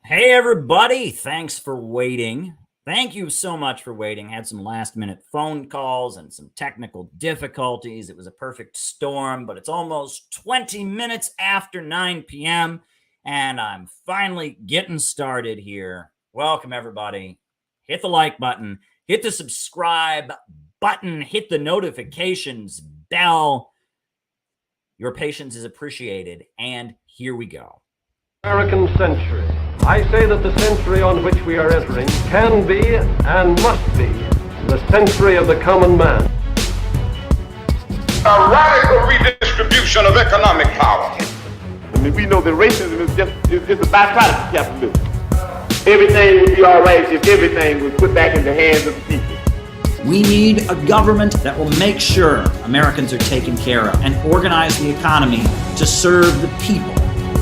Hey, everybody. Thanks for waiting. Thank you so much for waiting. Had some last minute phone calls and some technical difficulties. It was a perfect storm, but it's almost 20 minutes after 9 p.m. and I'm finally getting started here. Welcome, everybody. Hit the like button, hit the subscribe button, hit the notifications bell. Your patience is appreciated. And here we go. American century. I say that the century on which we are entering can be and must be the century of the common man. A radical redistribution of economic power. I mean, we know that racism is just a byproduct of capitalism. Everything would be all right if everything was put back in the hands of the people. We need a government that will make sure Americans are taken care of and organize the economy to serve the people,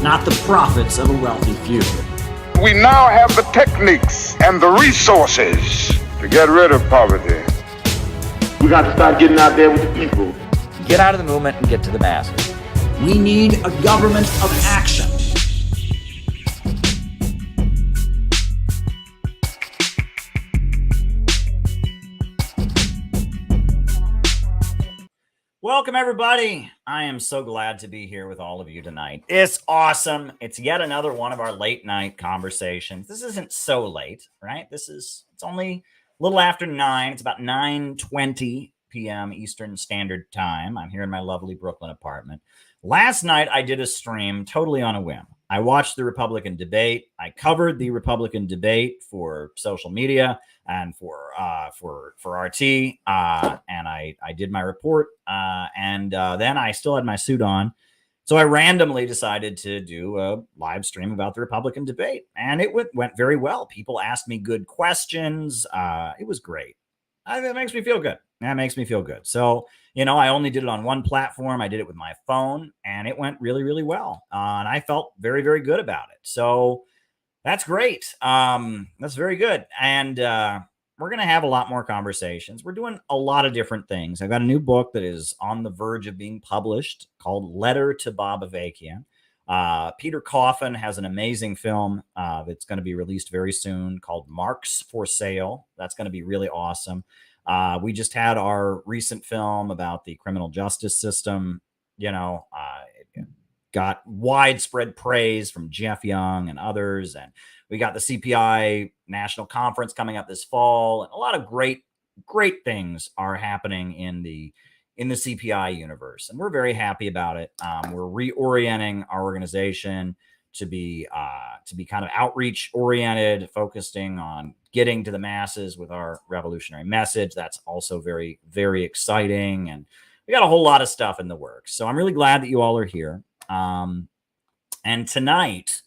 not the profits of a wealthy few. We now have the techniques and the resources to get rid of poverty. We got to start getting out there with the people. Get out of the movement and get to the masses. We need a government of action. Welcome, everybody. I am so glad to be here with all of you tonight. It's awesome. It's yet another one of our late night conversations. This isn't so late, right? It's only a little after 9. It's about 9:20 p.m. Eastern Standard Time. I'm here in my lovely Brooklyn apartment. Last night, I did a stream totally on a whim. I watched the Republican debate. I covered the Republican debate for social media and for RT, and I did my report, and then I still had my suit on, so I randomly decided to do a live stream about the Republican debate, and it went very well. People asked me good questions. It was great. It makes me feel good. That makes me feel good. So, I only did it on one platform. I did it with my phone, and it went really, really well. And I felt very, very good about it. So that's great. That's very good. And we're going to have a lot more conversations. We're doing a lot of different things. I've got a new book that is on the verge of being published called Letter to Bob Avakian. Peter Coffin has an amazing film that's going to be released very soon called Marks for Sale. That's going to be really awesome. We just had our recent film about the criminal justice system. It got widespread praise from Jeff Young and others. And we got the CPI National Conference coming up this fall. And a lot of great things are happening in the CPI universe. And we're very happy about it. We're reorienting our organization to be kind of outreach oriented, focusing on getting to the masses with our revolutionary message. That's also very, very exciting. And we got a whole lot of stuff in the works. So I'm really glad that you all are here. And tonight,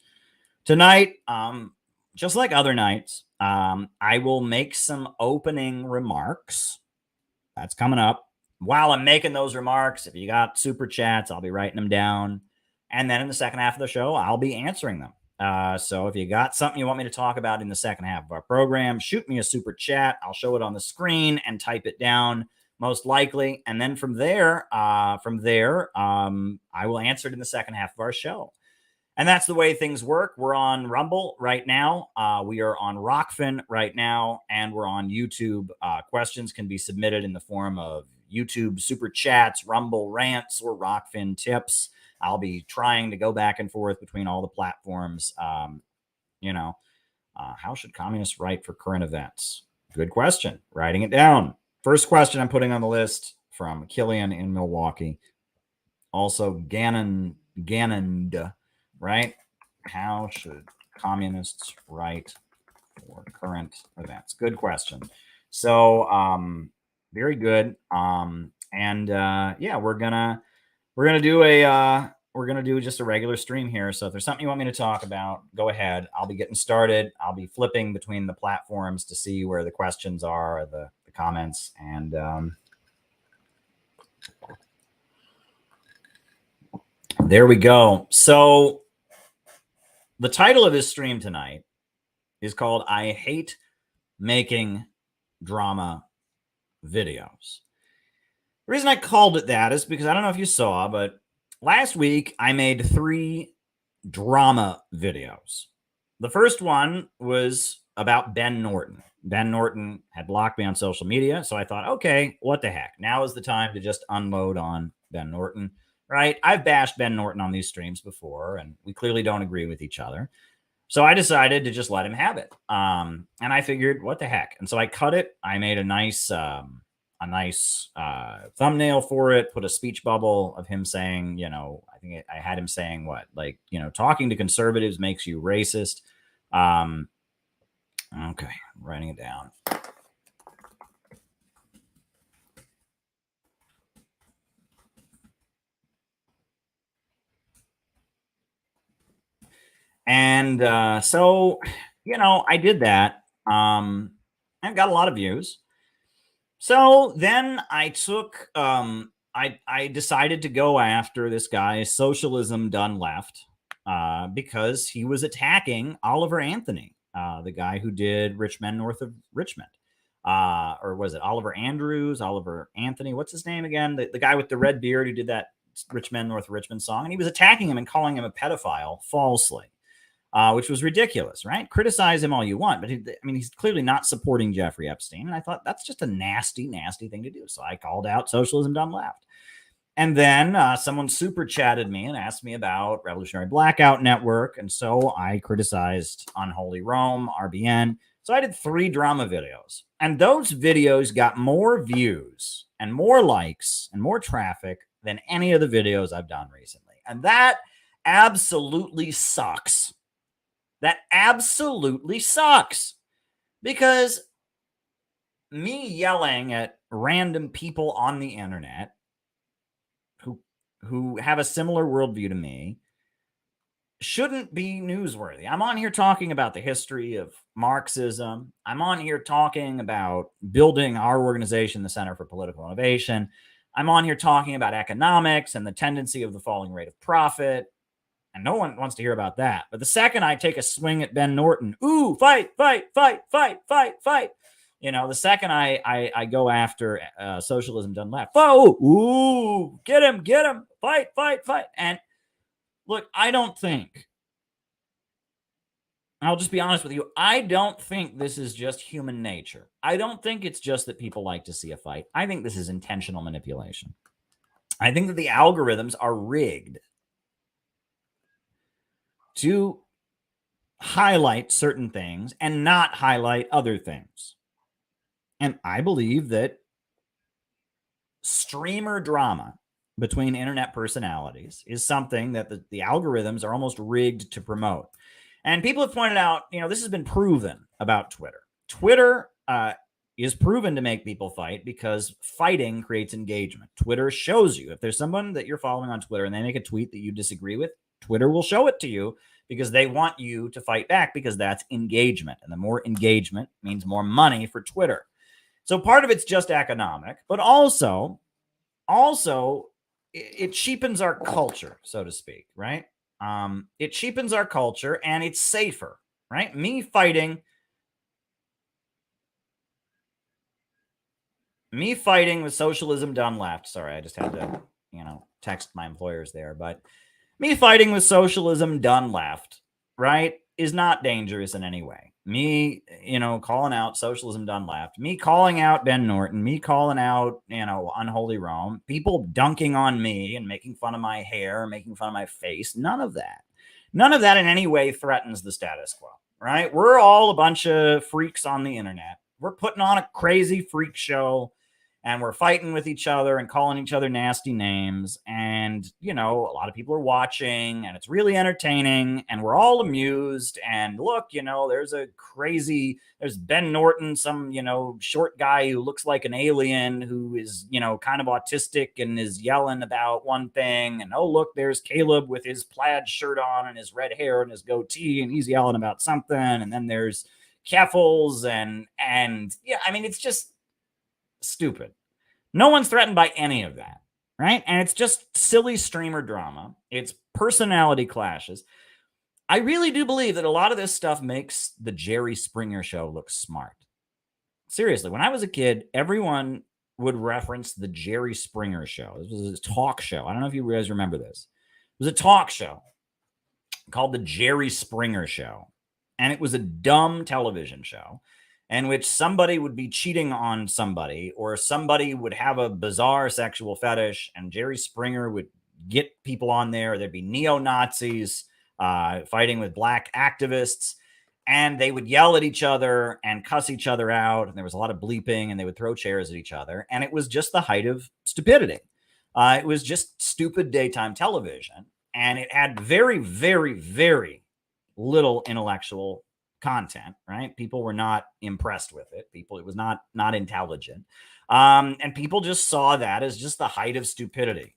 just like other nights, I will make some opening remarks. That's coming up. While I'm making those remarks, if you got super chats, I'll be writing them down. And then in the second half of the show, I'll be answering them. So if you got something you want me to talk about in the second half of our program, shoot me a super chat. I'll show it on the screen and type it down, most likely. And then from there, I will answer it in the second half of our show. And that's the way things work. We're on Rumble right now. We are on Rockfin right now, and we're on YouTube. Questions can be submitted in the form of YouTube super chats, Rumble rants, or Rockfin tips. I'll be trying to go back and forth between all the platforms. How should communists write for current events? Good question. Writing it down. First question I'm putting on the list from Killian in Milwaukee. Also, Gannon, right? How should communists write for current events? Good question. So, very good. We're gonna do just a regular stream here. So if there's something you want me to talk about, go ahead. I'll be getting started. I'll be flipping between the platforms to see where the questions are, or the comments, and there we go. So the title of this stream tonight is called "I Hate Making Drama Videos." The reason I called it that is because I don't know if you saw, but last week I made 3 drama videos. The first one was about Ben Norton. Ben Norton had blocked me on social media, so I thought, okay, what the heck? Now is the time to just unload on Ben Norton, right? I've bashed Ben Norton on these streams before, and we clearly don't agree with each other. So I decided to just let him have it. And I figured, what the heck? And so I cut it. I made a nice thumbnail for it, put a speech bubble of him saying, I think I had him saying what, like, talking to conservatives makes you racist. Okay, I'm writing it down. And so, I did that. I've got a lot of views. So then I took, I decided to go after this guy, Socialism Done Left, because he was attacking Oliver Anthony, the guy who did Rich Men North of Richmond. Or was it Oliver Andrews, Oliver Anthony? What's his name again? The guy with the red beard who did that Rich Men North of Richmond song. And he was attacking him and calling him a pedophile falsely. Which was ridiculous, right? Criticize him all you want, but he's clearly not supporting Jeffrey Epstein. And I thought that's just a nasty, nasty thing to do. So I called out Socialism Done Left. And then someone super chatted me and asked me about Revolutionary Blackout Network. And so I criticized Unholy Rome, RBN. So I did 3 drama videos. And those videos got more views and more likes and more traffic than any of the videos I've done recently. And that absolutely sucks. That absolutely sucks, because me yelling at random people on the internet who have a similar worldview to me shouldn't be newsworthy. I'm on here talking about the history of Marxism. I'm on here talking about building our organization, the Center for Political Innovation. I'm on here talking about economics and the tendency of the falling rate of profit. And no one wants to hear about that. But the second I take a swing at Ben Norton, ooh, fight, fight, fight, fight, fight, fight. The second I go after Socialism Done Left, oh, ooh, get him, fight, fight, fight. And look, I'll just be honest with you, I don't think this is just human nature. I don't think it's just that people like to see a fight. I think this is intentional manipulation. I think that the algorithms are rigged to highlight certain things and not highlight other things. And I believe that streamer drama between internet personalities is something that the algorithms are almost rigged to promote. And people have pointed out, this has been proven about Twitter. Twitter is proven to make people fight because fighting creates engagement. Twitter shows you, if there's someone that you're following on Twitter and they make a tweet that you disagree with, Twitter will show it to you because they want you to fight back, because that's engagement. And the more engagement means more money for Twitter. So part of it's just economic, but also it cheapens our culture, so to speak, right? It cheapens our culture and it's safer, right? Me fighting with Socialism Done Left. Sorry, I just had to, text my employers there, but me fighting with Socialism Done Left, right, is not dangerous in any way. Me, calling out Socialism Done Left, me calling out Ben Norton, me calling out, Unholy Rome, people dunking on me and making fun of my hair, making fun of my face, none of that in any way threatens the status quo, right? We're all a bunch of freaks on the internet. We're putting on a crazy freak show, and we're fighting with each other and calling each other nasty names. And, a lot of people are watching and it's really entertaining and we're all amused. And look, there's Ben Norton, some, short guy who looks like an alien who is, kind of autistic and is yelling about one thing. And oh, look, there's Caleb with his plaid shirt on and his red hair and his goatee, and he's yelling about something. And then there's Keffels and yeah, it's just stupid. No one's threatened by any of that, right? And it's just silly streamer drama. It's personality clashes. I really do believe that a lot of this stuff makes the Jerry Springer show look smart. Seriously, when I was a kid, everyone would reference the Jerry Springer show. This was a talk show. I don't know if you guys remember this. It was a talk show called the Jerry Springer show. And it was a dumb television show in which somebody would be cheating on somebody, or somebody would have a bizarre sexual fetish, and Jerry Springer would get people on there. There'd be neo-Nazis fighting with black activists, and they would yell at each other and cuss each other out. And there was a lot of bleeping, and they would throw chairs at each other. And it was just the height of stupidity. It was just stupid daytime television. And it had very, very, very little intellectual content, right? People were not impressed with it. It was not intelligent. And people just saw that as just the height of stupidity.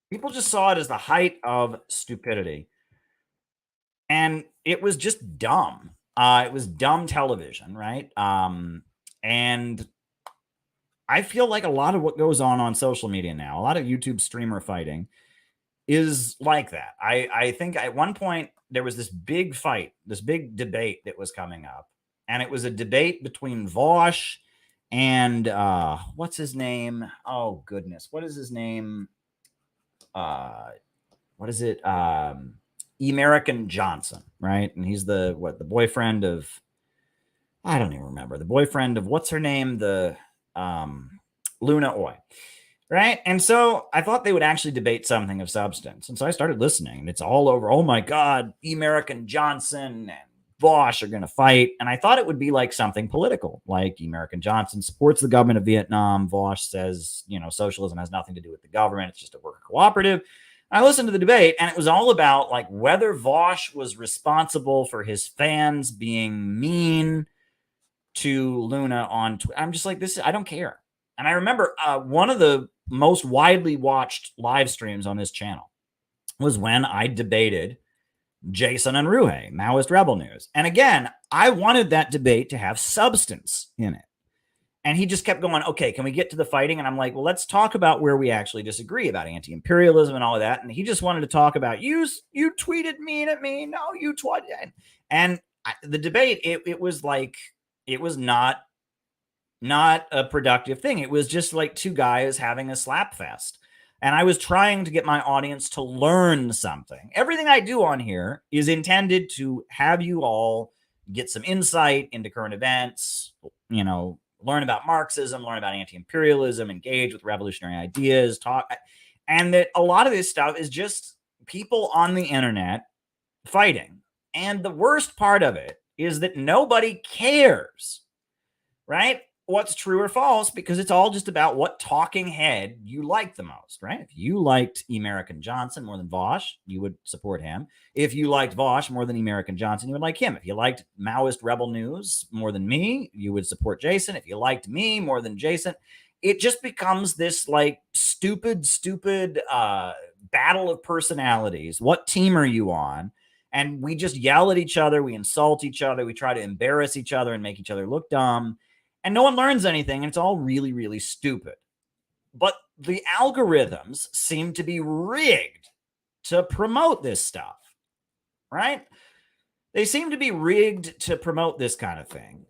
People just saw it as the height of stupidity. And it was just dumb. It was dumb television, right? And I feel like a lot of what goes on social media now, a lot of YouTube streamer fighting is like that. I think at one point there was this big fight, this big debate that was coming up. And it was a debate between Vosh and what's his name? Oh, goodness. What is his name? What is it? American Johnson, right? And he's the boyfriend of, I don't even remember, the boyfriend of what's her name? The Luna Oy, right? And so I thought they would actually debate something of substance. And so I started listening, and it's all over. Oh my God, American Johnson and Vosh are going to fight. And I thought it would be like something political, like American Johnson supports the government of Vietnam. Vosh says, socialism has nothing to do with the government. It's just a worker cooperative. I listened to the debate, and it was all about like whether Vosh was responsible for his fans being mean to Luna on Twitter. I'm just like, I don't care. And I remember one of the most widely watched live streams on this channel was when I debated Jason and Ruhe, Maoist Rebel News. And again, I wanted that debate to have substance in it. And he just kept going, okay, can we get to the fighting? And I'm like, well, let's talk about where we actually disagree about anti-imperialism and all of that. And he just wanted to talk about, you tweeted mean at me. No, you tweeted. And the debate, it was like, it was not a productive thing. It was just like two guys having a slap fest. And I was trying to get my audience to learn something. Everything I do on here is intended to have you all get some insight into current events, learn about Marxism, learn about anti-imperialism, engage with revolutionary ideas, talk. And that a lot of this stuff is just people on the internet fighting. And the worst part of it is that nobody cares, right? What's true or false, because it's all just about what talking head you like the most, right? If you liked American Johnson more than Vosh, you would support him. If you liked Vosh more than American Johnson, you would like him. If you liked Maoist Rebel News more than me, you would support Jason. If you liked me more than Jason, it just becomes this like stupid battle of personalities. What team are you on? And we just yell at each other. We insult each other. We try to embarrass each other and make each other look dumb. And no one learns anything. And it's all really, really stupid. But the algorithms seem to be rigged to promote this stuff, right? They seem to be rigged to promote this kind of thing.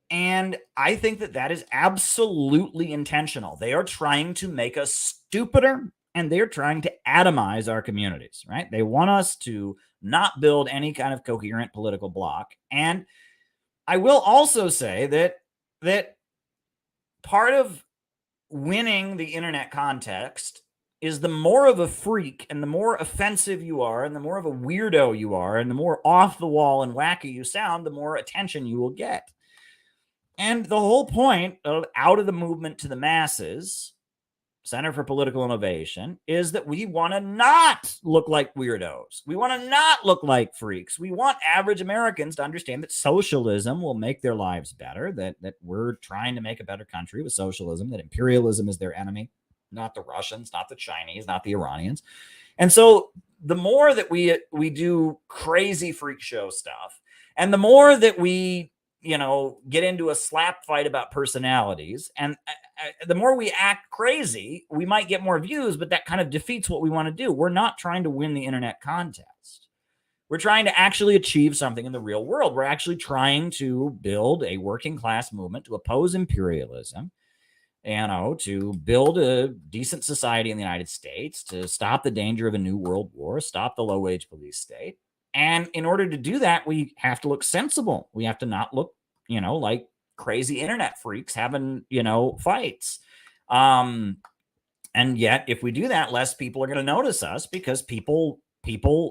And I think that is absolutely intentional. They are trying to make us stupider, and they're trying to atomize our communities, right? They want us to not build any kind of coherent political bloc. And I will also say that part of winning the internet context is the more of a freak and the more offensive you are and the more of a weirdo you are and the more off the wall and wacky you sound, the more attention you will get. And the whole point of Out of the Movement to the Masses, Center for Political Innovation, is that we want to not look like weirdos. We want to not look like freaks. We want average Americans to understand that socialism will make their lives better, that we're trying to make a better country with socialism, that imperialism is their enemy, not the Russians, not the Chinese, not the Iranians. And so the more that we do crazy freak show stuff, and the more that we get into a slap fight about personalities, and the more we act crazy, we might get more views, but that kind of defeats what we want to do. We're not trying to win the internet contest. We're trying to actually achieve something in the real world. We're actually trying to build a working class movement to oppose imperialism to build a decent society in the United States, to stop the danger of a new world war, stop the low-wage police state. And in order to do that, we have to look sensible. We have to not look, like crazy internet freaks having, fights. And yet, if we do that, less people are going to notice us, because people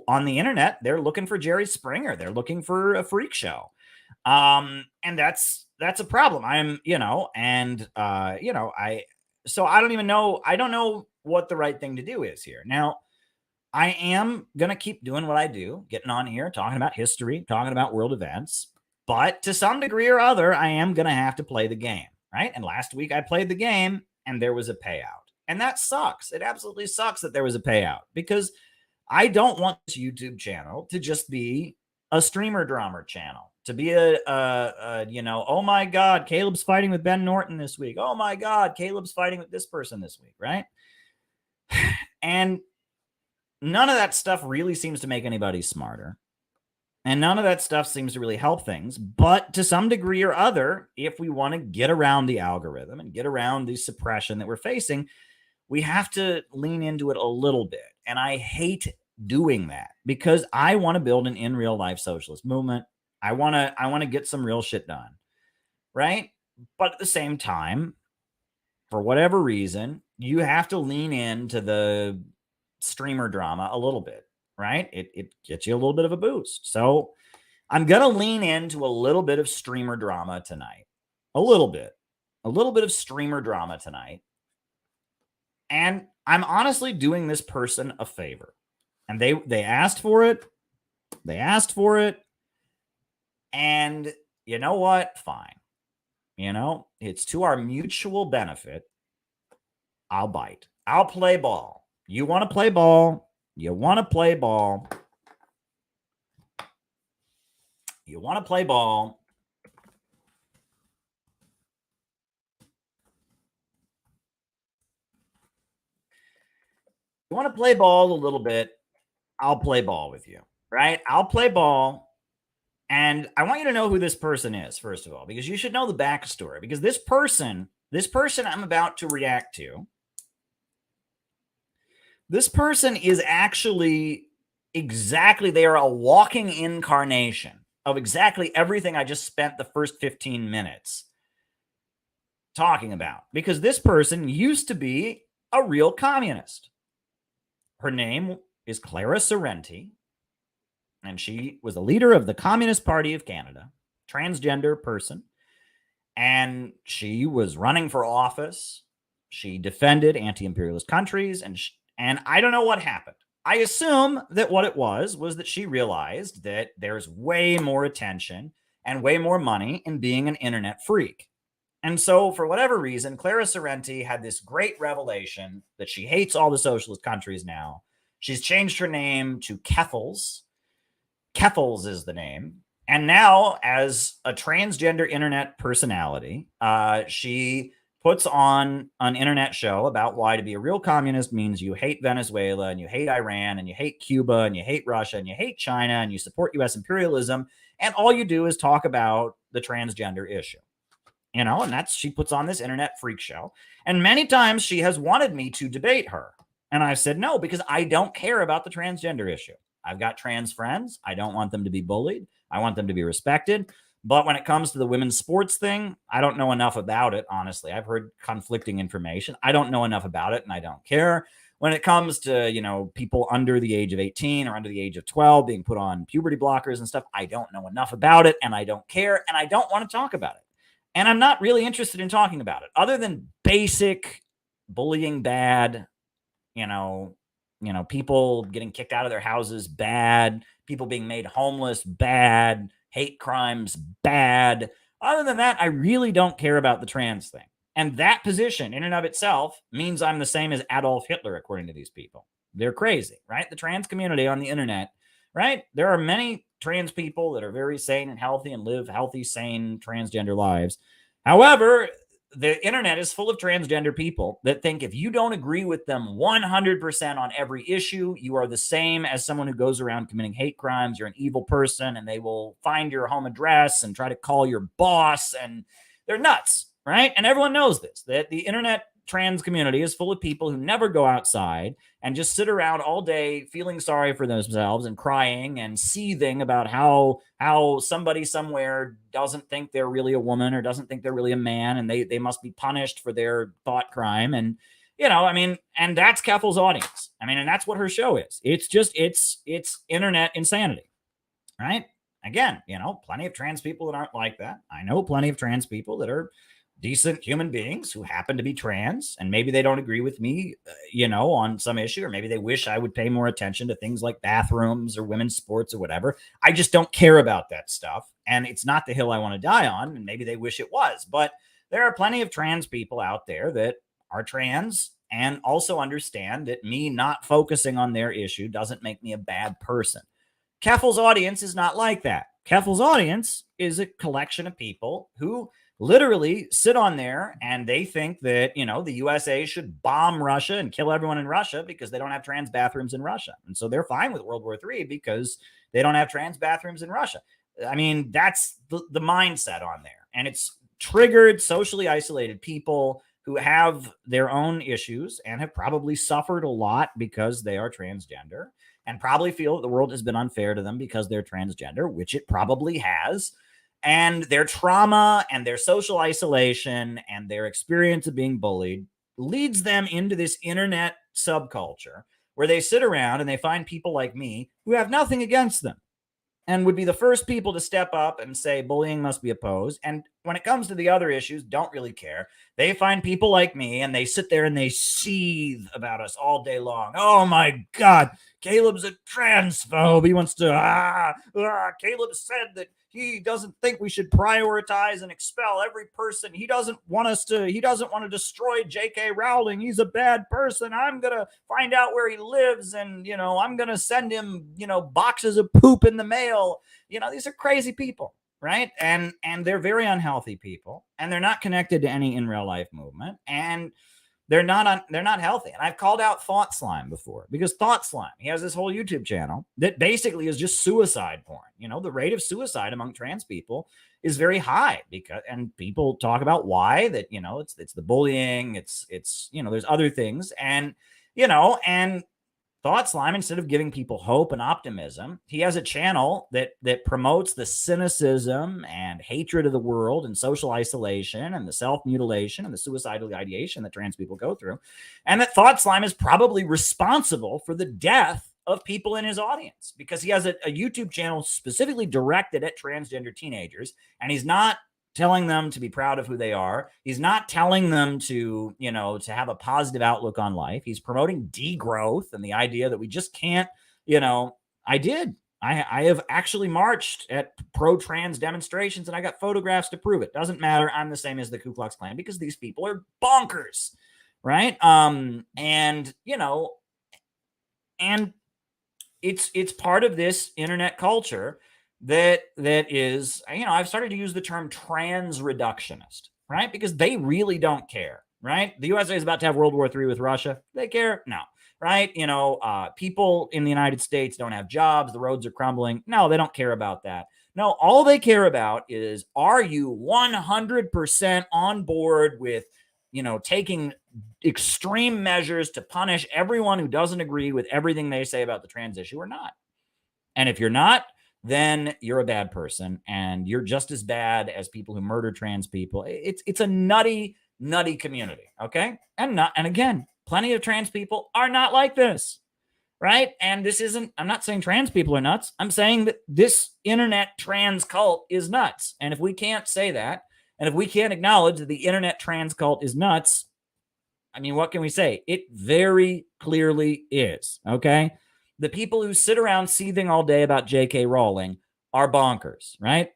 on the internet, they're looking for Jerry Springer. They're looking for a freak show. And that's a problem. So I don't even know. I don't know what the right thing to do is here. Now, I am going to keep doing what I do, getting on here, talking about history, talking about world events, but to some degree or other, I am going to have to play the game, right? And last week I played the game and there was a payout, and that sucks. It absolutely sucks that there was a payout, because I don't want this YouTube channel to just be a streamer drama channel, to be oh my God, Caleb's fighting with Ben Norton this week. Oh my God, Caleb's fighting with this person this week, right? And none of that stuff really seems to make anybody smarter. And none of that stuff seems to really help things. But to some degree or other, if we want to get around the algorithm and get around the suppression that we're facing, we have to lean into it a little bit. And I hate doing that, because I want to build an in real life socialist movement. I want to get some real shit done, right? But at the same time, for whatever reason, you have to lean into the streamer drama a little bit, right? It gets you a little bit of a boost. So I'm going to lean into a little bit of streamer drama tonight. A little bit of streamer drama tonight. And I'm honestly doing this person a favor. And they asked for it. They asked for it. And you know what? Fine. It's to our mutual benefit. I'll bite. I'll play ball. You want to play ball. You want to play ball. You want to play ball. You want to play ball a little bit. I'll play ball with you, right? I'll play ball. And I want you to know who this person is, first of all, because you should know the backstory. Because this person I'm about to react to, this person is actually they are a walking incarnation of exactly everything I just spent the first 15 minutes talking about. Because this person used to be a real communist. Her name is Clara Sorrenti, and she was the leader of the Communist Party of Canada, transgender person, and she was running for office. She defended anti-imperialist countries, and I don't know what happened. I assume that what it was that she realized that there's way more attention and way more money in being an internet freak. And so for whatever reason, Clara Sorrenti had this great revelation that she hates all the socialist countries now. She's changed her name to Keffels. Keffels is the name. And now, as a transgender internet personality, she puts on an internet show about why to be a real communist means you hate Venezuela and you hate Iran and you hate Cuba and you hate Russia and you hate China and you support U.S. imperialism. And all you do is talk about the transgender issue. And she puts on this internet freak show. And many times she has wanted me to debate her. And I've said no, because I don't care about the transgender issue. I've got trans friends. I don't want them to be bullied. I want them to be respected. But when it comes to the women's sports thing, I don't know enough about it, honestly. I've heard conflicting information. I don't know enough about it, and I don't care. When it comes to, people under the age of 18 or under the age of 12 being put on puberty blockers and stuff, I don't know enough about it, and I don't care, and I don't want to talk about it. And I'm not really interested in talking about it, other than basic bullying bad, people getting kicked out of their houses, bad. People being made homeless, bad. Hate crimes, bad. Other than that, I really don't care about the trans thing. And that position in and of itself means I'm the same as Adolf Hitler, according to these people. They're crazy, right? The trans community on the internet, right? There are many trans people that are very sane and healthy and live healthy, sane, transgender lives. However, the internet is full of transgender people that think if you don't agree with them 100% on every issue, you are the same as someone who goes around committing hate crimes. You're an evil person, and they will find your home address and try to call your boss, and they're nuts. right? And everyone knows this, that the internet trans community is full of people who never go outside and just sit around all day feeling sorry for themselves and crying and seething about how somebody somewhere doesn't think they're really a woman or doesn't think they're really a man, and they must be punished for their thought crime. And and that's Keffel's audience. And that's what her show is. It's just it's internet insanity, right? Again, plenty of trans people that aren't like that. I know plenty of trans people that are decent human beings who happen to be trans, and maybe they don't agree with me, on some issue, or maybe they wish I would pay more attention to things like bathrooms or women's sports or whatever. I just don't care about that stuff, and it's not the hill I want to die on, and maybe they wish it was. But there are plenty of trans people out there that are trans and also understand that me not focusing on their issue doesn't make me a bad person. Keffel's audience is not like that. Keffel's audience is a collection of people who literally sit on there and they think that, the USA should bomb Russia and kill everyone in Russia because they don't have trans bathrooms in Russia. And so they're fine with World War III because they don't have trans bathrooms in Russia. That's the mindset on there. And it's triggered socially isolated people who have their own issues and have probably suffered a lot because they are transgender, and probably feel that the world has been unfair to them because they're transgender, which it probably has. And their trauma and their social isolation and their experience of being bullied leads them into this internet subculture where they sit around and they find people like me who have nothing against them and would be the first people to step up and say bullying must be opposed. And when it comes to the other issues, don't really care. They find people like me and they sit there and they seethe about us all day long. Oh my God, Caleb's a transphobe. He wants to, Caleb said that he doesn't think we should prioritize and expel every person. He doesn't want to destroy J.K. Rowling. He's a bad person. I'm going to find out where he lives and, I'm going to send him, boxes of poop in the mail. These are crazy people, right? And they're very unhealthy people, and they're not connected to any in real life movement, and they're not healthy. And I've called out Thought Slime before, because Thought Slime, he has this whole YouTube channel that basically is just suicide porn. The rate of suicide among trans people is very high and people talk about why that, it's the bullying, it's there's other things. And Thought Slime, instead of giving people hope and optimism, he has a channel that promotes the cynicism and hatred of the world and social isolation and the self-mutilation and the suicidal ideation that trans people go through. And that Thought Slime is probably responsible for the death of people in his audience, because he has a YouTube channel specifically directed at transgender teenagers, and he's not telling them to be proud of who they are. He's not telling them to, to have a positive outlook on life. He's promoting degrowth and the idea that we just can't, I have actually marched at pro-trans demonstrations and I got photographs to prove it. Doesn't matter. I'm the same as the Ku Klux Klan because these people are bonkers. Right. And it's part of this internet culture that is, I've started to use the term trans reductionist, right? Because they really don't care, right? The USA is about to have World War III with Russia. They care? No, right? People in the United States don't have jobs. The roads are crumbling. No, they don't care about that. No, all they care about is, are you 100% on board with, taking extreme measures to punish everyone who doesn't agree with everything they say about the trans issue or not? And if you're not, then you're a bad person, and you're just as bad as people who murder trans people. It's a nutty community, okay? And again, plenty of trans people are not like this, right? And this isn't, I'm not saying trans people are nuts. I'm saying that this internet trans cult is nuts. And if we can't say that, and if we can't acknowledge that the internet trans cult is nuts, what can we say? It very clearly is, okay? The people who sit around seething all day about J.K. Rowling are bonkers, right?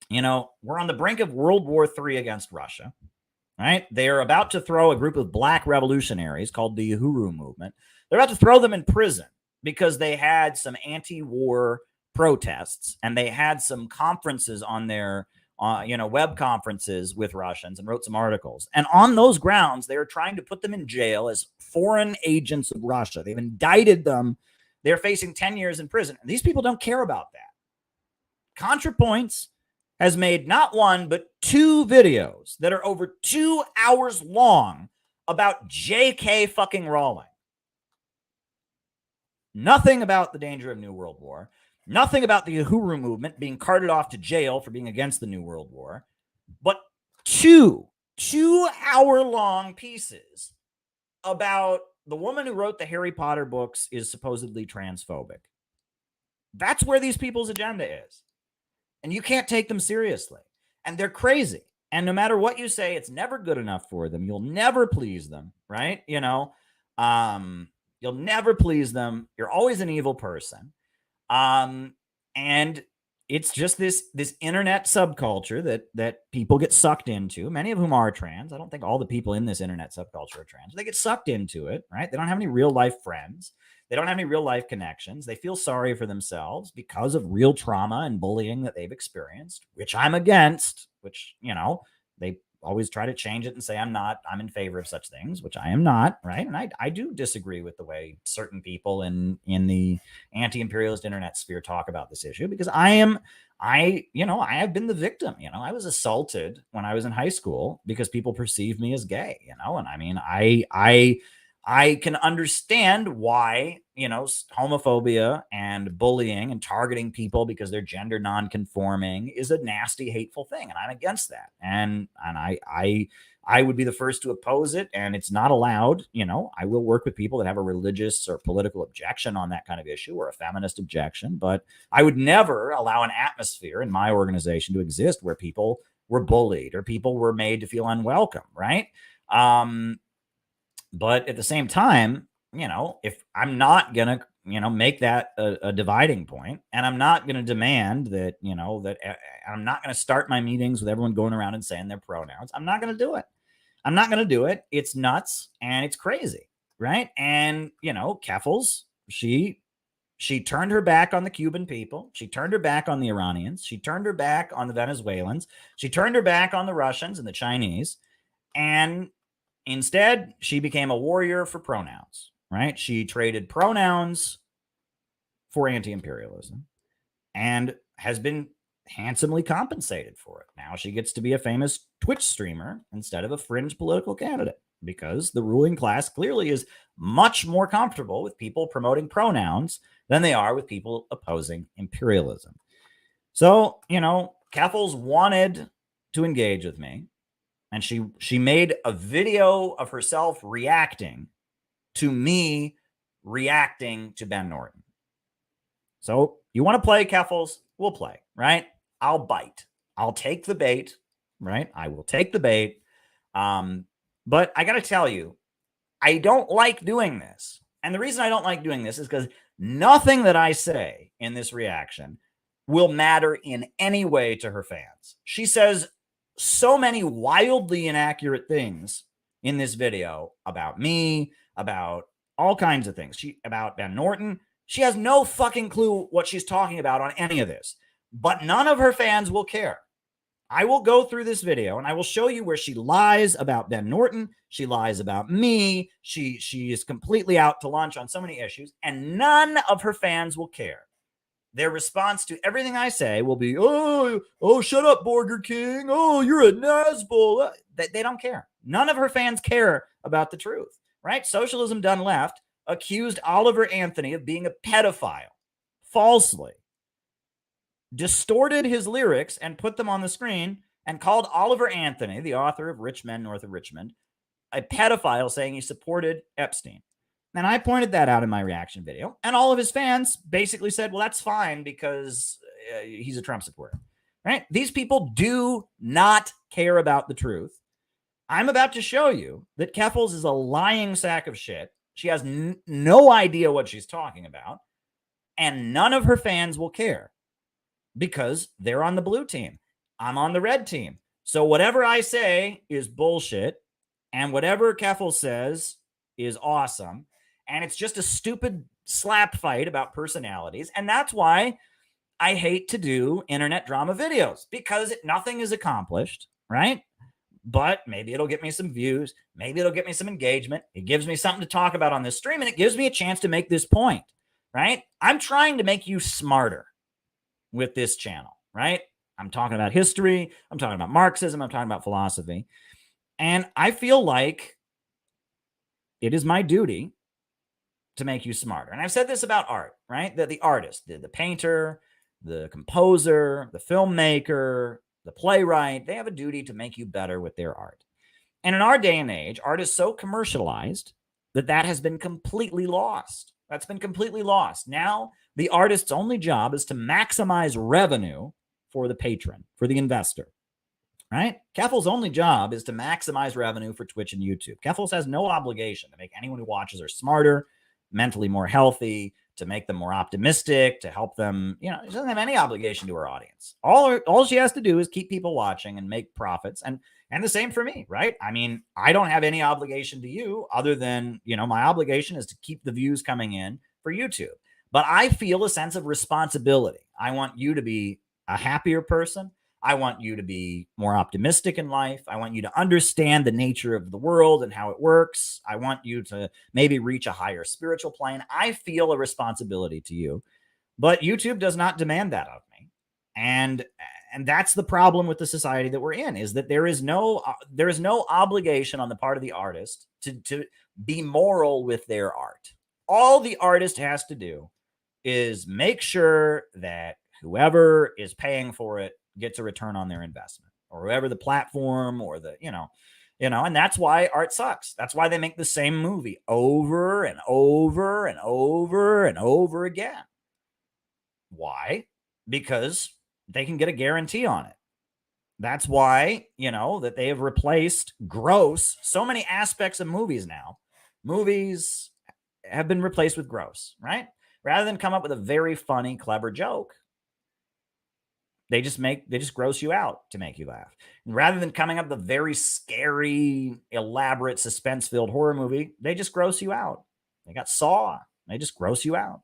We're on the brink of World War III against Russia, right? They are about to throw a group of black revolutionaries called the Uhuru movement. They're about to throw them in prison because they had some anti-war protests and they had some conferences on their web conferences with Russians and wrote some articles. And on those grounds, they are trying to put them in jail as foreign agents of Russia. They've indicted them. They're facing 10 years in prison. And these people don't care about that. ContraPoints has made not one, but 2 videos that are over 2 hours long about J.K. fucking Rowling. Nothing about the danger of New World War. Nothing about the Uhuru movement being carted off to jail for being against the New World War. But 2 2-hour-long pieces about the woman who wrote the Harry Potter books is supposedly transphobic. That's where these people's agenda is. And you can't take them seriously. And they're crazy. And no matter what you say, it's never good enough for them. You'll never please them, right? You'll never please them. You're always an evil person. And it's just this internet subculture that people get sucked into, many of whom are trans. I don't think all the people in this internet subculture are trans. They get sucked into it, right? They don't have any real life friends. They don't have any real life connections. They feel sorry for themselves because of real trauma and bullying that they've experienced, which I'm against, which, they always try to change it and say I'm in favor of such things, which I am not, right? And I do disagree with the way certain people in the anti-imperialist internet sphere talk about this issue, because I have been the victim. I was assaulted when I was in high school because people perceived me as gay, and I mean, I can understand why, homophobia and bullying and targeting people because they're gender non-conforming is a nasty, hateful thing. And I'm against that. And I would be the first to oppose it. And it's not allowed. I will work with people that have a religious or political objection on that kind of issue, or a feminist objection. But I would never allow an atmosphere in my organization to exist where people were bullied or people were made to feel unwelcome, right? But at the same time, if I'm not going to, make that a dividing point, and I'm not going to demand that, that I'm not going to start my meetings with everyone going around and saying their pronouns. I'm not going to do it. I'm not going to do it. It's nuts and it's crazy. Right. And, Keffels, she turned her back on the Cuban people. She turned her back on the Iranians. She turned her back on the Venezuelans. She turned her back on the Russians and the Chinese. And instead, she became a warrior for pronouns, right? She traded pronouns for anti-imperialism and has been handsomely compensated for it. Now she gets to be a famous Twitch streamer instead of a fringe political candidate, because the ruling class clearly is much more comfortable with people promoting pronouns than they are with people opposing imperialism. So, Keffels wanted to engage with me. And she made a video of herself reacting to me reacting to Ben Norton. So you want to play, Keffels? We'll play, right? I'll bite. I'll take the bait, right? I will take the bait. But I got to tell you, I don't like doing this. And the reason I don't like doing this is because nothing that I say in this reaction will matter in any way to her fans. She says so many wildly inaccurate things in this video about me, about all kinds of things. About Ben Norton. She has no fucking clue what she's talking about on any of this, but none of her fans will care. I will go through this video and I will show you where she lies about Ben Norton. She lies about me. She is completely out to lunch on so many issues, and none of her fans will care. Their response to everything I say will be, oh, shut up, Burger King. Oh, you're a Nazbol. They don't care. None of her fans care about the truth, right? Socialism Done Left accused Oliver Anthony of being a pedophile falsely, distorted his lyrics and put them on the screen, and called Oliver Anthony, the author of Rich Men North of Richmond, a pedophile, saying he supported Epstein. And I pointed that out in my reaction video. And all of his fans basically said, well, that's fine because he's a Trump supporter, right? These people do not care about the truth. I'm about to show you that Keffels is a lying sack of shit. She has no idea what she's talking about. And none of her fans will care because they're on the blue team. I'm on the red team. So whatever I say is bullshit. And whatever Keffels says is awesome. And it's just a stupid slap fight about personalities. And that's why I hate to do internet drama videos, because nothing is accomplished, right? But maybe it'll get me some views. Maybe it'll get me some engagement. It gives me something to talk about on this stream, and it gives me a chance to make this point, right? I'm trying to make you smarter with this channel, right? I'm talking about history. I'm talking about Marxism. I'm talking about philosophy. And I feel like it is my duty to make you smarter. And I've said this about art, right? That the artist, the painter, the composer, the filmmaker, the playwright, they have a duty to make you better with their art. And in our day and age, art is so commercialized that has been completely lost. That's been completely lost. Now, the artist's only job is to maximize revenue for the patron, for the investor, right? Keffel's only job is to maximize revenue for Twitch and YouTube. Keffels has no obligation to make anyone who watches her smarter, mentally more healthy, to make them more optimistic, to help them. She doesn't have any obligation to her audience. All she has to do is keep people watching and make profits. And the same for me, right? I mean, I don't have any obligation to you other than, my obligation is to keep the views coming in for YouTube. But I feel a sense of responsibility. I want you to be a happier person. I want you to be more optimistic in life. I want you to understand the nature of the world and how it works. I want you to maybe reach a higher spiritual plane. I feel a responsibility to you, but YouTube does not demand that of me. And that's the problem with the society that we're in, is that there is no obligation on the part of the artist to be moral with their art. All the artist has to do is make sure that whoever is paying for it gets a return on their investment, or whoever the platform or the, and that's why art sucks. That's why they make the same movie over and over and over and over again. Why? Because they can get a guarantee on it. That's why, that they have replaced gross. So many aspects of movies now. Movies have been replaced with gross, right? Rather than come up with a very funny, clever joke, they just gross you out to make you laugh. And rather than coming up with a very scary, elaborate, suspense-filled horror movie, they just gross you out. They got Saw. They just gross you out,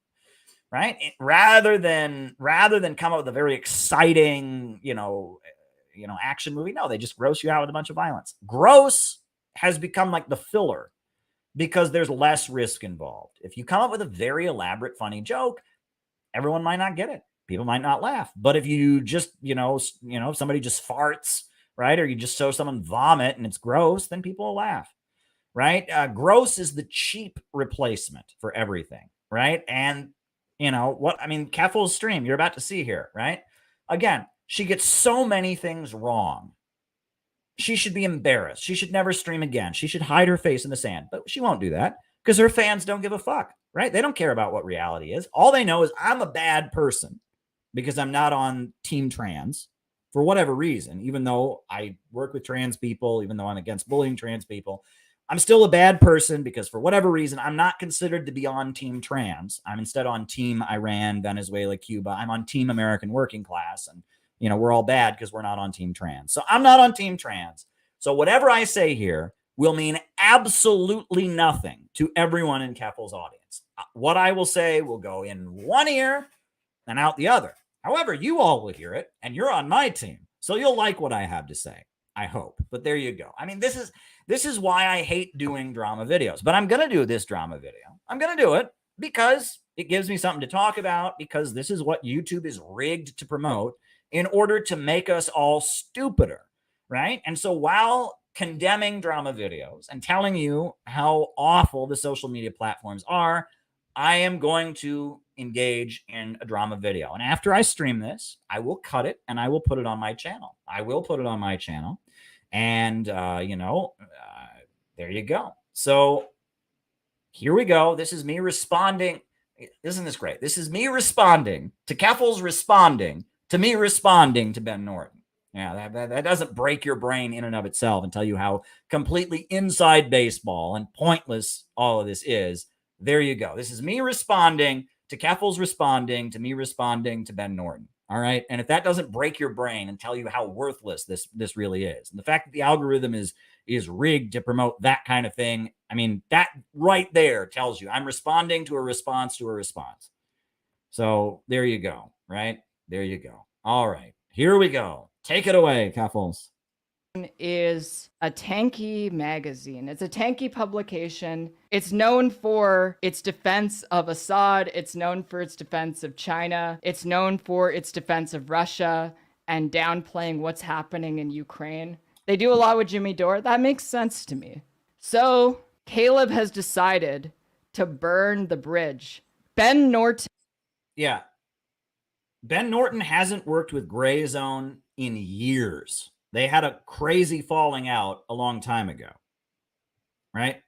right? Rather than come up with a very exciting, action movie, no, they just gross you out with a bunch of violence. Gross has become like the filler because there's less risk involved. If you come up with a very elaborate, funny joke, everyone might not get it. People might not laugh. But if you just, if somebody just farts, right, or you just show someone vomit and it's gross, then people will laugh, right? Gross is the cheap replacement for everything, right? And, Keffel's stream, you're about to see here, right? Again, she gets so many things wrong. She should be embarrassed. She should never stream again. She should hide her face in the sand. But she won't do that because her fans don't give a fuck, right? They don't care about what reality is. All they know is I'm a bad person because I'm not on Team Trans for whatever reason. Even though I work with trans people, even though I'm against bullying trans people, I'm still a bad person because for whatever reason, I'm not considered to be on Team Trans. I'm instead on Team Iran, Venezuela, Cuba. I'm on Team American Working Class. And, we're all bad because we're not on Team Trans. So I'm not on Team Trans. So whatever I say here will mean absolutely nothing to everyone in Keffel's audience. What I will say will go in one ear and out the other. However, you all will hear it, and you're on my team. So you'll like what I have to say. I hope. But there you go. I mean, this is why I hate doing drama videos. But I'm going to do this drama video. I'm going to do it because it gives me something to talk about, because this is what YouTube is rigged to promote in order to make us all stupider, right? And so while condemning drama videos and telling you how awful the social media platforms are, I am going to engage in a drama video. And after I stream this, I will cut it and I will put it on my channel. And, there you go. So here we go. This is me responding. Isn't this great? This is me responding to Keffel's responding to me responding to Ben Norton. Yeah, that doesn't break your brain in and of itself and tell you how completely inside baseball and pointless all of this is. There you go. This is me responding to Keffel's responding to me responding to Ben Norton. All right. And if that doesn't break your brain and tell you how worthless this really is, and the fact that the algorithm is rigged to promote that kind of thing, I mean, that right there tells you I'm responding to a response to a response. So there you go. Right. There you go. All right. Here we go. Take it away, Keffels. Is a tanky magazine. It's a tanky publication. It's known for its defense of Assad. It's known for its defense of China. It's known for its defense of Russia. and downplaying what's happening in Ukraine. They do a lot with Jimmy Dore. That makes sense to me. So Caleb has decided to burn the bridge. Ben Norton. Yeah. Ben Norton hasn't worked with Gray Zone in years. They had a crazy falling out a long time ago. Right?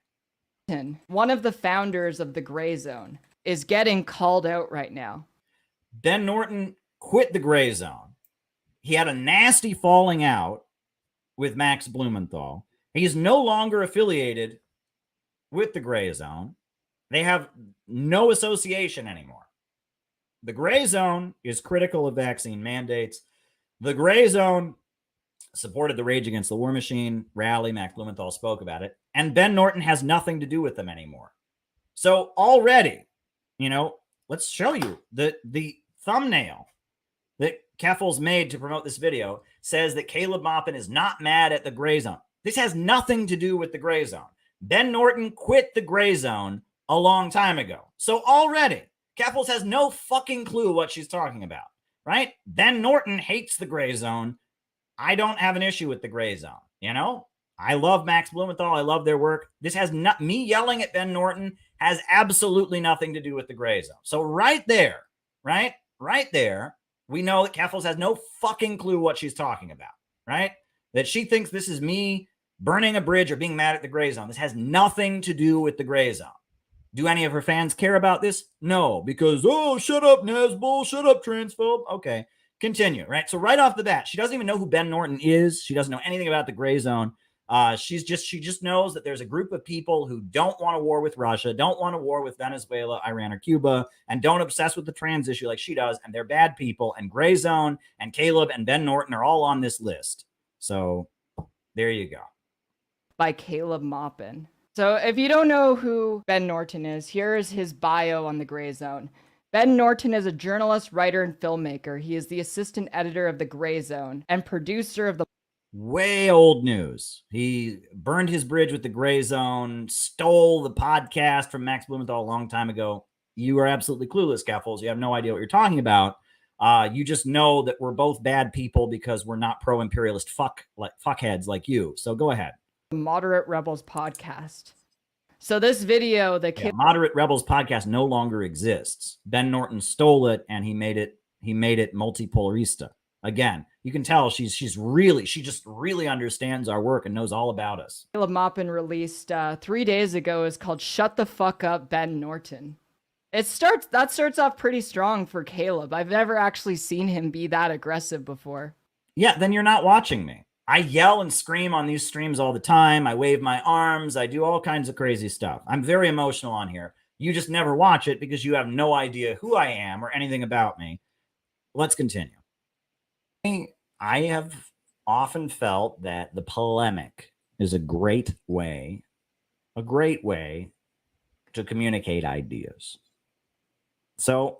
One of the founders of the Gray Zone is getting called out right now. Ben Norton quit the Gray Zone. He had a nasty falling out with Max Blumenthal. He's no longer affiliated with the Gray Zone. They have no association anymore. The Gray Zone is critical of vaccine mandates. The Gray Zone supported the Rage Against the War Machine rally. Max Blumenthal spoke about it. And Ben Norton has nothing to do with them anymore. So already, let's show you the thumbnail that Keffel's made to promote this video says that Caleb Maupin is not mad at the Gray Zone. This has nothing to do with the Gray Zone. Ben Norton quit the Gray Zone a long time ago. So already, Keffels has no fucking clue what she's talking about, right? Ben Norton hates the Gray Zone. I don't have an issue with the Gray Zone, I love Max Blumenthal. I love their work. This has not me yelling at Ben Norton has absolutely nothing to do with the Gray Zone. So right there, we know that Keffels has no fucking clue what she's talking about, right? That she thinks this is me burning a bridge or being mad at the Gray Zone. This has nothing to do with the Gray Zone. Do any of her fans care about this? No, because, shut up, Nazbol, shut up, transphobe. Okay, continue, right? So right off the bat, she doesn't even know who Ben Norton is. She doesn't know anything about the Gray Zone. She just knows that there's a group of people who don't want a war with Russia, don't want a war with Venezuela, Iran, or Cuba, and don't obsess with the trans issue like she does, and they're bad people, and Gray Zone and Caleb and Ben Norton are all on this list. So there you go. By Caleb Maupin. So if you don't know who Ben Norton is, here is his bio on the Gray Zone. Ben Norton is a journalist, writer, and filmmaker. He is the assistant editor of the Gray Zone and producer of the way old news. He burned his bridge with the Gray Zone, stole the podcast from Max Blumenthal a long time ago. You are absolutely clueless, Keffels. You have no idea what you're talking about. You just know that we're both bad people because we're not pro-imperialist fuckheads like you. So go ahead. Moderate Rebels podcast. So this video, Moderate Rebels podcast no longer exists. Ben Norton stole it and he made it multipolarista. Again, you can tell she just really understands our work and knows all about us. Caleb Maupin released 3 days ago is called "Shut the Fuck Up, Ben Norton." That starts off pretty strong for Caleb. I've never actually seen him be that aggressive before. Yeah, then you're not watching me. I yell and scream on these streams all the time. I wave my arms. I do all kinds of crazy stuff. I'm very emotional on here. You just never watch it because you have no idea who I am or anything about me. Let's continue. I have often felt that the polemic is a great way to communicate ideas. So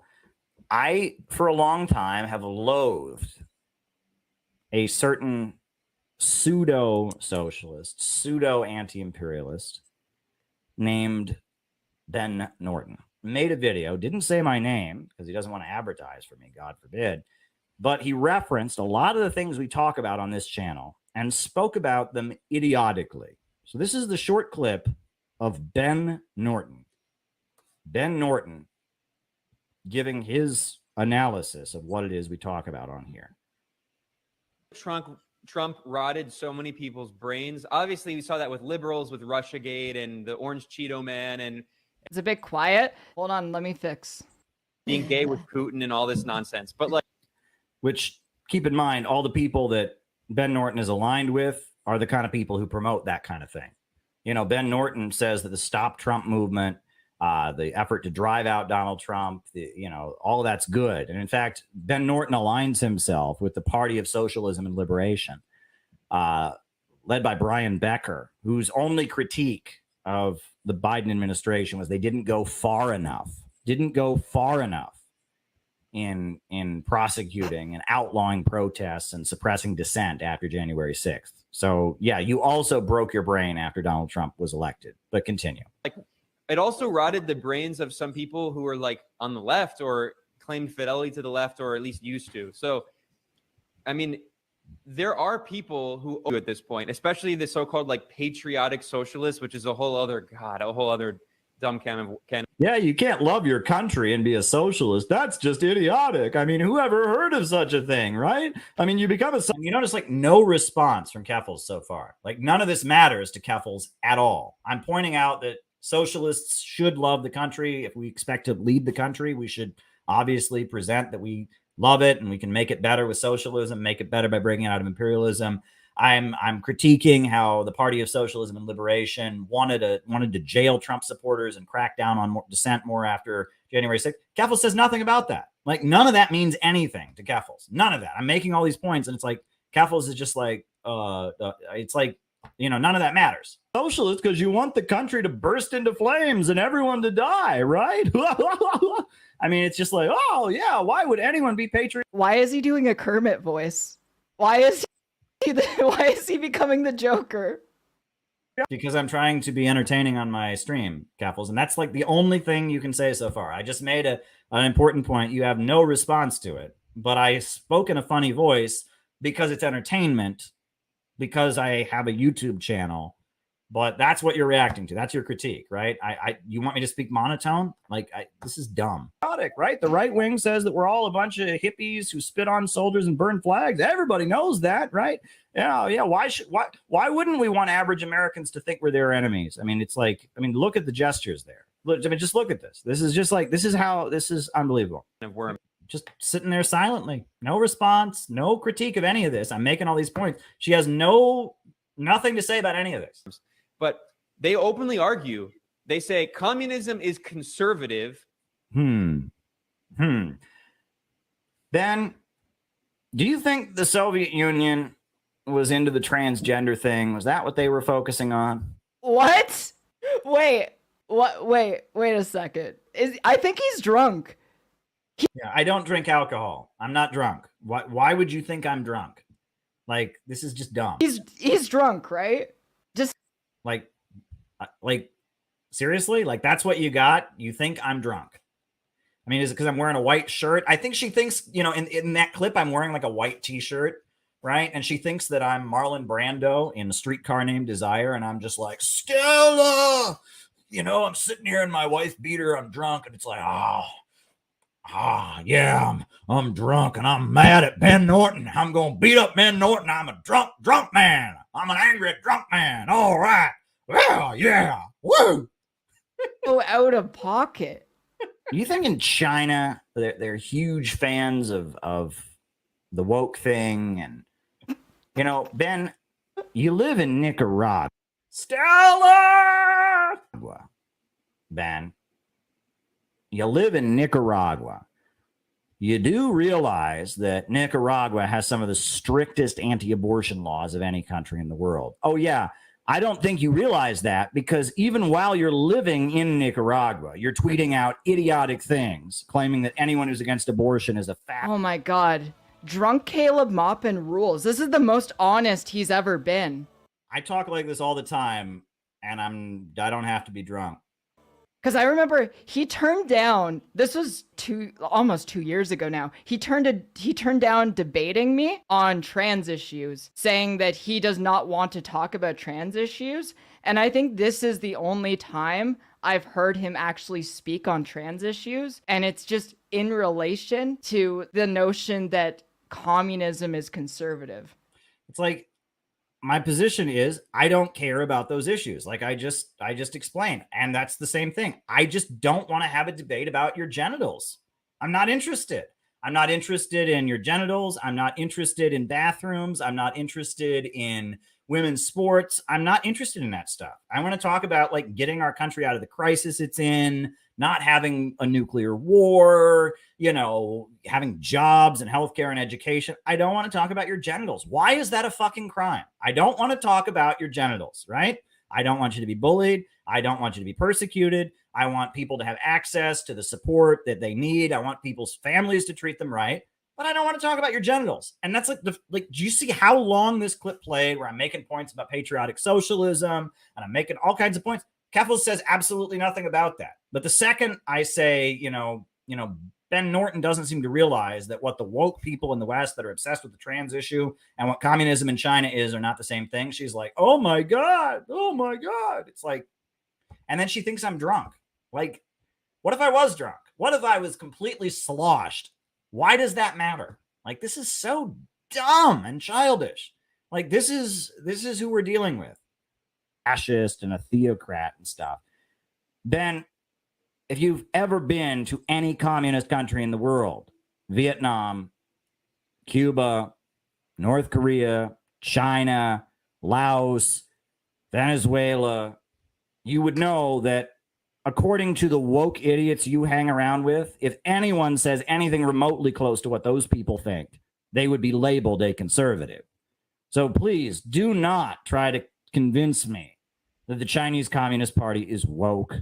I, for a long time, have loathed a certain pseudo-socialist, pseudo-anti-imperialist named Ben Norton. Made a video, didn't say my name because he doesn't want to advertise for me, God forbid. But he referenced a lot of the things we talk about on this channel and spoke about them idiotically. So this is the short clip of Ben Norton. Ben Norton giving his analysis of what it is we talk about on here. Trump rotted so many people's brains. Obviously, we saw that with liberals, with Russiagate and the Orange Cheeto Man, and it's a bit quiet. Hold on, let me fix. Being gay with Putin and all this nonsense. But which, keep in mind, all the people that Ben Norton is aligned with are the kind of people who promote that kind of thing. Ben Norton says that the Stop Trump movement, the effort to drive out Donald Trump, all of that's good. And in fact, Ben Norton aligns himself with the Party of Socialism and Liberation, led by Brian Becker, whose only critique of the Biden administration was they didn't go far enough in prosecuting and outlawing protests and suppressing dissent after January 6th. So, yeah, you also broke your brain after Donald Trump was elected. But continue. It also rotted the brains of some people who were on the left or claimed fidelity to the left, or at least used to. So I mean, there are people who at this point, especially the so-called like patriotic socialists, which is a whole other dumb can. Yeah, you can't love your country and be a socialist. That's just idiotic. I mean, who ever heard of such a thing, right? I mean, you become a... You notice like no response from Keffels so far. Like none of this matters to Keffels at all. I'm pointing out that socialists should love the country. If we expect to lead the country, we should obviously present that we love it and we can make it better with socialism, make it better by breaking out of imperialism. I'm critiquing how the Party of Socialism and Liberation wanted to jail Trump supporters and crack down on dissent more after January 6th. Keffels says nothing about that. Like none of that means anything to Keffels. None of that. I'm making all these points and it's like Keffels is just like it's like, you know, none of that matters. Socialist because you want the country to burst into flames and everyone to die, right? I mean, it's just like, oh yeah, why would anyone be patriot? Why is he doing a Kermit voice? Why is he becoming the Joker? Because I'm trying to be entertaining on my stream, Keffels, and that's like the only thing you can say so far. I just made an important point. You have no response to it, but I spoke in a funny voice because it's entertainment, because I have a YouTube channel. But that's what you're reacting to. That's your critique, right? You want me to speak monotone? Like, this is dumb. Right? The right wing says that we're all a bunch of hippies who spit on soldiers and burn flags. Everybody knows that, right? Yeah. Why wouldn't we want average Americans to think we're their enemies? I mean, it's like, I mean, look at the gestures there. Look, I mean, just look at this. This is just like, this is unbelievable. Just sitting there silently, no response, no critique of any of this. I'm making all these points. She has nothing to say about any of this. But they openly argue. They say communism is conservative. Ben, do you think the Soviet Union was into the transgender thing? Was that what they were focusing on? What? Wait a second. I think he's drunk. Yeah, I don't drink alcohol. I'm not drunk. Why would you think I'm drunk? Like, this is just dumb. He's drunk, right? Just like seriously? Like that's what you got? You think I'm drunk? I mean, is it because I'm wearing a white shirt? I think she thinks, you know, in that clip, I'm wearing like a white t-shirt, right? And she thinks that I'm Marlon Brando in A Streetcar Named Desire. And I'm just like, Stella, you know, I'm sitting here in my wife beater. I'm drunk. And it's like, yeah, I'm drunk and I'm mad at Ben Norton. I'm going to beat up Ben Norton. I'm a drunk man. I'm an angry drunk man. All right. Well, yeah. Woo. Go out of pocket. You think in China they're huge fans of the woke thing? And, you know, Ben, you live in Nicaragua. Stella! Ben, you live in Nicaragua. You do realize that Nicaragua has some of the strictest anti-abortion laws of any country in the world. Oh, yeah. I don't think you realize that because even while you're living in Nicaragua, you're tweeting out idiotic things, claiming that anyone who's against abortion is a fact. Oh, my God. Drunk Caleb Maupin rules. This is the most honest he's ever been. I talk like this all the time, and I don't have to be drunk. Because I remember he turned down, this was almost 2 years ago now, he turned down debating me on trans issues, saying that he does not want to talk about trans issues. And I think this is the only time I've heard him actually speak on trans issues. And it's just in relation to the notion that communism is conservative. It's like, my position is I don't care about those issues. Like I just explained. And that's the same thing. I just don't want to have a debate about your genitals. I'm not interested. I'm not interested in your genitals. I'm not interested in bathrooms. I'm not interested in women's sports. I'm not interested in that stuff. I want to talk about like getting our country out of the crisis it's in, not having a nuclear war, you know, having jobs and healthcare and education. I don't want to talk about your genitals. Why is that a fucking crime? I don't want to talk about your genitals, right? I don't want you to be bullied. I don't want you to be persecuted. I want people to have access to the support that they need. I want people's families to treat them right. But I don't want to talk about your genitals. And that's like, do you see how long this clip played where I'm making points about patriotic socialism and I'm making all kinds of points? Keffels says absolutely nothing about that. But the second I say, you know, Ben Norton doesn't seem to realize that what the woke people in the West that are obsessed with the trans issue and what communism in China is are not the same thing. She's like, oh my God. Oh my God. It's like, and then she thinks I'm drunk. Like, what if I was drunk? What if I was completely sloshed? Why does that matter? Like, this is so dumb and childish. Like, this is who we're dealing with. Fascist and a theocrat and stuff. Ben, if you've ever been to any communist country in the world, Vietnam, Cuba, North Korea, China, Laos, Venezuela, you would know that according to the woke idiots you hang around with, if anyone says anything remotely close to what those people think, they would be labeled a conservative. So please do not try to convince me that the Chinese Communist Party is woke,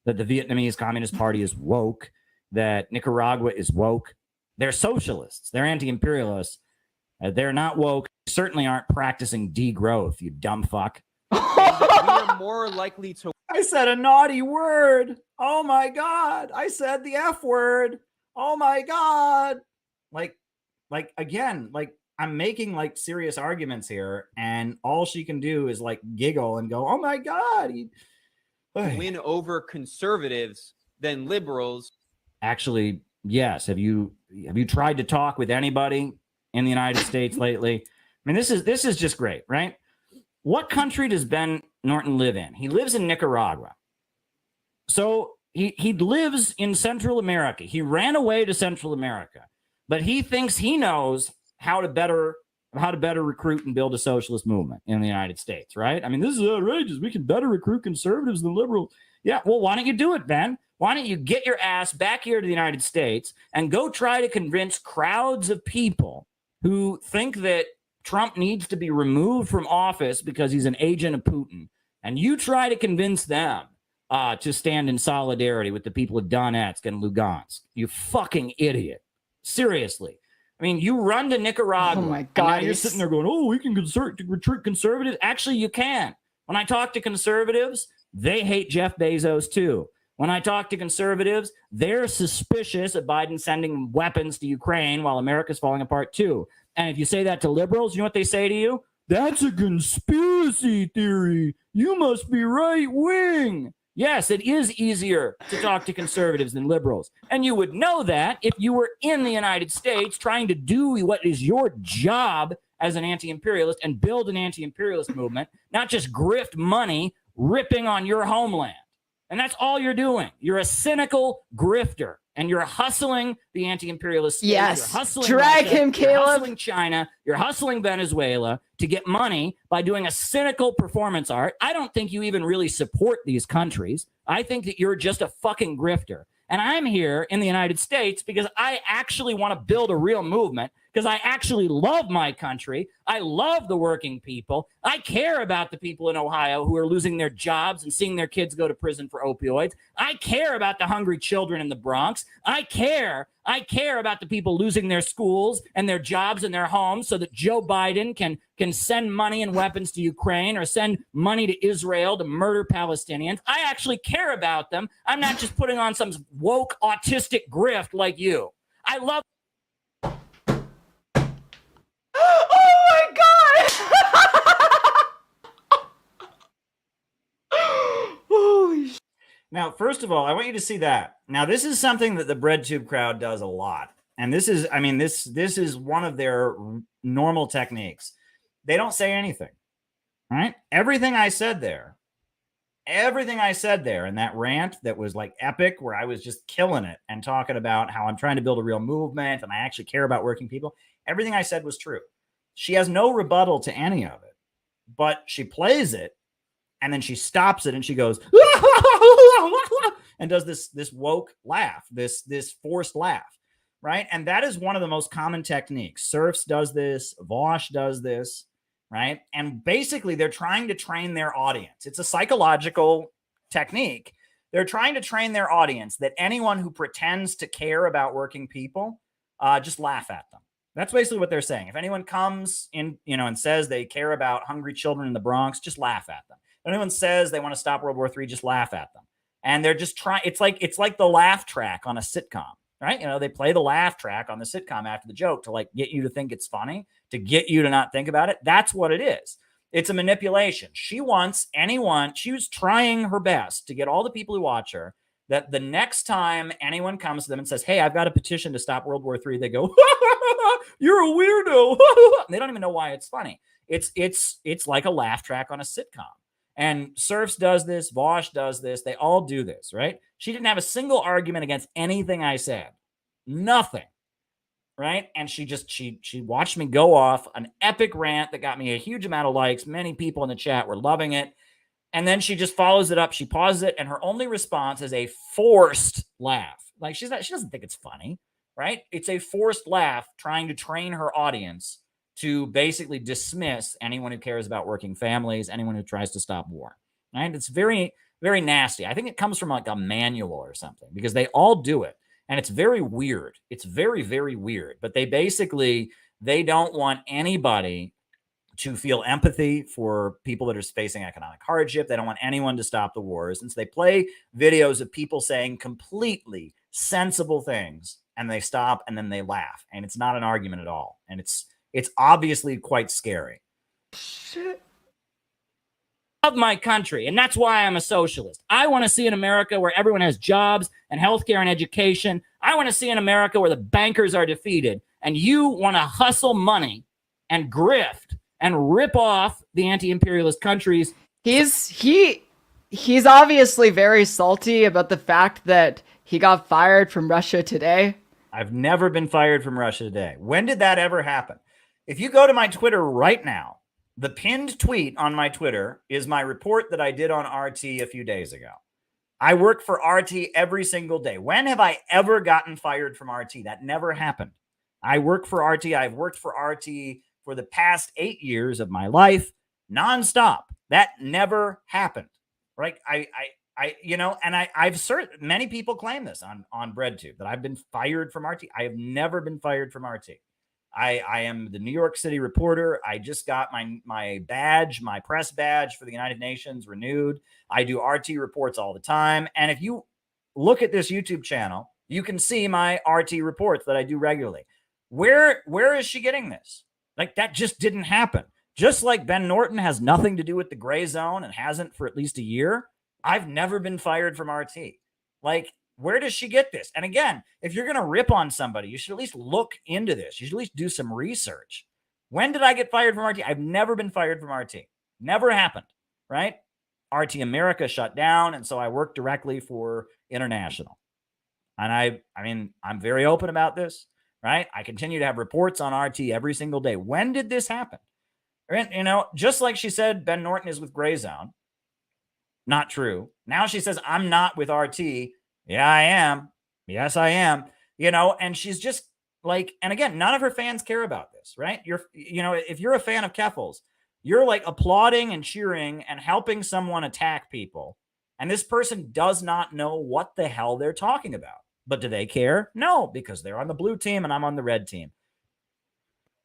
that the Vietnamese Communist Party is woke, that Nicaragua is woke. They're socialists. They're anti-imperialists. They're not woke. They certainly aren't practicing degrowth, you dumb fuck. We are more likely to. I said a naughty word. Oh my God. I said the F word. Oh my God. Like again, like I'm making like serious arguments here, and all she can do is like giggle and go, oh my God. Win over conservatives than liberals. Actually, yes. Have you tried to talk with anybody in the United States lately? I mean, this is just great, right? What country does Ben Norton live in? He lives in Nicaragua. So he lives in Central America. He ran away to Central America, but he thinks he knows how to better recruit and build a socialist movement in the United States, right? I mean, this is outrageous. We can better recruit conservatives than liberals. Yeah, well, why don't you do it, Ben? Why don't you get your ass back here to the United States and go try to convince crowds of people who think that Trump needs to be removed from office because he's an agent of Putin, and you try to convince them to stand in solidarity with the people of Donetsk and Lugansk. You fucking idiot. Seriously. I mean, you run to Nicaragua. Oh my God. You're sitting there going, oh, we can recruit conservatives. Actually, you can. When I talk to conservatives, they hate Jeff Bezos too. When I talk to conservatives, they're suspicious of Biden sending weapons to Ukraine while America's falling apart too. And if you say that to liberals, you know what they say to you? That's a conspiracy theory. You must be right wing. Yes, it is easier to talk to conservatives than liberals. And you would know that if you were in the United States trying to do what is your job as an anti-imperialist and build an anti-imperialist movement, not just grift money ripping on your homeland. And that's all you're doing. You're a cynical grifter, and you're hustling the anti-imperialist state. Yes, you're hustling drag Russia, him, Caleb. You're hustling China. You're hustling Venezuela to get money by doing a cynical performance art. I don't think you even really support these countries. I think that you're just a fucking grifter. And I'm here in the United States because I actually want to build a real movement, because I actually love my country. I love the working people. I care about the people in Ohio who are losing their jobs and seeing their kids go to prison for opioids. I care about the hungry children in the Bronx. I care about the people losing their schools and their jobs and their homes so that Joe Biden can send money and weapons to Ukraine or send money to Israel to murder Palestinians. I actually care about them. I'm not just putting on some woke autistic grift like you. I love. Oh my God! Holy shit. Now, first of all, I want you to see that. Now, this is something that the BreadTube crowd does a lot. And this is, I mean, this is one of their normal techniques. They don't say anything, right? Everything I said there in that rant that was like epic, where I was just killing it and talking about how I'm trying to build a real movement and I actually care about working people. Everything I said was true. She has no rebuttal to any of it, but she plays it and then she stops it and she goes and does this woke laugh, this forced laugh, right? And that is one of the most common techniques. Serfs does this, Vosh does this, right? And basically they're trying to train their audience. It's a psychological technique. They're trying to train their audience that anyone who pretends to care about working people, just laugh at them. That's basically what they're saying. If anyone comes in, and says they care about hungry children in the Bronx, just laugh at them. If anyone says they want to stop World War III, just laugh at them. And they're just trying. It's like the laugh track on a sitcom, right? You know, they play the laugh track on the sitcom after the joke to like get you to think it's funny, to get you to not think about it. That's what it is. It's a manipulation. She wants anyone, she was trying her best to get all the people who watch her that the next time anyone comes to them and says, hey, I've got a petition to stop World War III, they go, you're a weirdo. They don't even know why it's funny. It's like a laugh track on a sitcom. And Surfs does this, Vosh does this, they all do this, right? She didn't have a single argument against anything I said. Nothing. Right? And she watched me go off an epic rant that got me a huge amount of likes. Many people in the chat were loving it. And then she just follows it up. She pauses it, and her only response is a forced laugh. Like she doesn't think it's funny, right? It's a forced laugh trying to train her audience to basically dismiss anyone who cares about working families, anyone who tries to stop war. Right? It's very, very nasty. I think it comes from like a manual or something because they all do it. And it's very weird. It's very, very weird. But they don't want anybody to feel empathy for people that are facing economic hardship. They don't want anyone to stop the wars. And so they play videos of people saying completely sensible things and they stop and then they laugh. And it's not an argument at all. And it's obviously quite scary. Shit. Of my country, and that's why I'm a socialist. I want to see an America where everyone has jobs and healthcare and education. I want to see an America where the bankers are defeated and you want to hustle money and grift and rip off the anti-imperialist countries. He's obviously very salty about the fact that he got fired from Russia Today. I've never been fired from Russia Today. When did that ever happen? If you go to my Twitter right now, the pinned tweet on my Twitter is my report that I did on RT a few days ago. I work for RT every single day. When have I ever gotten fired from RT? That never happened. I work for RT. I've worked for RT for the past 8 years of my life, nonstop. That never happened, right? I've certain many people claim this on BreadTube that I've been fired from RT. I have never been fired from RT. I am the New York City reporter. I just got my badge, my press badge for the United Nations renewed. I do RT reports all the time. And if you look at this YouTube channel, you can see my RT reports that I do regularly. Where is she getting this? Like that just didn't happen. Just like Ben Norton has nothing to do with the gray zone and hasn't for at least a year, I've never been fired from RT. Like, where does she get this? And again, if you're going to rip on somebody, you should at least look into this. You should at least do some research. When did I get fired from RT? I've never been fired from RT. Never happened, right? RT America shut down, and so I work directly for International. And I'm very open about this, right? I continue to have reports on RT every single day. When did this happen? You know, just like she said, Ben Norton is with Gray Zone. Not true. Now she says, I'm not with RT. Yeah, I am. Yes, I am. You know, and she's just like, and again, none of her fans care about this, right? If you're a fan of Keffels, you're like applauding and cheering and helping someone attack people. And this person does not know what the hell they're talking about. But do they care? No, because they're on the blue team and I'm on the red team.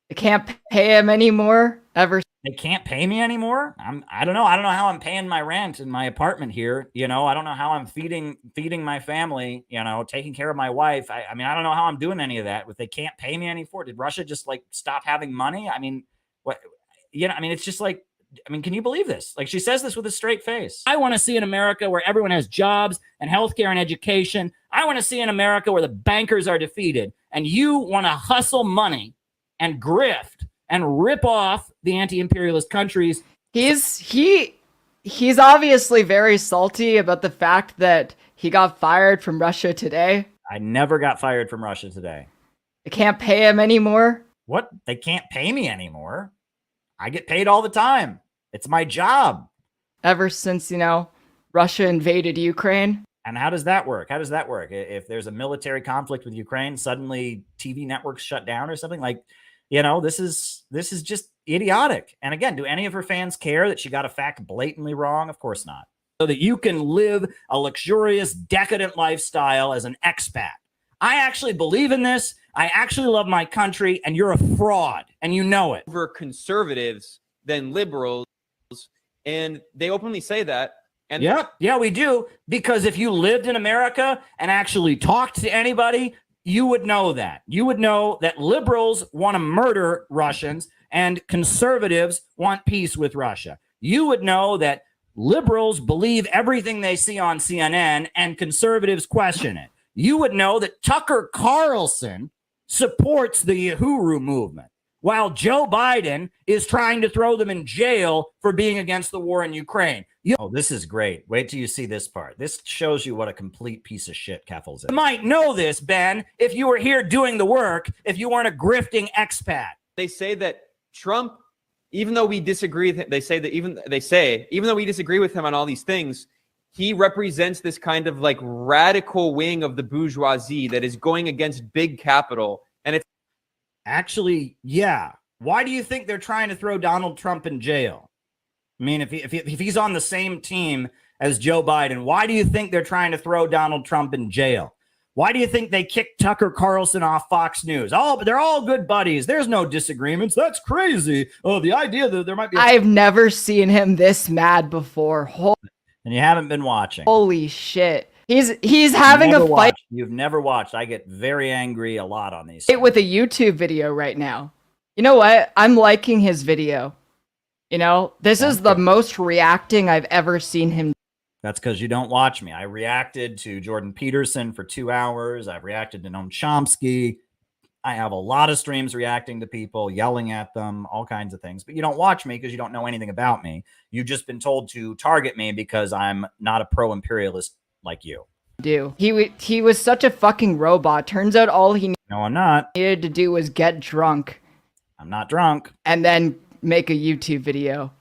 They can't pay him anymore ever. They can't pay me anymore. I don't know. I don't know how I'm paying my rent in my apartment here. You know, I don't know how I'm feeding my family, you know, taking care of my wife. I mean, I don't know how I'm doing any of that if they can't pay me anymore. Did Russia just like stop having money? I mean, what, you know, I mean, it's just like, I mean, can you believe this? Like she says this with a straight face. I want to see an America where everyone has jobs and healthcare and education. I want to see an America where the bankers are defeated and you want to hustle money and grift and rip off the anti-imperialist countries. He's obviously very salty about the fact that he got fired from Russia Today. I never got fired from Russia Today. They can't pay him anymore. What? They can't pay me anymore? I get paid all the time. It's my job. Ever since, you know, Russia invaded Ukraine. And how does that work? How does that work? If there's a military conflict with Ukraine, suddenly TV networks shut down or something? Like, you know, this is just idiotic. And again, do any of her fans care that she got a fact blatantly wrong? Of course not. So that you can live a luxurious, decadent lifestyle as an expat. I actually believe in this. I actually love my country, and you're a fraud, and you know it. Over conservatives than liberals, and they openly say that. And yeah, we do. Because if you lived in America and actually talked to anybody, you would know that. You would know that liberals want to murder Russians and conservatives want peace with Russia. You would know that liberals believe everything they see on CNN and conservatives question it. You would know that Tucker Carlson supports the Uhuru movement, while Joe Biden is trying to throw them in jail for being against the war in Ukraine. Oh, this is great. Wait till you see this part. This shows you what a complete piece of shit Keffels is. You might know this, Ben, if you were here doing the work, if you weren't a grifting expat. They say that Trump, even though we disagree with him, even though we disagree with him on all these things, he represents this kind of like radical wing of the bourgeoisie that is going against big capital. And it's actually, yeah. Why do you think they're trying to throw Donald Trump in jail? I mean, if he's on the same team as Joe Biden, why do you think they're trying to throw Donald Trump in jail? Why do you think they kicked Tucker Carlson off Fox News? Oh, but they're all good buddies. There's no disagreements. That's crazy. Oh, the idea that there might be... I've never seen him this mad before. And you haven't been watching. Holy shit. He's having a fight. You've never watched. I get very angry a lot on these. With a YouTube video right now. You know what? I'm liking his video. You know, this is the most reacting I've ever seen him. That's because you don't watch me. I reacted to Jordan Peterson for 2 hours. I've reacted to Noam Chomsky. I have a lot of streams reacting to people, yelling at them, all kinds of things. But you don't watch me because you don't know anything about me. You've just been told to target me because I'm not a pro-imperialist like you. He was such a fucking robot. Turns out all he No, I'm not. needed to do was get drunk. I'm not drunk. And then make a YouTube video.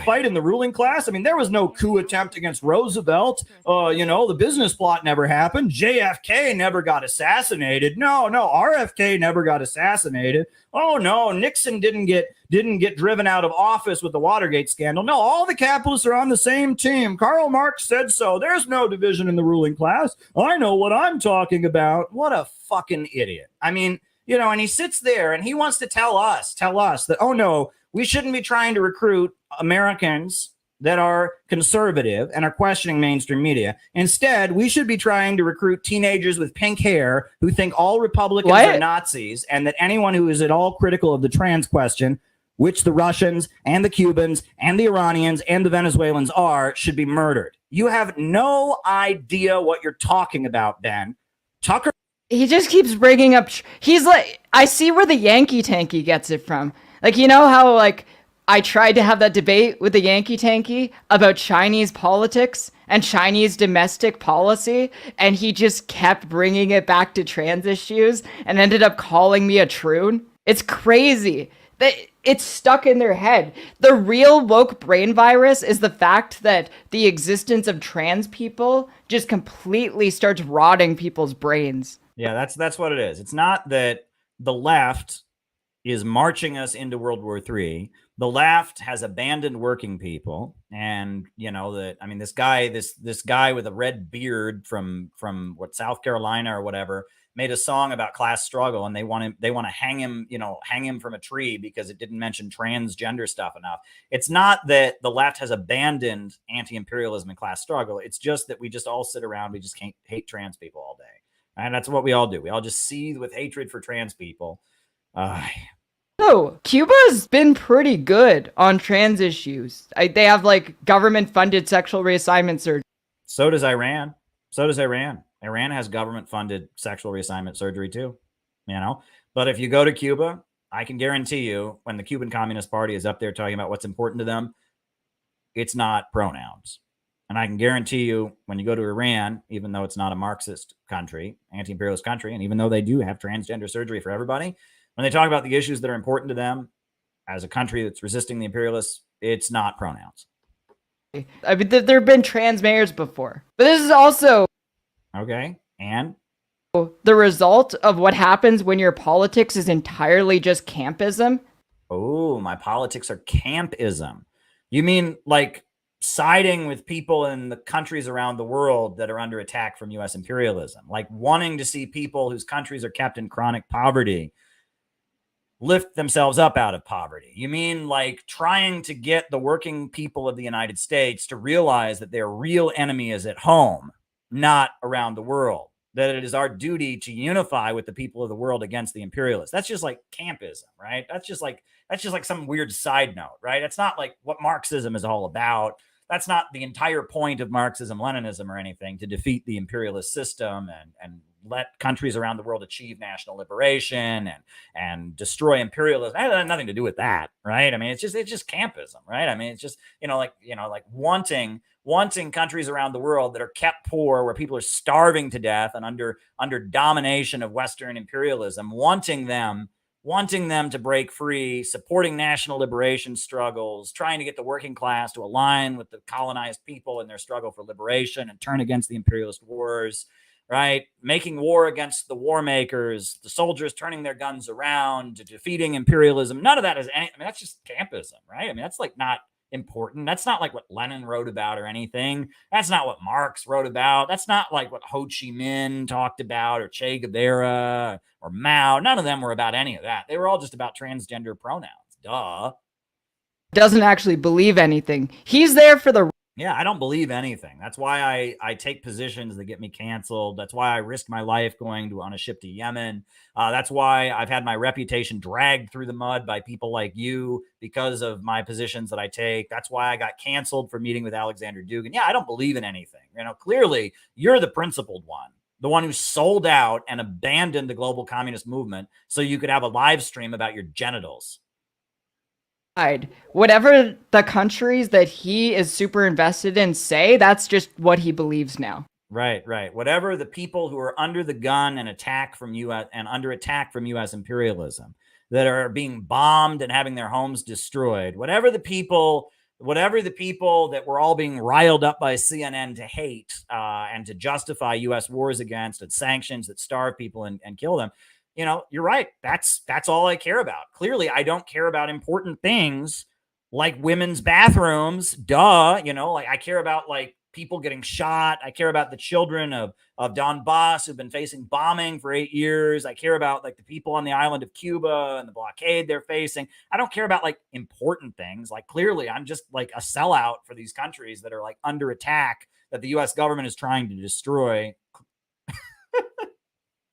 Fight in the ruling class. I mean, there was no coup attempt against Roosevelt. The business plot never happened. JFK never got assassinated. No, RFK never got assassinated. Oh no, Nixon didn't get driven out of office with the Watergate scandal. No, all the capitalists are on the same team. Karl Marx said so. There's no division in the ruling class. I know what I'm talking about. What a fucking idiot. I mean, and he sits there and he wants to tell us that, oh no, we shouldn't be trying to recruit Americans that are conservative and are questioning mainstream media. Instead, we should be trying to recruit teenagers with pink hair who think all Republicans are Nazis, and that anyone who is at all critical of the trans question, which the Russians and the Cubans and the Iranians and the Venezuelans are, should be murdered. You have no idea what you're talking about, Ben. Tucker. He just keeps bringing up. He's like, I see where the Yankee Tanky gets it from. Like, you know how, like, I tried to have that debate with the Yankee Tanky about Chinese politics and Chinese domestic policy, and he just kept bringing it back to trans issues and ended up calling me a troon? It's crazy. It's stuck in their head. The real woke brain virus is the fact that the existence of trans people just completely starts rotting people's brains. Yeah, that's what it is. It's not that the left is marching us into World War III. The left has abandoned working people, and this guy with a red beard from South Carolina or whatever made a song about class struggle, and they want to hang him from a tree because it didn't mention transgender stuff enough. It's not that the left has abandoned anti-imperialism and class struggle. It's just that we just all sit around, we just can't hate trans people all day. And that's what we all do. We all just seethe with hatred for trans people. No, Cuba's been pretty good on trans issues. They have like government-funded sexual reassignment surgery. So does Iran. Iran has government-funded sexual reassignment surgery too. But if you go to Cuba, I can guarantee you, when the Cuban Communist Party is up there talking about what's important to them, it's not pronouns. And I can guarantee you, when you go to Iran, even though it's not a Marxist country, anti-imperialist country, and even though they do have transgender surgery for everybody, when they talk about the issues that are important to them as a country that's resisting the imperialists, it's not pronouns. I mean, there have been trans mayors before. But this is also... Okay, and? The result of what happens when your politics is entirely just campism. Oh, my politics are campism. You mean like siding with people in the countries around the world that are under attack from U.S. imperialism, like wanting to see people whose countries are kept in chronic poverty lift themselves up out of poverty. You mean like trying to get the working people of the United States to realize that their real enemy is at home, not around the world. that it is our duty to unify with the people of the world against the imperialists. That's just like campism, right? That's just like some weird side note, right? It's not like what Marxism is all about. That's not the entire point of Marxism, Leninism, or anything, to defeat the imperialist system and let countries around the world achieve national liberation and destroy imperialism. It had nothing to do with that, right? I mean, it's just campism, right? I mean, it's just, like wanting countries around the world that are kept poor, where people are starving to death and under domination of Western imperialism, wanting them to break free, supporting national liberation struggles, trying to get the working class to align with the colonized people in their struggle for liberation and turn against the imperialist wars, right? Making war against the war makers, the soldiers turning their guns around, defeating imperialism. None of that is any, I mean, that's just campism, right? I mean, that's like not important. That's not like what Lenin wrote about or anything. That's not what Marx wrote about. That's not like what Ho Chi Minh talked about, or Che Guevara or Mao. None of them were about any of that. They were all just about transgender pronouns. Duh. Doesn't actually believe anything. He's there for the... Yeah, I don't believe anything. That's why I take positions that get me canceled. That's why I risk my life going on a ship to Yemen. That's why I've had my reputation dragged through the mud by people like you because of my positions that I take. That's why I got canceled for meeting with Alexander Dugin. Yeah, I don't believe in anything. Clearly, you're the principled one, the one who sold out and abandoned the global communist movement so you could have a live stream about your genitals. Whatever the countries that he is super invested in say, that's just what he believes now. Right. Whatever the people who are under the gun and under attack from U.S. imperialism, that are being bombed and having their homes destroyed, whatever the people that we're all being riled up by CNN to hate and to justify U.S. wars against and sanctions that starve people and kill them. You're right. That's all I care about. Clearly, I don't care about important things like women's bathrooms. Duh. I care about like people getting shot. I care about the children of Donbass who've been facing bombing for 8 years. I care about like the people on the island of Cuba and the blockade they're facing. I don't care about like important things. Like clearly, I'm just like a sellout for these countries that are like under attack that the U.S. government is trying to destroy.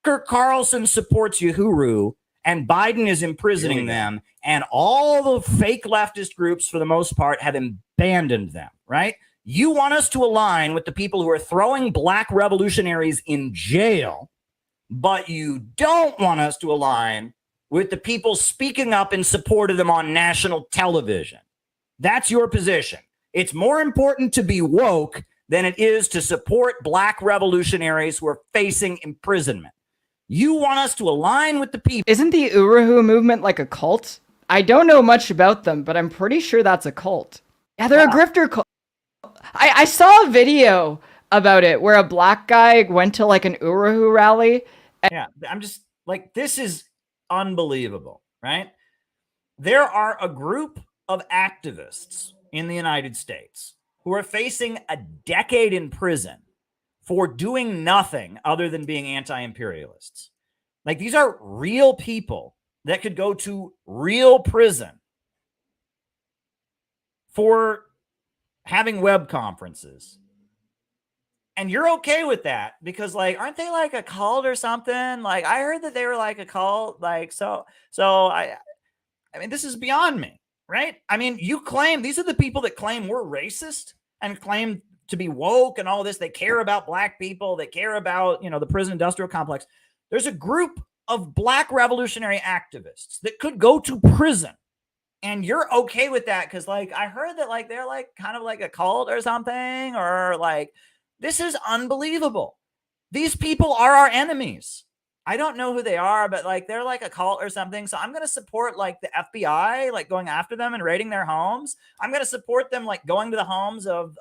Kirk Carlson supports Uhuru, and Biden is imprisoning them, and all the fake leftist groups, for the most part, have abandoned them, right? You want us to align with the people who are throwing black revolutionaries in jail, but you don't want us to align with the people speaking up in support of them on national television. That's your position. It's more important to be woke than it is to support black revolutionaries who are facing imprisonment. You want us to align with the people. Isn't the Uruhu movement like a cult? I don't know much about them, but I'm pretty sure that's a cult. Yeah, they're a grifter cult. I saw a video about it where a black guy went to like an Uruhu rally. Yeah, I'm just like, this is unbelievable, right? There are a group of activists in the United States who are facing a decade in prison for doing nothing other than being anti-imperialists. Like, these are real people that could go to real prison for having web conferences. And you're okay with that because, like, aren't they like a cult or something? Like, I heard that they were like a cult. Like, so I mean, this is beyond me, right? I mean, you claim, these are the people that claim we're racist and claim to be woke and all this. They care about black people. They care about, the prison industrial complex. There's a group of black revolutionary activists that could go to prison, and you're okay with that because, like, I heard that, like, they're like kind of like a cult or something, or like, this is unbelievable. These people are our enemies. I don't know who they are, but like, they're like a cult or something. So I'm going to support like the FBI, like going after them and raiding their homes. I'm going to support them, like going to the homes of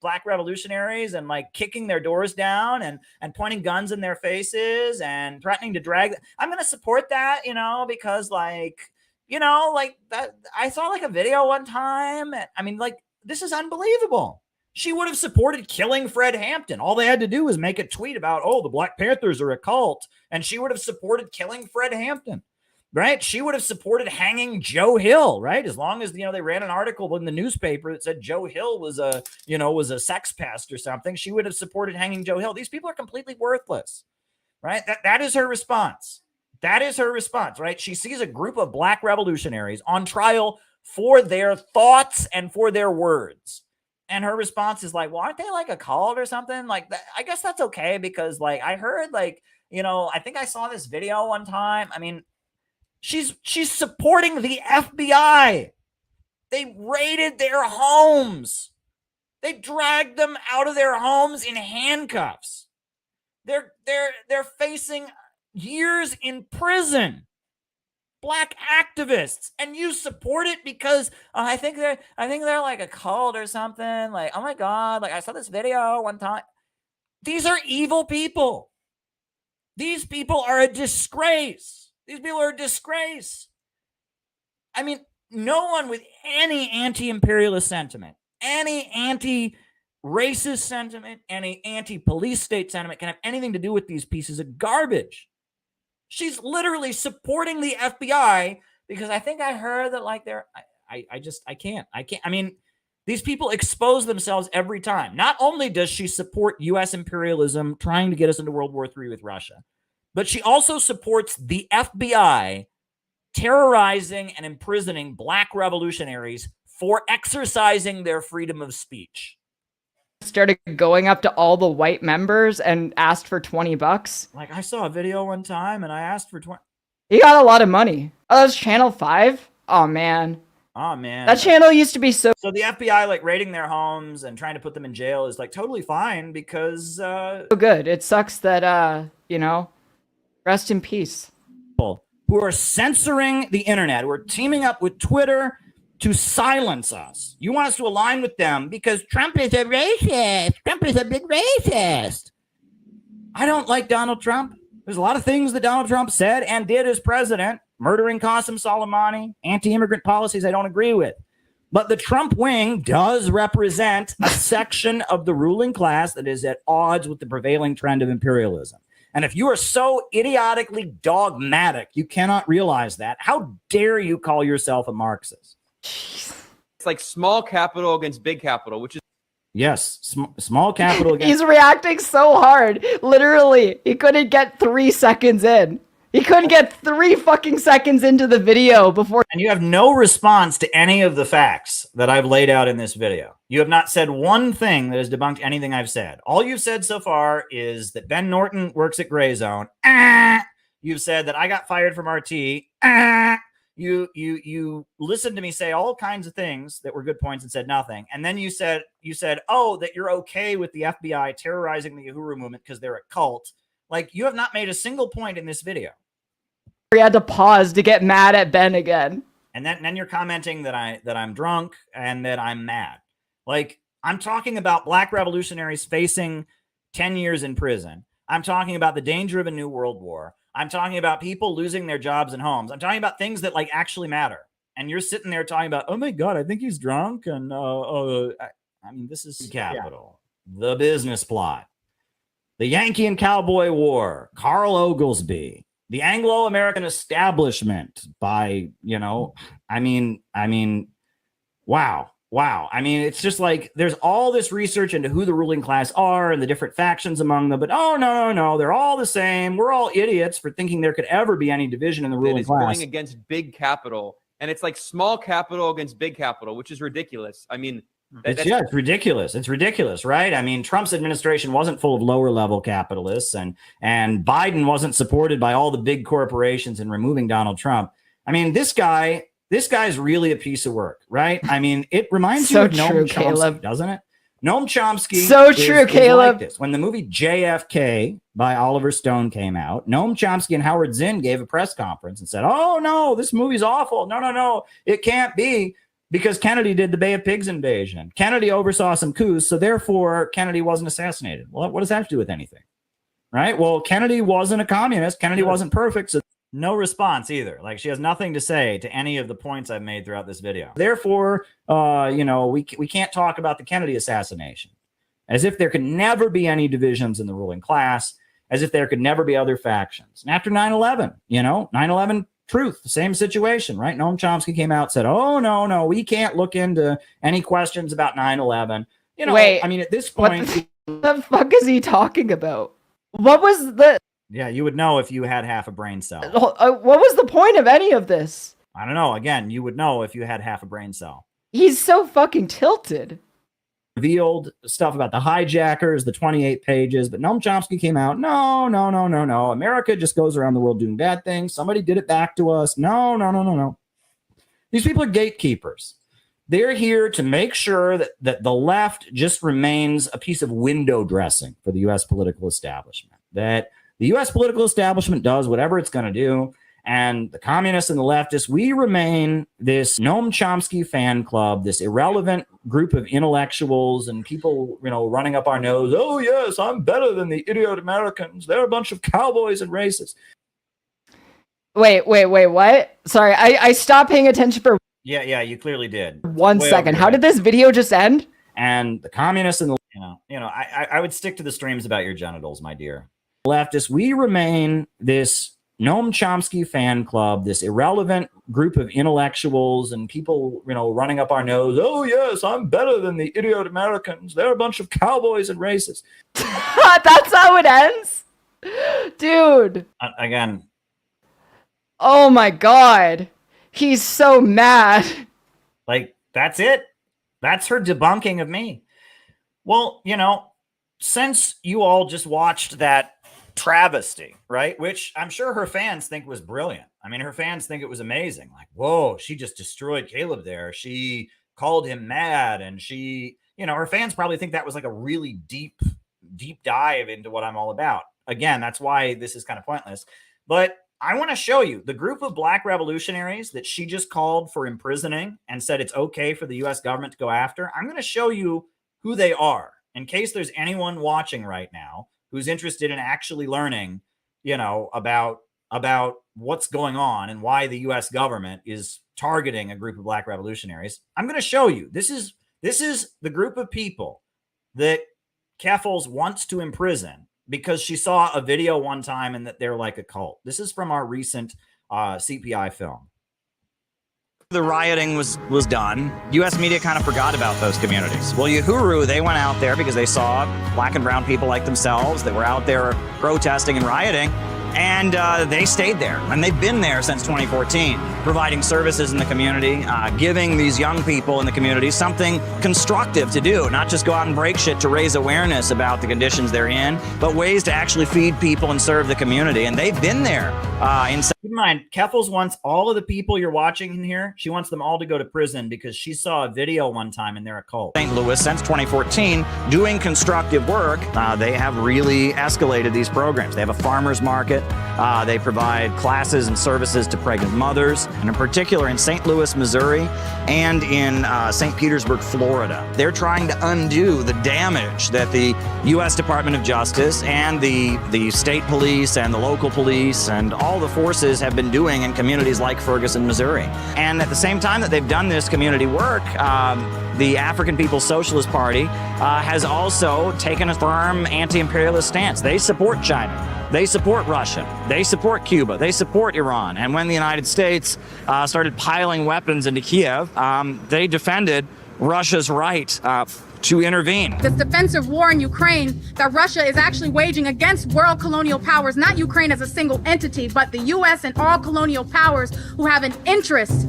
black revolutionaries and like kicking their doors down and pointing guns in their faces and threatening to drag them. I'm going to support that, because like that, I saw like a video one time. I mean, like, this is unbelievable. She would have supported killing Fred Hampton. All they had to do was make a tweet about, oh, the Black Panthers are a cult, and she would have supported killing Fred Hampton. right? She would have supported hanging Joe Hill, right? As long as, they ran an article in the newspaper that said Joe Hill was a sex pest or something, she would have supported hanging Joe Hill. These people are completely worthless, right? That is her response. That is her response, right? She sees a group of black revolutionaries on trial for their thoughts and for their words. And her response is like, well, aren't they like a cult or something? Like, I guess that's okay because like I heard like, I think I saw this video one time. I mean, she's supporting the FBI. They raided their homes. They dragged them out of their homes in handcuffs. They're facing years in prison. Black activists, and you support it because I think they're like a cult or something. Like, oh my God, like I saw this video one time. These are evil people. These people are a disgrace. These people are a disgrace. I mean, no one with any anti-imperialist sentiment, any anti-racist sentiment, any anti-police state sentiment can have anything to do with these pieces of garbage. She's literally supporting the FBI because I think I heard that like I can't. I mean, these people expose themselves every time. Not only does she support U.S. imperialism trying to get us into World War III with Russia, but she also supports the FBI terrorizing and imprisoning black revolutionaries for exercising their freedom of speech. Started going up to all the white members and asked for $20. Like, I saw a video one time and I asked for 20. He got a lot of money. Oh, that was Channel 5? Oh, man. Oh, man. That channel used to be so the FBI, like, raiding their homes and trying to put them in jail is, like, totally fine because... good. It sucks that, rest in peace. Who are censoring the internet, who are teaming up with Twitter to silence us. You want us to align with them because Trump is a racist. Trump is a big racist. I don't like Donald Trump. There's a lot of things that Donald Trump said and did as president, murdering Qasem Soleimani, anti-immigrant policies I don't agree with. But the Trump wing does represent a section of the ruling class that is at odds with the prevailing trend of imperialism. And if you are so idiotically dogmatic, you cannot realize that. How dare you call yourself a Marxist? It's like small capital against big capital, which is yes, small capital against. He's reacting so hard. Literally, he couldn't get 3 seconds in. He couldn't get 3 fucking seconds into the video before. And you have no response to any of the facts that I've laid out in this video. You have not said one thing that has debunked anything I've said. All you've said so far is that Ben Norton works at Gray Zone. You've said that I got fired from RT. You listened to me say all kinds of things that were good points and said nothing. And then you said, oh, that you're okay with the FBI terrorizing the Uhuru movement because they're a cult. Like, you have not made a single point in this video. He had to pause to get mad at Ben again. And then you're commenting that I'm drunk and that I'm mad. Like, I'm talking about black revolutionaries facing 10 years in prison. I'm talking about the danger of a new world war. I'm talking about people losing their jobs and homes. I'm talking about things that like actually matter. And you're sitting there talking about, oh my God, I think he's drunk. And I mean, this is capital, the business plot, the Yankee and Cowboy War, Carl Oglesby, the Anglo-American establishment by, wow. I mean, it's just like there's all this research into who the ruling class are and the different factions among them. But no, they're all the same. We're all idiots for thinking there could ever be any division in the ruling class. Going against big capital. And it's like small capital against big capital, which is ridiculous. I mean, it's ridiculous. It's ridiculous, right? I mean, Trump's administration wasn't full of lower level capitalists and Biden wasn't supported by all the big corporations in removing Donald Trump. I mean, this guy's really a piece of work, right? I mean, it reminds you of Noam Chomsky, Caleb. Doesn't it? Noam Chomsky. So true, Caleb. Like this. When the movie JFK by Oliver Stone came out, Noam Chomsky and Howard Zinn gave a press conference and said, oh, no, this movie's awful. No, it can't be because Kennedy did the Bay of Pigs invasion. Kennedy oversaw some coups, so therefore Kennedy wasn't assassinated. Well, what does that have to do with anything? Right? Well, Kennedy wasn't a communist. Kennedy wasn't perfect, so no response either. Like, she has nothing to say to any of the points I've made throughout this video. Therefore, we can't talk about the Kennedy assassination as if there could never be any divisions in the ruling class, as if there could never be other factions. And after 9/11, 9/11 Truth, same situation, right? Noam Chomsky came out and said, oh, no, we can't look into any questions about 9/11. You know, Wait, I mean, at this what point, the fuck is he talking about? What was the yeah, you would know if you had half a brain cell. what was the point of any of this? I don't know. Again, you would know if you had half a brain cell. He's so fucking tilted. Revealed stuff about the hijackers, the 28 pages, but Noam Chomsky came out, no. America just goes around the world doing bad things. Somebody did it back to us. No. These people are gatekeepers. They're here to make sure that the left just remains a piece of window dressing for the U.S. political establishment, that the U.S. political establishment does whatever it's going to do. And the communists and the leftists, we remain this Noam Chomsky fan club, this irrelevant group of intellectuals and people, running up our nose. Oh, yes, I'm better than the idiot Americans. They're a bunch of cowboys and racists. Wait, what? Sorry, I stopped paying attention for Yeah, you clearly did. 1 second. How did this video just end? And the communists and the, I would stick to the streams about your genitals, my dear. Leftists, we remain this Noam Chomsky fan club, this irrelevant group of intellectuals and people, running up our nose. Oh, yes, I'm better than the idiot Americans. They're a bunch of cowboys and racists. That's how it ends? Dude. Again. Oh my God. He's so mad. Like, that's it. That's her debunking of me. Well, since you all just watched that travesty, right? Which I'm sure her fans think was brilliant. I mean, her fans think it was amazing. Like, whoa, she just destroyed Caleb there. She called him mad. And she, her fans probably think that was like a really deep dive into what I'm all about. Again, that's why this is kind of pointless. But I want to show you the group of black revolutionaries that she just called for imprisoning and said it's okay for the U.S. government to go after. I'm going to show you who they are in case there's anyone watching right now who's interested in actually learning, about what's going on and why the U.S. government is targeting a group of black revolutionaries. I'm going to show you. This is the group of people that Keffels wants to imprison because she saw a video one time and that they're like a cult. This is from our recent CPI film. The rioting was done. U.S. media kind of forgot about those communities. Well, Uhuru, they went out there because they saw black and brown people like themselves that were out there protesting and rioting, and they stayed there. And they've been there since 2014, providing services in the community, giving these young people in the community something constructive to do, not just go out and break shit to raise awareness about the conditions they're in, but ways to actually feed people and serve the community. And they've been there. Keep in mind, Keffels wants all of the people you're watching in here, she wants them all to go to prison because she saw a video one time and they're a cult. St. Louis, since 2014, doing constructive work. They have really escalated these programs. They have a farmer's market. They provide classes and services to pregnant mothers, and in particular in St. Louis, Missouri, and in St. Petersburg, Florida. They're trying to undo the damage that the U.S. Department of Justice and the state police and the local police and all the forces have been doing in communities like Ferguson, Missouri. And at the same time that they've done this community work, the African People's Socialist Party has also taken a firm anti-imperialist stance. They support China. They support Russia. They support Cuba. They support Iran. And when the United States started piling weapons into Kiev, they defended Russia's right to intervene. This defensive war in Ukraine that Russia is actually waging against world colonial powers, not Ukraine as a single entity, but the U.S. and all colonial powers who have an interest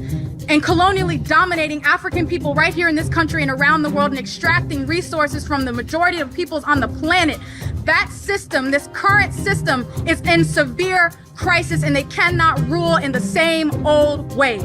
in colonially dominating African people right here in this country and around the world and extracting resources from the majority of peoples on the planet. That system, this current system, is in severe crisis and they cannot rule in the same old way.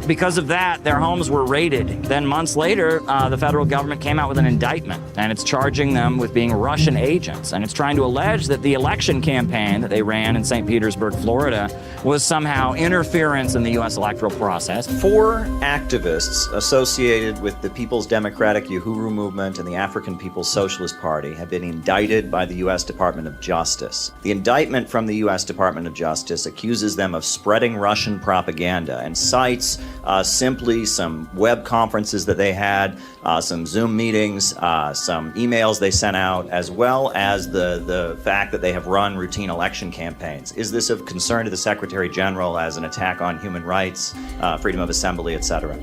Because of that, their homes were raided. Then months later, the federal government came out with an indictment, and it's charging them with being Russian agents. And it's trying to allege that the election campaign that they ran in St. Petersburg, Florida, was somehow interference in the U.S. electoral process. 4 activists associated with the People's Democratic Uhuru Movement and the African People's Socialist Party have been indicted by the U.S. Department of Justice. The indictment from the U.S. Department of Justice accuses them of spreading Russian propaganda and cites simply some web conferences that they had, some Zoom meetings, some emails they sent out, as well as the fact that they have run routine election campaigns. Is this of concern to the Secretary General as an attack on human rights, freedom of assembly, etc.?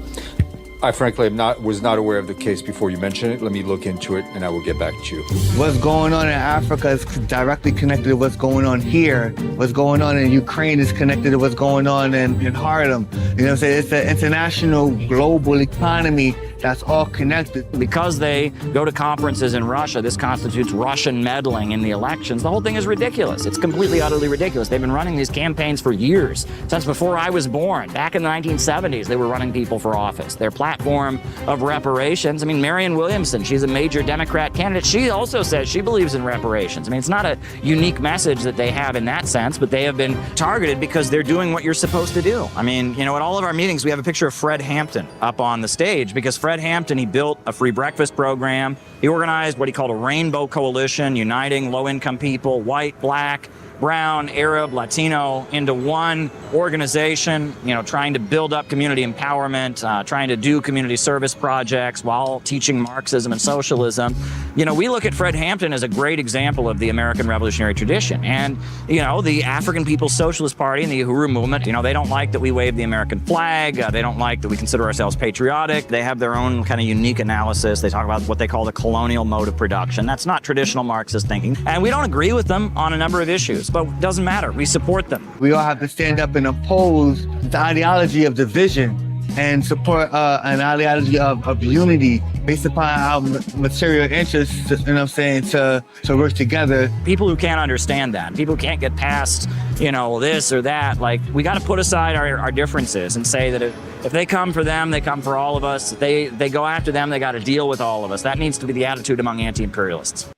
I frankly was not aware of the case before you mentioned it. Let me look into it, and I will get back to you. What's going on in Africa is directly connected to what's going on here. What's going on in Ukraine is connected to what's going on in Harlem. You know what I'm saying? It's an international global economy that's all connected. Because they go to conferences in Russia, this constitutes Russian meddling in the elections. The whole thing is ridiculous. It's completely, utterly ridiculous. They've been running these campaigns for years, since before I was born. Back in the 1970s, they were running people for office. Their platform of reparations, I mean, Marianne Williamson, she's a major Democrat candidate. She also says she believes in reparations. I mean, it's not a unique message that they have in that sense, but they have been targeted because they're doing what you're supposed to do. I mean, you know, at all of our meetings, we have a picture of Fred Hampton up on the stage because Fred Hampton, he built a free breakfast program. He organized what he called a rainbow coalition, uniting low-income people, white, black, brown, Arab, Latino, into one organization, you know, trying to build up community empowerment, trying to do community service projects while teaching Marxism and socialism. You know, we look at Fred Hampton as a great example of the American revolutionary tradition. And, you know, the African People's Socialist Party and the Uhuru movement, you know, they don't like that we wave the American flag. They don't like that we consider ourselves patriotic. They have their own kind of unique analysis. They talk about what they call the colonial mode of production. That's not traditional Marxist thinking. And we don't agree with them on a number of issues, but it doesn't matter. We support them. We all have to stand up and oppose the ideology of division and support an ideology of unity based upon our material interests, you know what I'm saying, to work together. People who can't understand that, people who can't get past, you know, this or that, like, we got to put aside our differences and say that if they come for them, they come for all of us. If they go after them, they got to deal with all of us. That needs to be the attitude among anti-imperialists.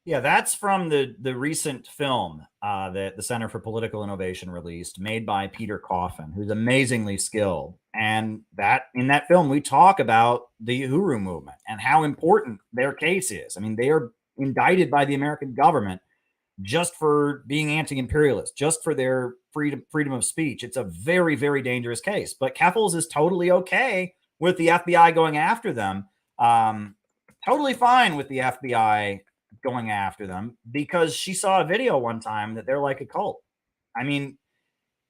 Yeah, that's from the recent film that the Center for Political Innovation released, made by Peter Coffin, who's amazingly skilled. And that in that film, we talk about the Uhuru movement and how important their case is. I mean, they are indicted by the American government just for being anti-imperialist, just for their freedom of speech. It's a very, very dangerous case. But Keffels is totally okay with the FBI going after them. Totally fine with the FBI going after them because she saw a video one time that they're like a cult. I mean,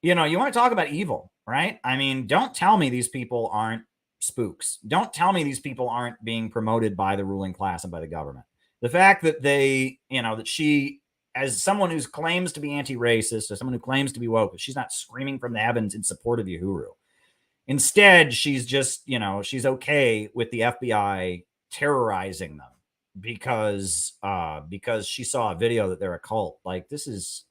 you know, you want to talk about evil, right? I mean, don't tell me these people aren't spooks. Don't tell me these people aren't being promoted by the ruling class and by the government. The fact that they, you know, that she, as someone who claims to be anti-racist or someone who claims to be woke, she's not screaming from the heavens in support of Uhuru. Instead, she's just, you know, she's okay with the FBI terrorizing them because she saw a video that they're a cult. Like, this is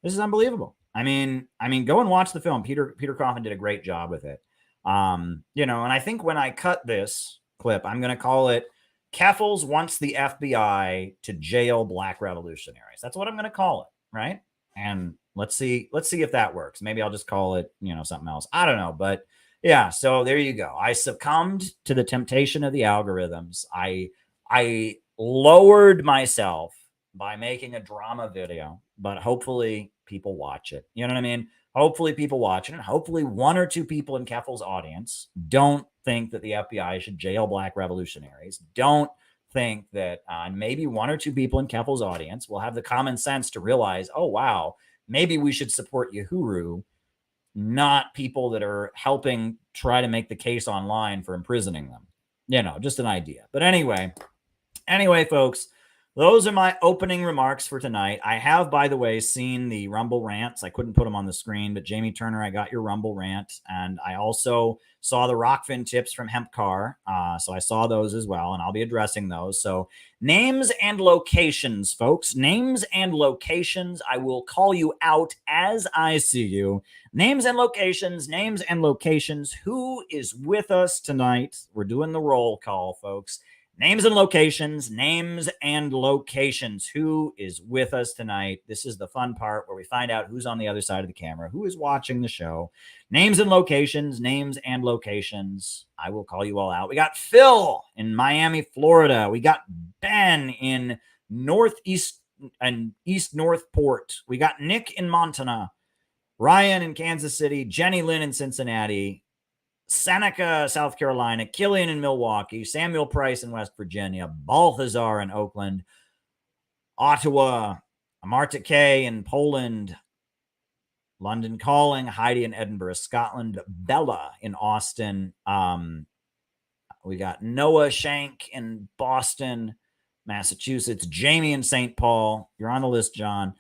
unbelievable. I mean, go and watch the film. Peter Coffin did a great job with it. You know, and I think when I cut this clip, I'm going to call it Keffels wants the FBI to jail black revolutionaries. That's what I'm going to call it, right? And let's see if that works. Maybe I'll just call it, you know, something else. I don't know, but yeah, so there you go. I succumbed to the temptation of the algorithms. I lowered myself by making a drama video, but hopefully people watch it. You know what I mean? Hopefully people watch it, and hopefully one or two people in Keffels' audience don't think that the FBI should jail black revolutionaries. Don't think that maybe one or two people in Keffels' audience will have the common sense to realize, oh, wow, maybe we should support Uhuru, not people that are helping try to make the case online for imprisoning them. You know, just an idea. But anyway, folks, those are my opening remarks for tonight. I have, by the way, seen the Rumble rants. I couldn't put them on the screen, but Jamie Turner, I got your Rumble rant. And I also saw the Rockfin tips from Hempcar. So I saw those as well, and I'll be addressing those. So names and locations, folks. Names and locations. I will call you out as I see you. Names and locations. Names and locations. Who is with us tonight? We're doing the roll call, folks. Names and locations, names and locations. Who is with us tonight? This is the fun part where we find out who's on the other side of the camera, who is watching the show. Names and locations, names and locations. I will call you all out. We got Phil in Miami, Florida. We got Ben in Northeast and East Northport. We got Nick in Montana, Ryan in Kansas City, Jenny Lynn in Cincinnati, Seneca, South Carolina, Killian in Milwaukee, Samuel Price in West Virginia, Balthazar in Oakland, Ottawa, Marta Kay in Poland, London Calling, Heidi in Edinburgh, Scotland, Bella in Austin. We got Noah Shank in Boston, Massachusetts, Jamie in St. Paul. You're on the list, John.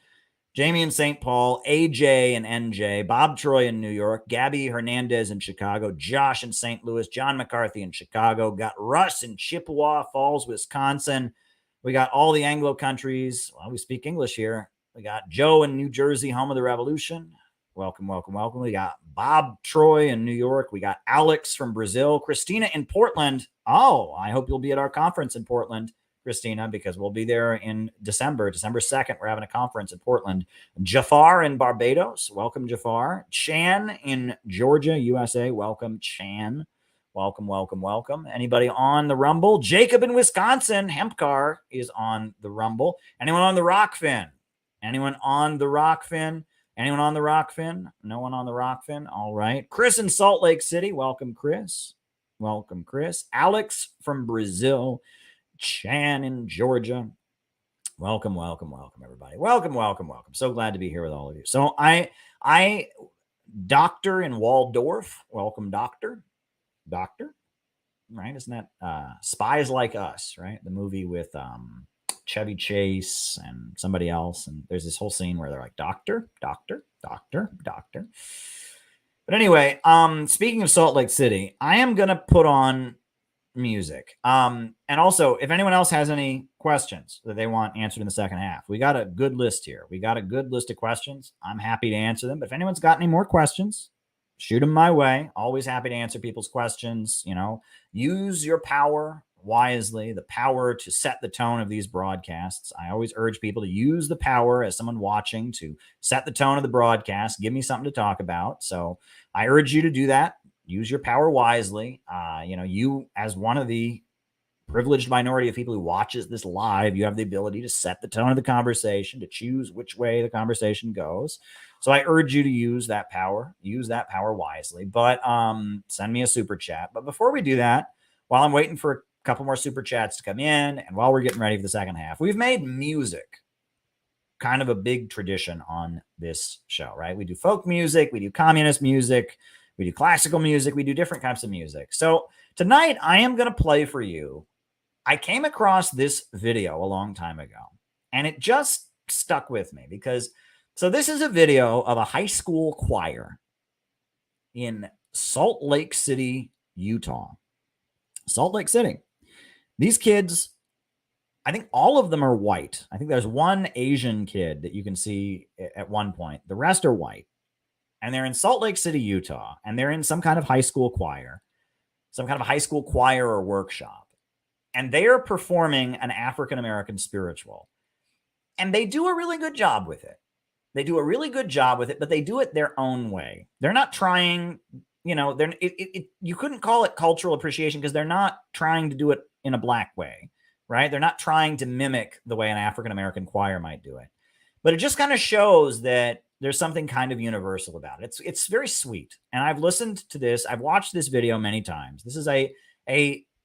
Jamie in St. Paul, AJ and NJ, Bob Troy in New York, Gabby Hernandez in Chicago, Josh in St. Louis, John McCarthy in Chicago, got Russ in Chippewa Falls, Wisconsin. We got all the Anglo countries. Well, we speak English here. We got Joe in New Jersey, home of the revolution. Welcome, welcome, welcome. We got Bob Troy in New York. We got Alex from Brazil, Christina in Portland. Oh, I hope you'll be at our conference in Portland, Christina, because we'll be there in December 2nd. We're having a conference in Portland. Jafar in Barbados. Welcome, Jafar. Chan in Georgia, USA. Welcome, Chan. Welcome, welcome, welcome. Anybody on the Rumble? Jacob in Wisconsin. Hempcar is on the Rumble. Anyone on the Rockfin? Anyone on the Rockfin? Anyone on the Rockfin? No one on the Rockfin? All right. Chris in Salt Lake City. Welcome, Chris. Welcome, Chris. Alex from Brazil. Chan in Georgia. Welcome, welcome, welcome, everybody. Welcome, welcome, welcome. So glad to be here with all of you. So I, Doctor in Waldorf. Welcome, Doctor. Doctor. Right? Isn't that Spies Like Us, right? The movie with Chevy Chase and somebody else. And there's this whole scene where they're like, doctor, doctor, doctor, doctor. But anyway, speaking of Salt Lake City, I am going to put on music. And also, if anyone else has any questions that they want answered in the second half, we got a good list here. We got a good list of questions. I'm happy to answer them. But if anyone's got any more questions, shoot them my way. Always happy to answer people's questions. You know, use your power wisely, the power to set the tone of these broadcasts. I always urge people to use the power as someone watching to set the tone of the broadcast. Give me something to talk about. So I urge you to do that. Use your power wisely. You know, you as one of the privileged minority of people who watches this live, you have the ability to set the tone of the conversation, to choose which way the conversation goes. So I urge you to use that power wisely, but send me a super chat. But before we do that, while I'm waiting for a couple more super chats to come in, and while we're getting ready for the second half, we've made music kind of a big tradition on this show, right? We do folk music, we do communist music, we do classical music, we do different types of music. So tonight I am going to play for you. I came across this video a long time ago, and it just stuck with me because, so this is a video of a high school choir in Salt Lake City, Utah. Salt Lake City. These kids, I think all of them are white. I think there's one Asian kid that you can see at one point. The rest are white. And they're in Salt Lake City, Utah. And they're in some kind of high school choir. Some kind of high school choir or workshop. And they are performing an African-American spiritual. And they do a really good job with it. They do a really good job with it, but they do it their own way. They're not trying, you know, you couldn't call it cultural appreciation because they're not trying to do it in a black way, right? They're not trying to mimic the way an African-American choir might do it. But it just kind of shows that there's something kind of universal about it. It's very sweet. And I've listened to this. I've watched this video many times. This is a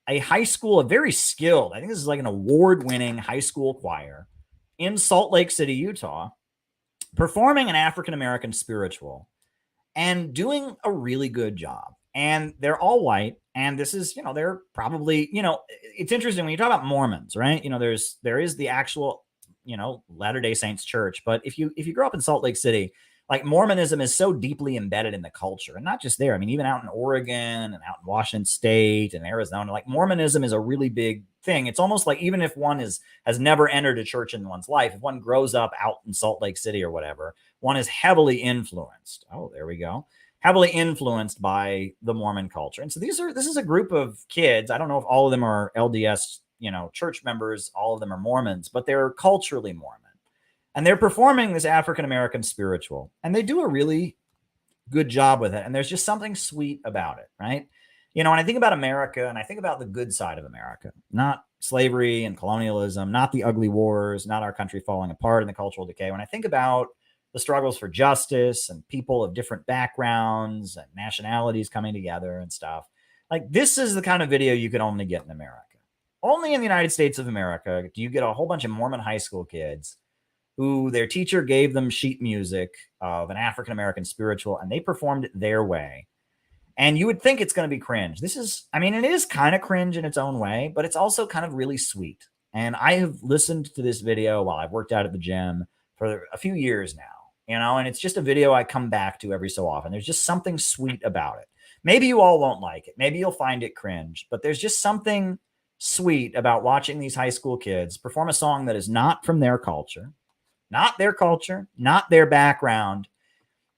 high school, a very skilled, I think this is like an award-winning high school choir in Salt Lake City, Utah, performing an African-American spiritual and doing a really good job. And they're all white. And this is, you know, they're probably, you know, it's interesting when you talk about Mormons, right? You know, there is the actual, you know, Latter-day Saints church. But if you grow up in Salt Lake City, like Mormonism is so deeply embedded in the culture, and not just there. I mean, even out in Oregon and out in Washington State and Arizona, like Mormonism is a really big thing. It's almost like even if one has never entered a church in one's life, if one grows up out in Salt Lake City or whatever, one is heavily influenced. Oh, there we go. Heavily influenced by the Mormon culture. And so this is a group of kids. I don't know if all of them are LDS, you know, church members, all of them are Mormons, but they're culturally Mormon. And they're performing this African-American spiritual, and they do a really good job with it. And there's just something sweet about it, right? You know, when I think about America and I think about the good side of America, not slavery and colonialism, not the ugly wars, not our country falling apart and the cultural decay. When I think about the struggles for justice and people of different backgrounds and nationalities coming together and stuff. Like, this is the kind of video you can only get in America. Only in the United States of America do you get a whole bunch of Mormon high school kids who their teacher gave them sheet music of an African-American spiritual, and they performed it their way. And you would think it's going to be cringe. This is, I mean, it is kind of cringe in its own way, but it's also kind of really sweet. And I have listened to this video while I've worked out at the gym for a few years now, you know, and it's just a video I come back to every so often. There's just something sweet about it. Maybe you all won't like it. Maybe you'll find it cringe, but there's just something sweet about watching these high school kids perform a song that is not from their culture, not their background.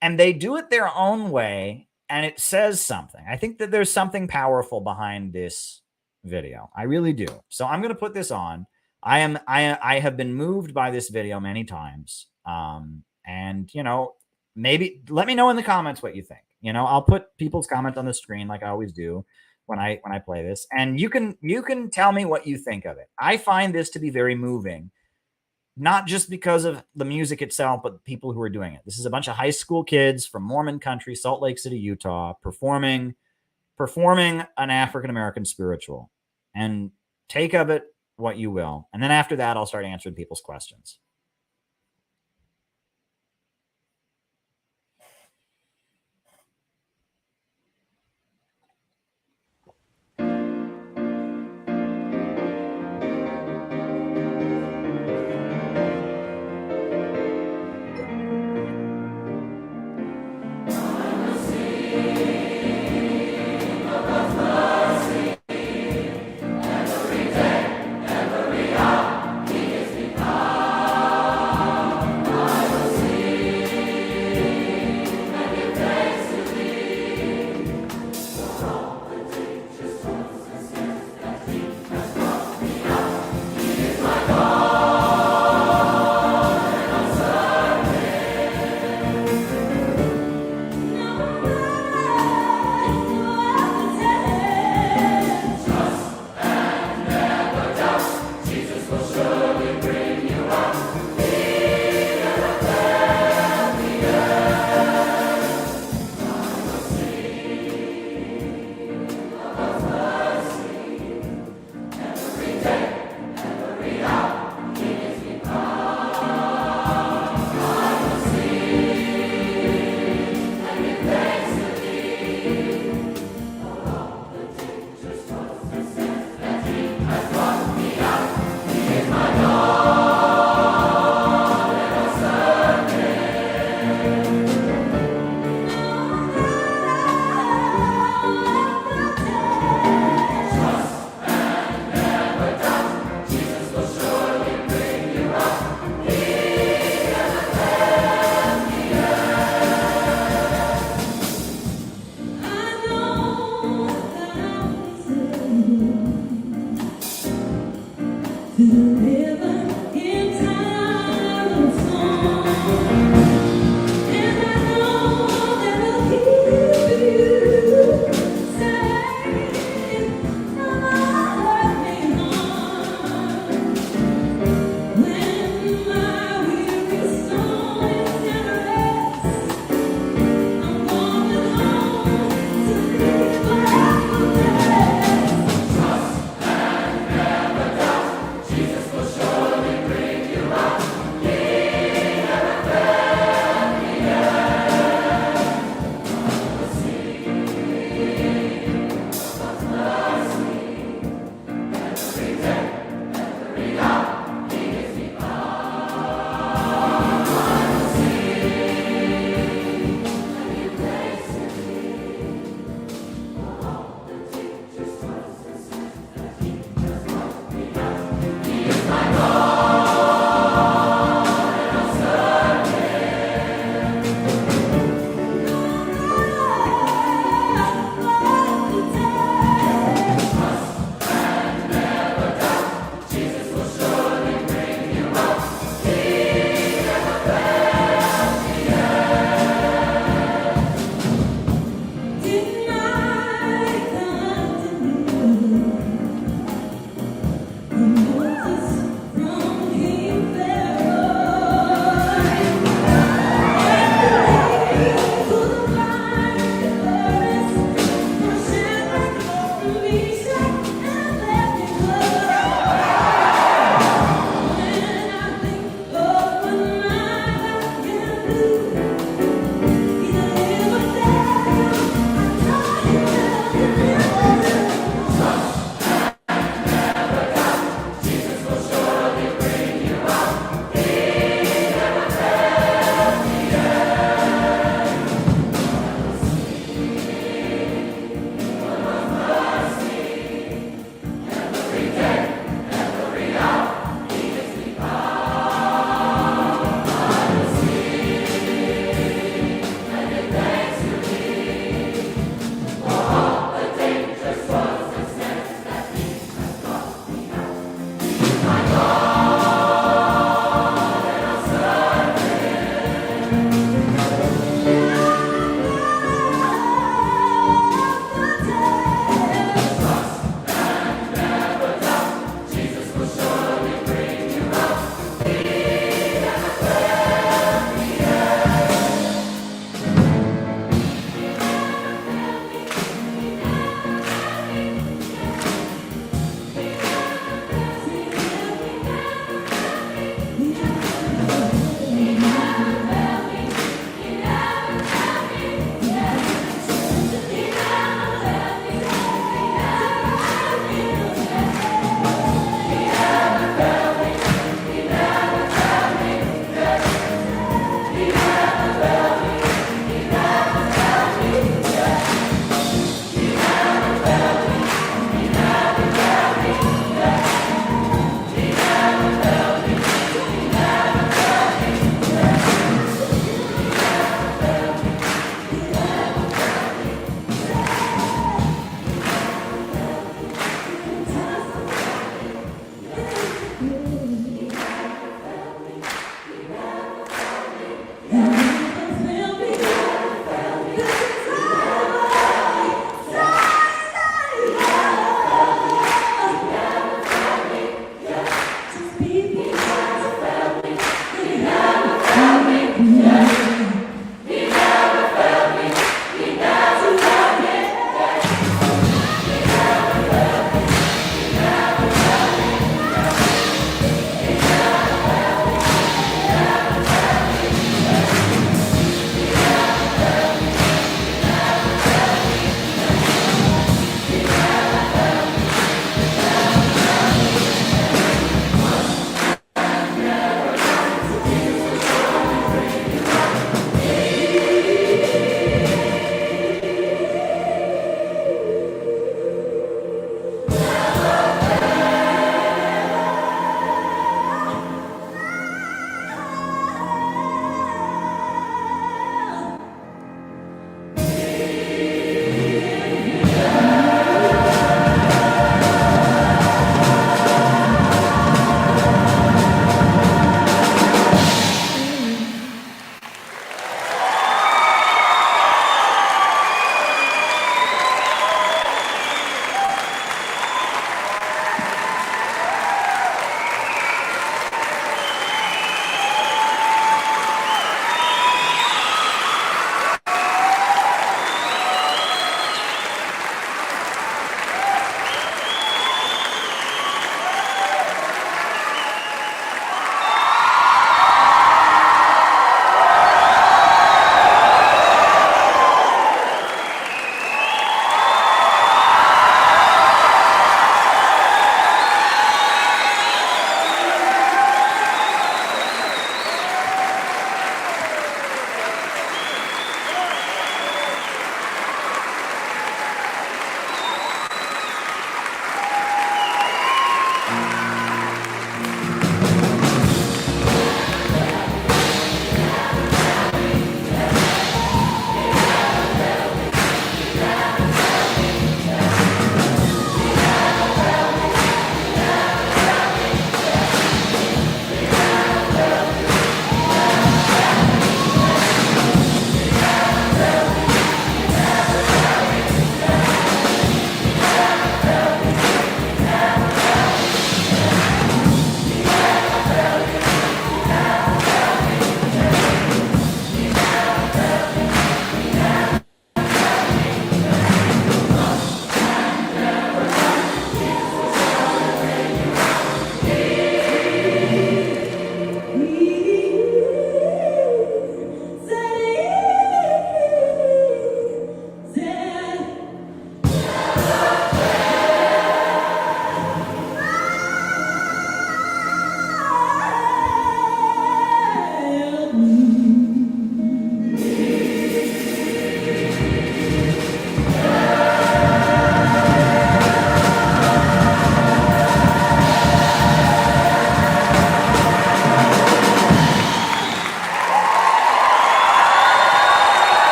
And they do it their own way. And it says something. I think that there's something powerful behind this video. I really do. So I'm going to put this on. I have been moved by this video many times. And, you know, maybe let me know in the comments what you think. You know, I'll put people's comments on the screen like I always do when I play this. And you can tell me what you think of it. I find this to be very moving. Not just because of the music itself, but the people who are doing it. This is a bunch of high school kids from Mormon country, Salt Lake City, Utah, performing an African-American spiritual. And take of it what you will. And then after that, I'll start answering people's questions. Deliver in time of storm, and I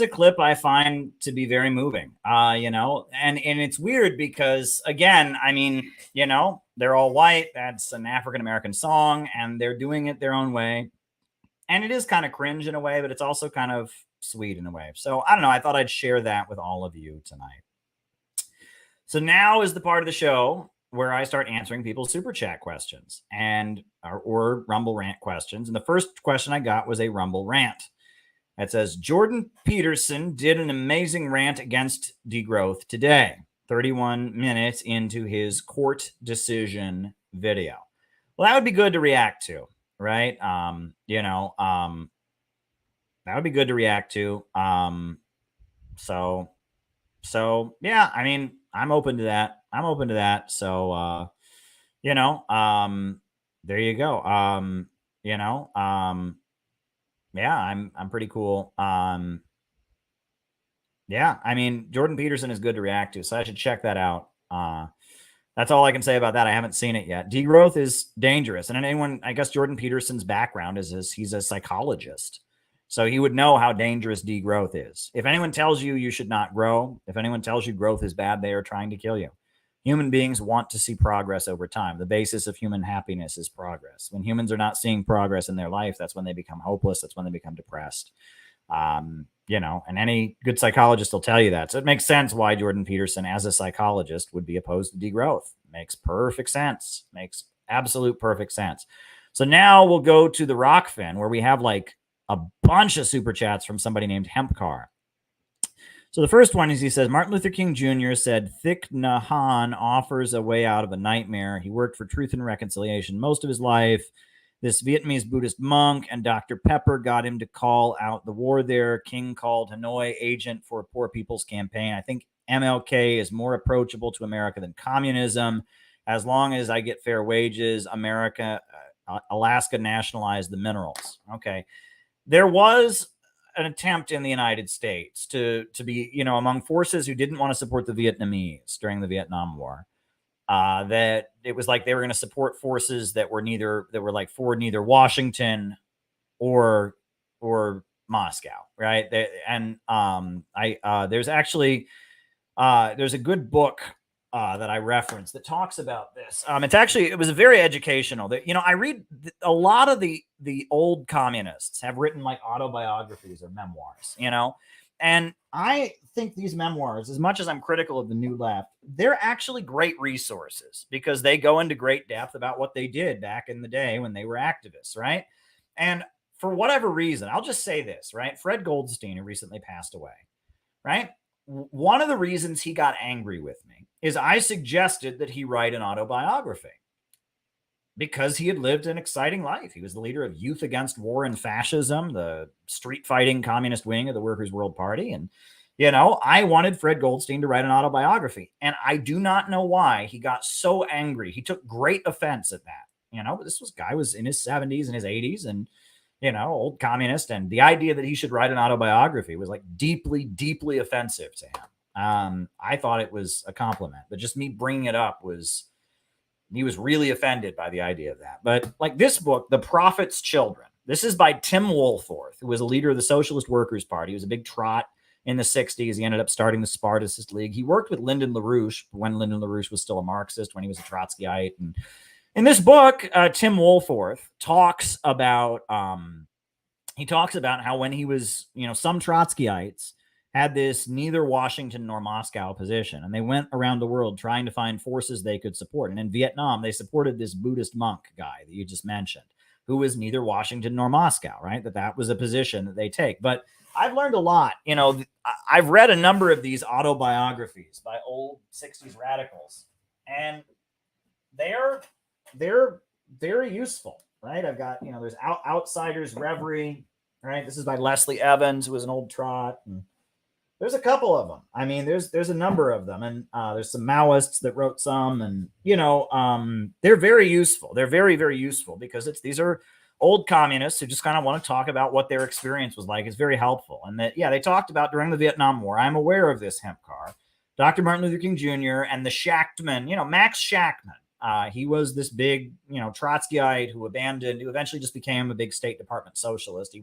a clip I find to be very moving, you know, and it's weird because, again, I mean, you know, they're all white. That's an African-American song, and they're doing it their own way. And it is kind of cringe in a way, but it's also kind of sweet in a way. So I don't know. I thought I'd share that with all of you tonight. So now is the part of the show where I start answering people's super chat questions and or Rumble rant questions. And the first question I got was a Rumble rant. It says, Jordan Peterson did an amazing rant against degrowth today, 31 minutes into his court decision video. Well, that would be good to react to, right? You know, that would be good to react to. So yeah, I mean, I'm open to that. So, you know, there you go. You know, yeah, I'm pretty cool. Yeah, I mean, Jordan Peterson is good to react to, so I should check that out. That's all I can say about that. I haven't seen it yet. Degrowth is dangerous. And anyone, I guess Jordan Peterson's background is he's a psychologist. So he would know how dangerous degrowth is. If anyone tells you you should not grow, if anyone tells you growth is bad, they are trying to kill you. Human beings want to see progress over time. The basis of human happiness is progress. When humans are not seeing progress in their life, that's when they become hopeless. That's when they become depressed. You know, and any good psychologist will tell you that. So it makes sense why Jordan Peterson, as a psychologist, would be opposed to degrowth. Makes perfect sense. Makes absolute perfect sense. So now we'll go to the Rockfin, where we have like a bunch of super chats from somebody named Hempcar. So the first one is, he says, Martin Luther King Jr. said, Thich Nhat Hanh offers a way out of a nightmare. He worked for Truth and Reconciliation most of his life. This Vietnamese Buddhist monk and Dr. Pepper got him to call out the war there. King called Hanoi agent for a Poor People's Campaign. I think MLK is more approachable to America than communism. As long as I get fair wages, Alaska nationalized the minerals. Okay. There was an attempt in the United States to be, you know, among forces who didn't want to support the Vietnamese during the Vietnam War. That it was like they were going to support forces that were like for neither Washington or Moscow, right? There's actually there's a good book that I referenced that talks about this. It was very educational. That, you know, I read a lot of the old communists have written like autobiographies or memoirs, you know. And I think these memoirs, as much as I'm critical of the New Left, they're actually great resources because they go into great depth about what they did back in the day when they were activists, right? And for whatever reason, I'll just say this, right? Fred Goldstein, who recently passed away, right? One of the reasons he got angry with me is I suggested that he write an autobiography because he had lived an exciting life. He was the leader of Youth Against War and Fascism, the street fighting communist wing of the Workers' World Party. And, you know, I wanted Fred Goldstein to write an autobiography. And I do not know why he got so angry. He took great offense at that. You know, guy was in his 70s and his 80s and, you know, old communist. And the idea that he should write an autobiography was like deeply, deeply offensive to him. I thought it was a compliment, but just me bringing it up he was really offended by the idea of that. But like this book, The Prophet's Children, this is by Tim Woolforth, who was a leader of the Socialist Workers' Party. He was a big trot in the 60s. He ended up starting the Spartacist League. He worked with Lyndon LaRouche when Lyndon LaRouche was still a Marxist, when he was a Trotskyite. And in this book, Tim Woolforth talks about how when he was, you know, some Trotskyites had this neither Washington nor Moscow position, and they went around the world trying to find forces they could support. And in Vietnam, they supported this Buddhist monk guy that you just mentioned, who was neither Washington nor Moscow, right? That was a position that they take. But I've learned a lot. You know, I've read a number of these autobiographies by old 60s radicals, and they're very useful, right? I've got, you know, there's Outsider's Reverie, right? This is by Leslie Evans, who was an old trot. And there's a couple of them. I mean, there's a number of them, and there's some Maoists that wrote some, and you know, they're very useful. They're very, very useful because these are old communists who just kind of want to talk about what their experience was like. It's very helpful, and that they talked about during the Vietnam War. I'm aware of this, Hempcar, Dr. Martin Luther King Jr. and the Shachtman, you know, Max Shachtman. He was this big, Trotskyite who eventually just became a big State Department socialist.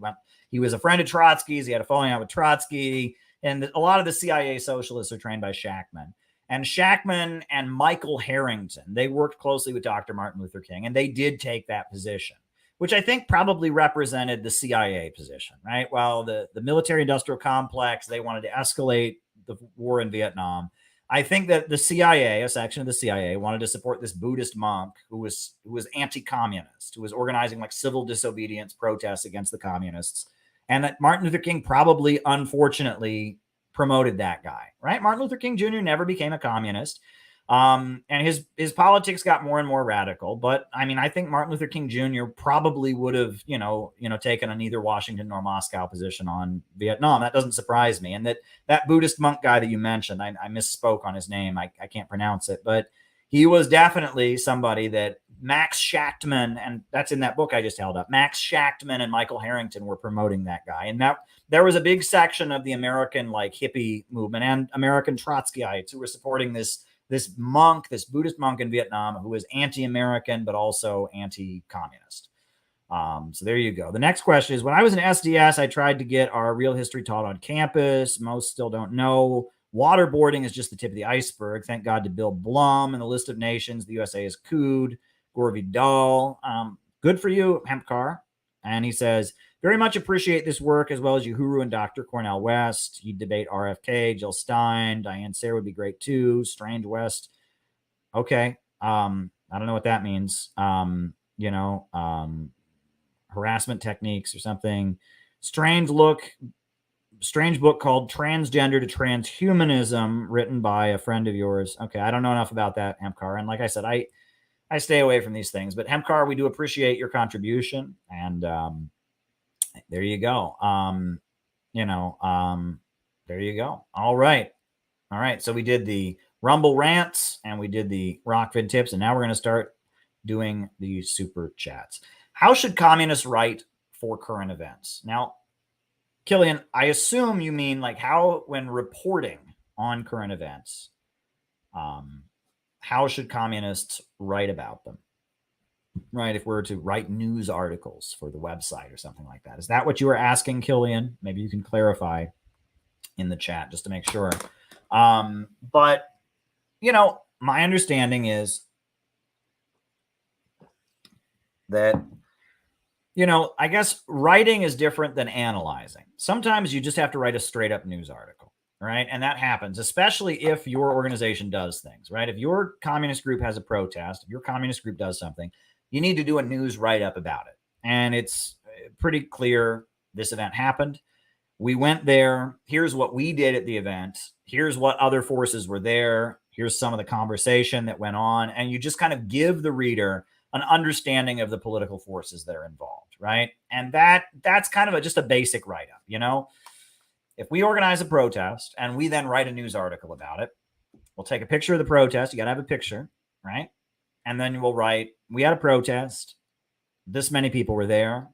He was a friend of Trotsky's. He had a falling out with Trotsky. And a lot of the CIA socialists are trained by Shachtman. And Shachtman and Michael Harrington, they worked closely with Dr. Martin Luther King, and they did take that position, which I think probably represented the CIA position, right? While the military-industrial complex, they wanted to escalate the war in Vietnam. I think that the CIA, a section of the CIA, wanted to support this Buddhist monk who was anti-communist, who was organizing like civil disobedience protests against the communists, and that Martin Luther King probably, unfortunately, promoted that guy, right? Martin Luther King Jr. never became a communist. And his politics got more and more radical. But I mean, I think Martin Luther King Jr. probably would have, taken an either Washington nor Moscow position on Vietnam. That doesn't surprise me. And that Buddhist monk guy that you mentioned, I misspoke on his name. I can't pronounce it, but he was definitely somebody that Max Shachtman, and that's in that book I just held up, Max Shachtman and Michael Harrington were promoting that guy. And that there was a big section of the American like hippie movement and American Trotskyites who were supporting this Buddhist monk in Vietnam who was anti-American, but also anti-communist. So there you go. The next question is, when I was in SDS, I tried to get our real history taught on campus. Most still don't know. Waterboarding is just the tip of the iceberg. Thank God to Bill Blum and the list of nations the USA has cooed. Gore Vidal. Good for you, Hempcar. And he says, very much appreciate this work, as well as Uhuru and Dr. Cornel West. He'd debate RFK, Jill Stein, Diane Sayre would be great too. Strange West. Okay. I don't know what that means. Harassment techniques or something. Strange book called Transgender to Transhumanism, written by a friend of yours. Okay. I don't know enough about that, Hempcar. And like I said, I stay away from these things, but Hempcar, we do appreciate your contribution. And, there you go. There you go. All right. So we did the Rumble rants and we did the Rockvid tips, and now we're going to start doing the super chats. How should communists write for current events? Now, Killian, I assume you mean like how, when reporting on current events, how should communists write about them? Right, if we were to write news articles for the website or something like that. Is that what you were asking, Killian? Maybe you can clarify in the chat just to make sure. But, my understanding is that, I guess writing is different than analyzing. Sometimes you just have to write a straight up news article, right? And that happens, especially if your organization does things, right? If your communist group has a protest, if your communist group does something, you need to do a news write-up about it. And it's pretty clear this event happened. We went there. Here's what we did at the event. Here's what other forces were there. Here's some of the conversation that went on. And you just kind of give the reader an understanding of the political forces that are involved, right? And that's kind of just a basic write-up, If we organize a protest and we then write a news article about it, we'll take a picture of the protest. You got to have a picture, right? And then we'll write, we had a protest. This many people were there.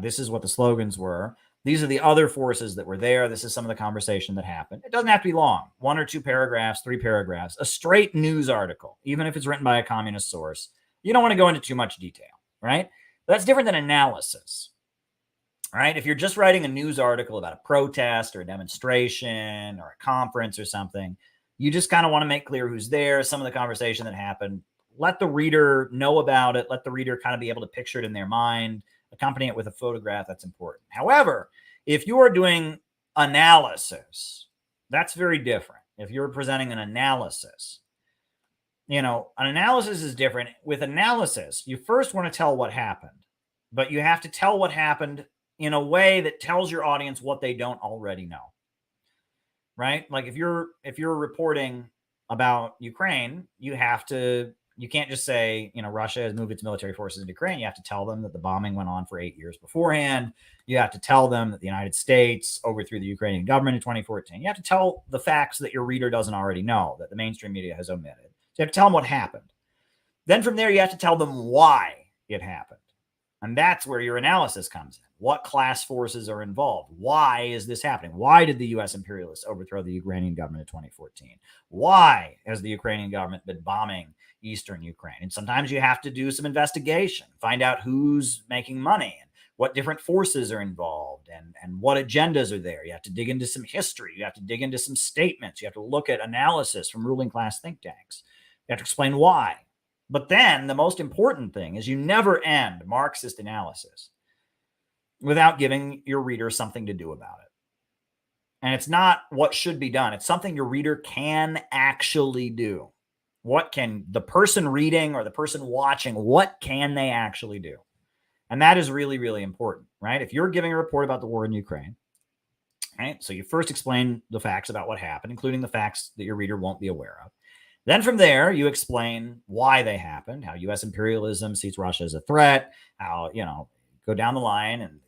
This is what the slogans were. These are the other forces that were there. This is some of the conversation that happened. It doesn't have to be long. 1 or 2 paragraphs, 3 paragraphs, a straight news article, even if it's written by a communist source. You don't want to go into too much detail, right? That's different than analysis, right? If you're just writing a news article about a protest or a demonstration or a conference or something, you just kind of want to make clear who's there, some of the conversation that happened. Let the reader know about it. Let the reader kind of be able to picture it in their mind, accompany it with a photograph. That's important. However, if you are doing analysis, that's very different. If you're presenting an analysis, an analysis is different. With analysis, you first want to tell what happened, but you have to tell what happened in a way that tells your audience what they don't already know, right? Like if you're reporting about Ukraine, you can't just say, Russia has moved its military forces into Ukraine. You have to tell them that the bombing went on for 8 years beforehand. You have to tell them that the United States overthrew the Ukrainian government in 2014. You have to tell the facts that your reader doesn't already know, that the mainstream media has omitted. So you have to tell them what happened. Then from there, you have to tell them why it happened. And that's where your analysis comes in. What class forces are involved? Why is this happening? Why did the U.S. imperialists overthrow the Ukrainian government in 2014? Why has the Ukrainian government been bombing eastern Ukraine. And sometimes you have to do some investigation, find out who's making money and what different forces are involved and what agendas are there. You have to dig into some history. You have to dig into some statements. You have to look at analysis from ruling class think tanks. You have to explain why. But then the most important thing is you never end Marxist analysis without giving your reader something to do about it. And it's not what should be done. It's something your reader can actually do. What can the person reading or the person watching, what can they actually do? And that is really, really important, right? If you're giving a report about the war in Ukraine, right? So you first explain the facts about what happened, including the facts that your reader won't be aware of. Then from there, you explain why they happened, how U.S. imperialism sees Russia as a threat, how, go down the line and,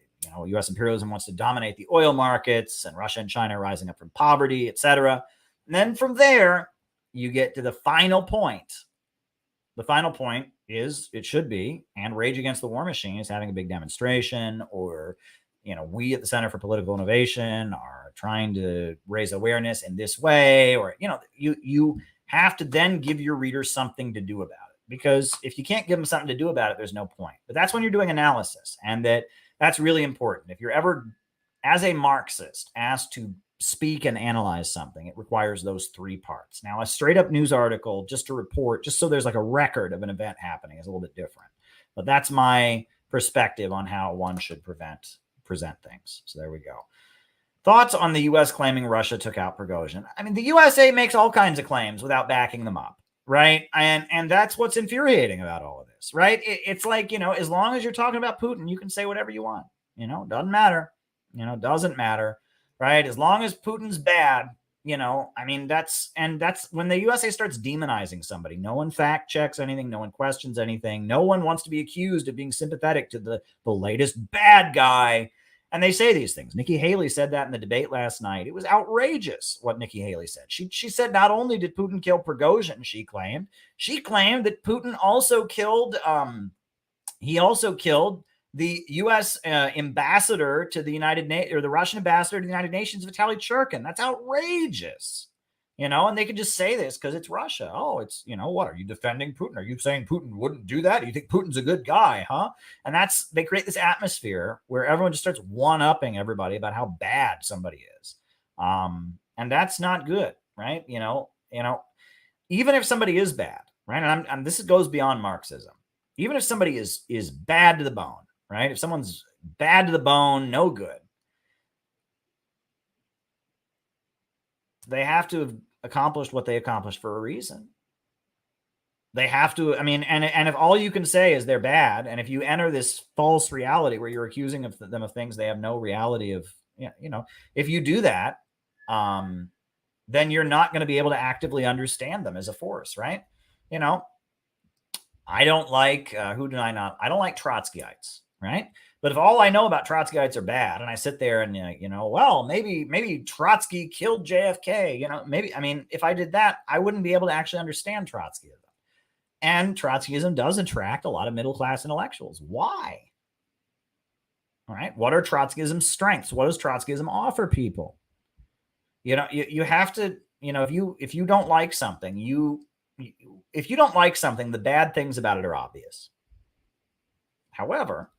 U.S. imperialism wants to dominate the oil markets and Russia and China are rising up from poverty, etc. And then from there, you get to the final point. The final point is, it should be, and Rage Against the War Machine is having a big demonstration, or, we at the Center for Political Innovation are trying to raise awareness in this way, or, you have to then give your readers something to do about it. Because if you can't give them something to do about it, there's no point. But that's when you're doing analysis, and that's really important. If you're ever, as a Marxist, asked to speak and analyze something, it requires those three parts. Now, a straight up news article, just to report, just so there's like a record of an event happening, is a little bit different. But that's my perspective on how one should present things. So there we go. Thoughts on the U.S. claiming Russia took out Prigozhin? I mean, the USA makes all kinds of claims without backing them up, right? And that's what's infuriating about all of this, right? It's like, as long as you're talking about Putin, you can say whatever you want. Doesn't matter. Doesn't matter, right? As long as Putin's bad, that's when the USA starts demonizing somebody. No one fact checks anything. No one questions anything. No one wants to be accused of being sympathetic to the latest bad guy. And they say these things. Nikki Haley said that in the debate last night. It was outrageous what Nikki Haley said. She said not only did Putin kill Prigozhin, she claimed that Putin also killed, the U.S. ambassador to the the Russian ambassador to the United Nations, Vitaly Churkin. That's outrageous. And they could just say this because it's Russia. Oh, it's, what, are you defending Putin? Are you saying Putin wouldn't do that? Do you think Putin's a good guy, huh? And they create this atmosphere where everyone just starts one-upping everybody about how bad somebody is. And that's not good, right? Even if somebody is bad, right? And this goes beyond Marxism. Even if somebody is bad to the bone, right? If someone's bad to the bone, no good, they have to have accomplished what they accomplished for a reason. They have to, and if all you can say is they're bad, and if you enter this false reality where you're accusing them of things they have no reality of, if you do that, then you're not going to be able to actively understand them as a force, right? I don't like, I don't like Trotskyites, right? But if all I know about Trotskyites are bad, and I sit there and, well, maybe Trotsky killed JFK, if I did that, I wouldn't be able to actually understand Trotskyism. And Trotskyism does attract a lot of middle-class intellectuals. Why? All right. What are Trotskyism's strengths? What does Trotskyism offer people? You have to, if you don't like something, if you don't like something, the bad things about it are obvious. However,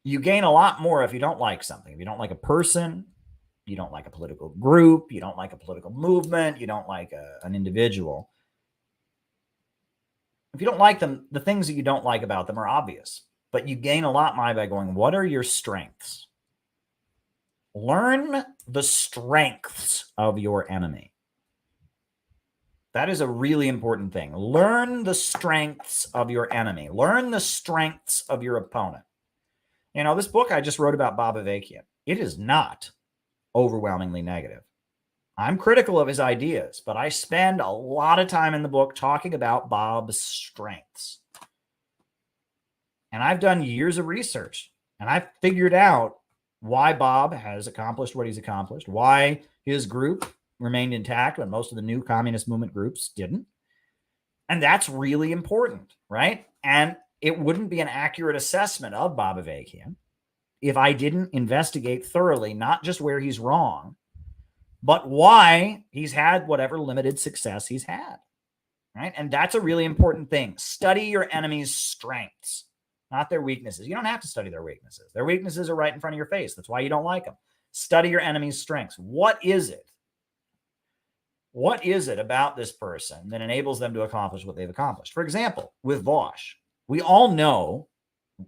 you gain a lot more if you don't like something. If you don't like a person, you don't like a political group, you don't like a political movement, you don't like an individual. If you don't like them, the things that you don't like about them are obvious. But you gain a lot by going, what are your strengths? Learn the strengths of your enemy. That is a really important thing. Learn the strengths of your enemy. Learn the strengths of your opponent. This book I just wrote about Bob Avakian, it is not overwhelmingly negative. I'm critical of his ideas, but I spend a lot of time in the book talking about Bob's strengths. And I've done years of research, and I've figured out why Bob has accomplished what he's accomplished, why his group remained intact when most of the new communist movement groups didn't. And that's really important, right? And it wouldn't be an accurate assessment of Bob Avakian if I didn't investigate thoroughly, not just where he's wrong, but why he's had whatever limited success he's had. right? And that's a really important thing. Study your enemy's strengths, not their weaknesses. You don't have to study their weaknesses. Their weaknesses are right in front of your face. That's why you don't like them. Study your enemy's strengths. What is it? What is it about this person that enables them to accomplish what they've accomplished? For example, with Vosh, we all know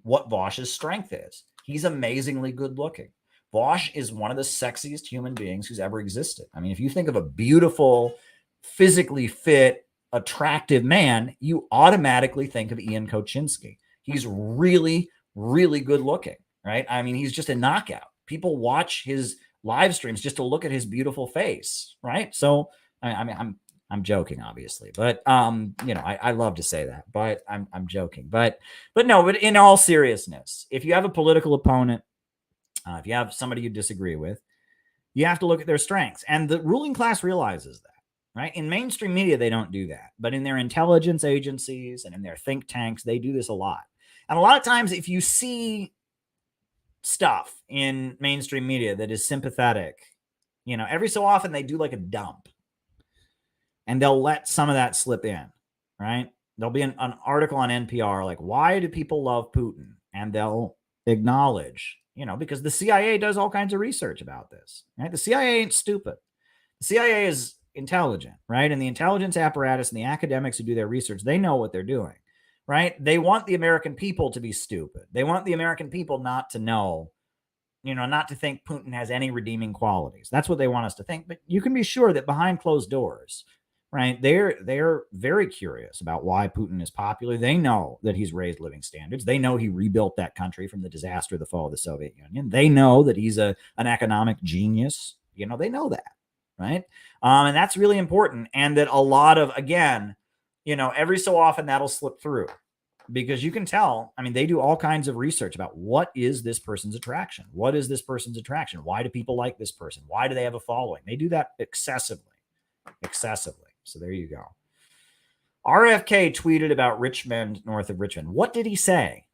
what Vosh's strength is. He's amazingly good looking. Vosh is one of the sexiest human beings who's ever existed. I mean, if you think of a beautiful, physically fit, attractive man, you automatically think of Ian Kocinski. He's really, really good looking, right? I mean, he's just a knockout. People watch his live streams just to look at his beautiful face, right? So, I mean, I'm joking, obviously, but you know, I love to say that, but I'm joking, but no, but in all seriousness, if you have a political opponent, if you have somebody you disagree with, you have to look at their strengths, and the ruling class realizes that, right? In mainstream media, they don't do that, but in their intelligence agencies and in their think tanks, they do this a lot. And a lot of times, if you see stuff in mainstream media that is sympathetic, you know, every so often they do like a dump. And they'll let some of that slip in, right? There'll be an article on NPR like, why do people love Putin? And they'll acknowledge, you know, because the CIA does all kinds of research about this, right? The CIA ain't stupid. The CIA is intelligent, right? And the intelligence apparatus and the academics who do their research, they know what they're doing, right? They want the American people to be stupid. They want the American people not to know, you know, not to think Putin has any redeeming qualities. That's what they want us to think. But you can be sure that behind closed doors, right, they're very curious about why Putin is popular. They know that he's raised living standards. They know he rebuilt that country from the disaster of the fall of the Soviet Union. They know that he's an economic genius. You know, they know that, right? And that's really important. And that a lot of, again, you know, every so often that'll slip through, because you can tell, I mean, they do all kinds of research about what is this person's attraction? What is this person's attraction? Why do people like this person? Why do they have a following? They do that excessively. So there you go. RFK tweeted about Richmond, north of Richmond. What did he say?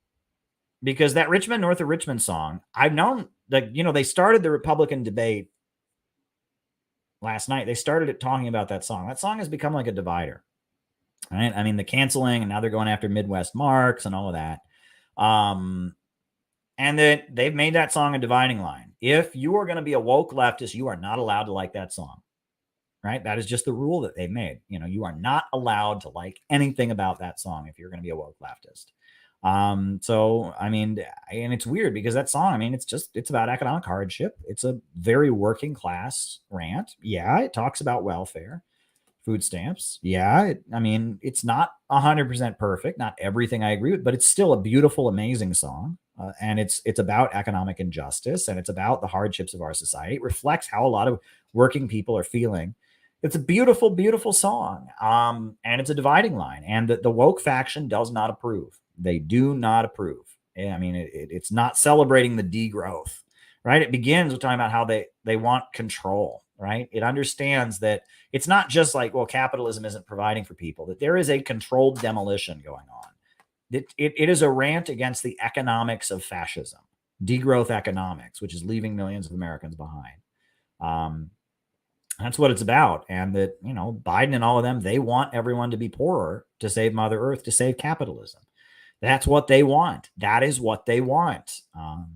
Because that Richmond, north of Richmond song, I've known that, you know, they started the Republican debate last night. They started it talking about that song. That song has become like a divider, right? I mean, the canceling, and now they're going after Midwest Marks and all of that. And that they've made that song a dividing line. If you are going to be a woke leftist, you are not allowed to like that song. Right? That is just the rule that they've made. You know, you are not allowed to like anything about that song if you're going to be a woke leftist. So, I mean, and it's weird because that song, I mean, it's about economic hardship. It's a very working class rant. Yeah. It talks about welfare, food stamps. Yeah. I mean, it's not 100% perfect. Not everything I agree with, but it's still a beautiful, amazing song. And it's about economic injustice, and it's about the hardships of our society. It reflects how a lot of working people are feeling. It's a beautiful, beautiful song. And it's a dividing line. And the woke faction does not approve. They do not approve. I mean, it's not celebrating the degrowth, right? It begins with talking about how they want control, right? It understands that it's not just like, well, capitalism isn't providing for people, that there is a controlled demolition going on. It is a rant against the economics of fascism, degrowth economics, which is leaving millions of Americans behind. That's what it's about. And that, you know, Biden and all of them, they want everyone to be poorer to save Mother Earth, to save capitalism. That's what they want. That is what they want.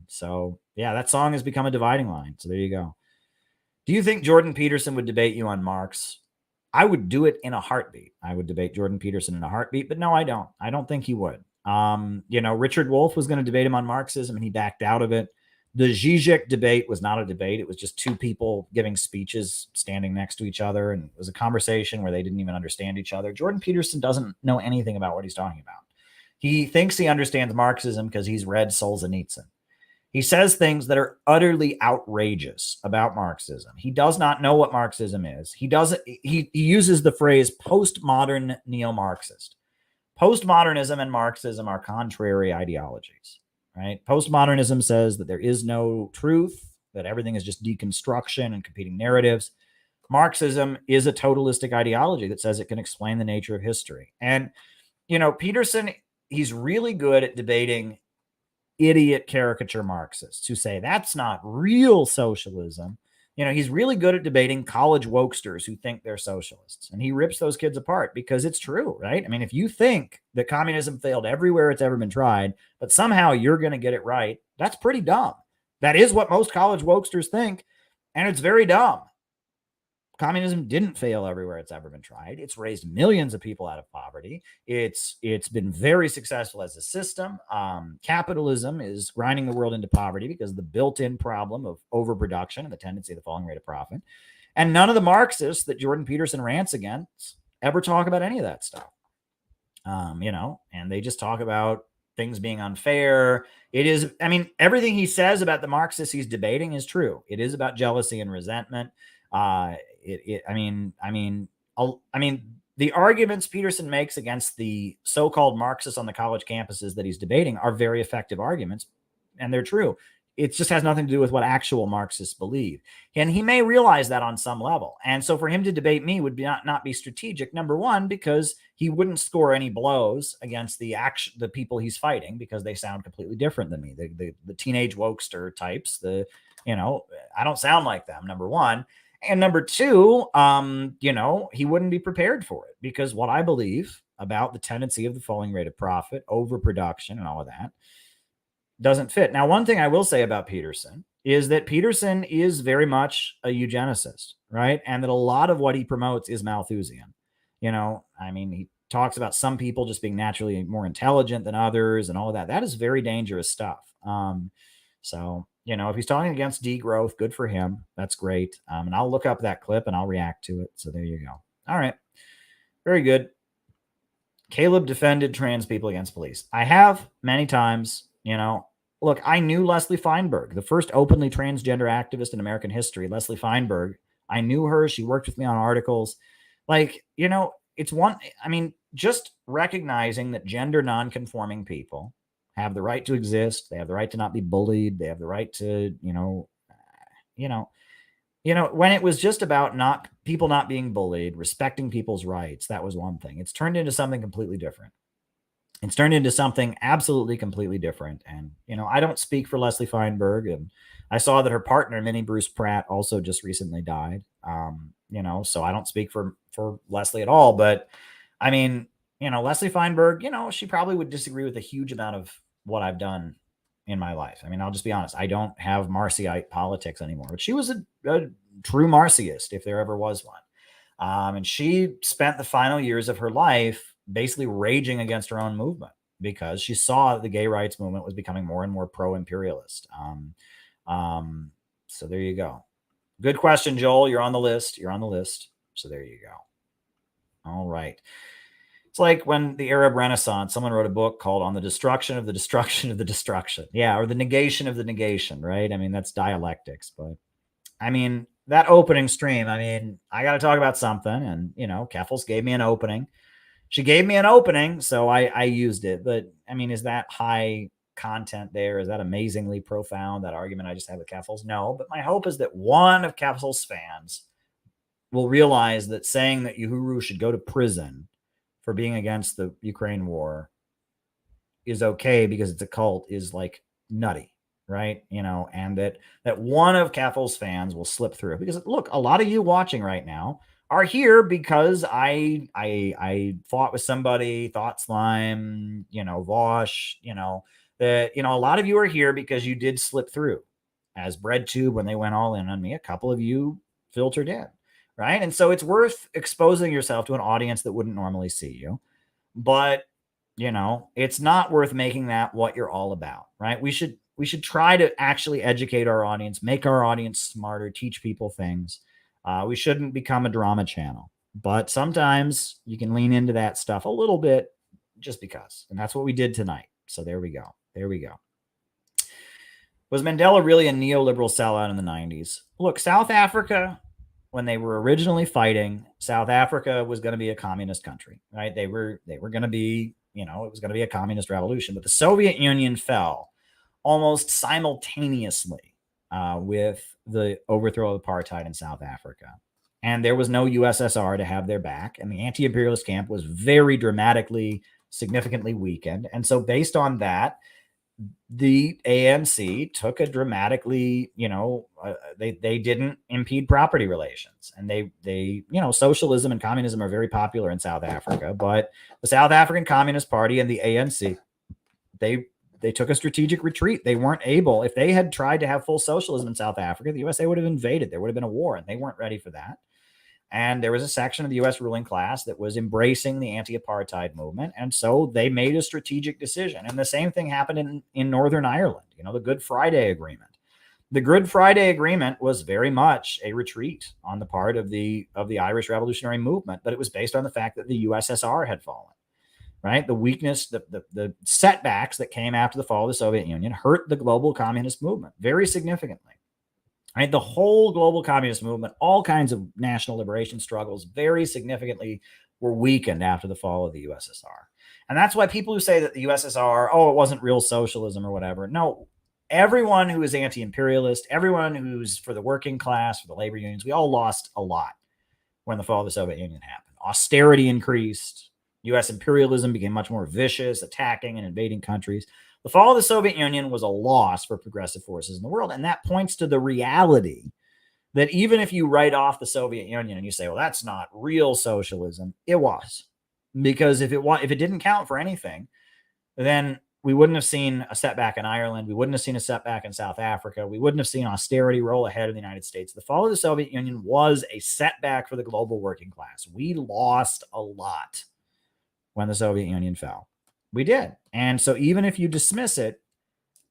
So, yeah, that song has become a dividing line. So there you go. Do you think Jordan Peterson would debate you on Marx? I would do it in a heartbeat. I would debate Jordan Peterson in a heartbeat, but no, I don't. I don't think he would. You know, Richard Wolff was going to debate him on Marxism, and he backed out of it. The Zizek debate was not a debate. It was just two people giving speeches standing next to each other. And it was a conversation where they didn't even understand each other. Jordan Peterson doesn't know anything about what he's talking about. He thinks he understands Marxism because he's read Solzhenitsyn. He says things that are utterly outrageous about Marxism. He does not know what Marxism is. He uses the phrase postmodern neo-Marxist. Postmodernism and Marxism are contrary ideologies. Right? Postmodernism says that there is no truth, that everything is just deconstruction and competing narratives. Marxism is a totalistic ideology that says it can explain the nature of history. And, you know, Peterson, he's really good at debating idiot caricature Marxists who say that's not real socialism. He's really good at debating college wokesters who think they're socialists, and he rips those kids apart because it's true, right? I mean, if you think that communism failed everywhere it's ever been tried, but somehow you're going to get it right, that's pretty dumb. That is what most college wokesters think, and it's very dumb. Communism didn't fail everywhere it's ever been tried. It's raised millions of people out of poverty. It's been very successful as a system. Capitalism is grinding the world into poverty because of the built-in problem of overproduction and the tendency of the falling rate of profit. And none of the Marxists that Jordan Peterson rants against ever talk about any of that stuff. And they just talk about things being unfair. It is, I mean, everything he says about the Marxists he's debating is true. It is about jealousy and resentment. The arguments Peterson makes against the so-called Marxists on the college campuses that he's debating are very effective arguments, and they're true. It just has nothing to do with what actual Marxists believe. And he may realize that on some level. And so for him to debate me would not be strategic, number one, because he wouldn't score any blows against the people he's fighting, because they sound completely different than me. The teenage wokester types, I don't sound like them, number one. And number two, he wouldn't be prepared for it, because what I believe about the tendency of the falling rate of profit, overproduction, and all of that doesn't fit. Now, one thing I will say about Peterson is that Peterson is very much a eugenicist, right? And that a lot of what he promotes is Malthusian. He talks about some people just being naturally more intelligent than others and all of that. That is very dangerous stuff. If he's talking against degrowth, good for him. That's great. And I'll look up that clip and I'll react to it. So there you go. All right. Very good. Caleb defended trans people against police. I have many times. Look, I knew Leslie Feinberg, the first openly transgender activist in American history. Leslie Feinberg, I knew her. She worked with me on articles. Just recognizing that gender nonconforming people have the right to exist. They have the right to not be bullied. They have the right to, when it was just about people not being bullied, respecting people's rights, that was one thing. It's turned into something completely different. It's turned into something absolutely completely different. And, I don't speak for Leslie Feinberg, and I saw that her partner, Minnie Bruce Pratt, also just recently died. So I don't speak for Leslie at all, but Leslie Feinberg, she probably would disagree with a huge amount of what I've done in my life. I'll just be honest. I don't have Marcyite politics anymore, but she was a true Marxist, if there ever was one. And she spent the final years of her life basically raging against her own movement, because she saw the gay rights movement was becoming more and more pro-imperialist. So there you go. Good question, Joel. You're on the list. So there you go. All right. It's like when the Arab Renaissance, someone wrote a book called On the Destruction of the Destruction of the Destruction. Yeah, or the negation of the negation, right? That's dialectics. But that opening stream, I got to talk about something. And, Keffels gave me an opening. She gave me an opening, so I used it. But, is that high content there? Is that amazingly profound, that argument I just had with Keffels? No, but my hope is that one of Keffels' fans will realize that saying that Uhuru should go to prison for being against the Ukraine war is okay because it's a cult is nutty, right? And that one of Keffels' fans will slip through, because look, a lot of you watching right now are here because I fought with somebody, Thought Slime, Vosh, that, a lot of you are here because you did slip through as BreadTube when they went all in on me. A couple of you filtered in. Right. And so it's worth exposing yourself to an audience that wouldn't normally see you. But, it's not worth making that what you're all about. Right. We should try to actually educate our audience, make our audience smarter, teach people things. We shouldn't become a drama channel. But sometimes you can lean into that stuff a little bit just because. And that's what we did tonight. So there we go. Was Mandela really a neoliberal sellout in the 90s? Look, South Africa, when they were originally fighting, South Africa was going to be a communist country, right? They were going to be, it was going to be a communist revolution. But the Soviet Union fell almost simultaneously with the overthrow of apartheid in South Africa. And there was no USSR to have their back. And the anti-imperialist camp was very dramatically, significantly weakened. And so based on that, the ANC took a dramatically, they didn't impede property relations, and they socialism and communism are very popular in South Africa, but the South African Communist Party and the ANC, they took a strategic retreat. They weren't able, if they had tried to have full socialism in South Africa, the USA would have invaded. There would have been a war, and they weren't ready for that. And there was a section of the U.S. ruling class that was embracing the anti-apartheid movement. And so they made a strategic decision. And the same thing happened in Northern Ireland, the Good Friday Agreement. The Good Friday Agreement was very much a retreat on the part of the Irish revolutionary movement, but it was based on the fact that the USSR had fallen, right? The weakness, the setbacks that came after the fall of the Soviet Union hurt the global communist movement very significantly. Right, the whole global communist movement, all kinds of national liberation struggles very significantly were weakened after the fall of the USSR. And that's why people who say that the USSR, it wasn't real socialism or whatever. No, everyone who is anti-imperialist, everyone who's for the working class, for the labor unions, we all lost a lot when the fall of the Soviet Union happened. Austerity increased. U.S. imperialism became much more vicious, attacking and invading countries. The fall of the Soviet Union was a loss for progressive forces in the world. And that points to the reality that even if you write off the Soviet Union and you say, well, that's not real socialism, it was. Because if it didn't count for anything, then we wouldn't have seen a setback in Ireland. We wouldn't have seen a setback in South Africa. We wouldn't have seen austerity roll ahead in the United States. The fall of the Soviet Union was a setback for the global working class. We lost a lot when the Soviet Union fell. We did. And so even if you dismiss it,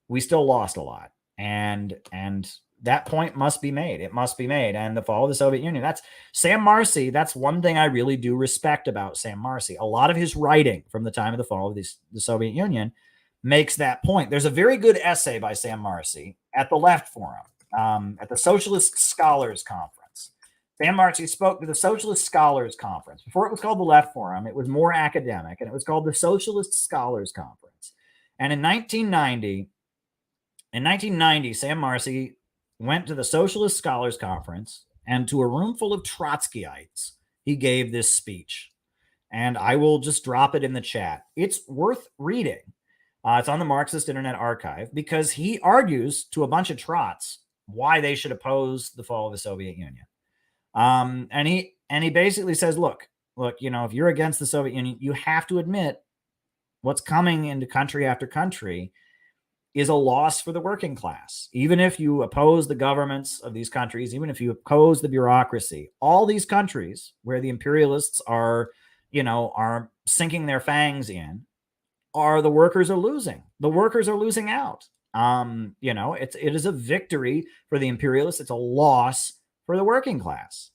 we still lost a lot. And that point must be made. It must be made. And the fall of the Soviet Union, that's Sam Marcy. That's one thing I really do respect about Sam Marcy. A lot of his writing from the time of the fall of the Soviet Union makes that point. There's a very good essay by Sam Marcy at the Left Forum, at the Socialist Scholars Conference. Sam Marcy spoke to the Socialist Scholars Conference. Before it was called the Left Forum, it was more academic, and it was called the Socialist Scholars Conference. And in 1990, Sam Marcy went to the Socialist Scholars Conference, and to a room full of Trotskyites, he gave this speech. And I will just drop it in the chat. It's worth reading. It's on the Marxist Internet Archive, because he argues to a bunch of Trots why they should oppose the fall of the Soviet Union. And he basically says, look, if you're against the Soviet Union, you have to admit what's coming into country after country is a loss for the working class. Even if you oppose the governments of these countries, even if you oppose the bureaucracy, all these countries where the imperialists are sinking their fangs in, the workers are losing. The workers are losing out. It is a victory for the imperialists. It's a loss for the working class.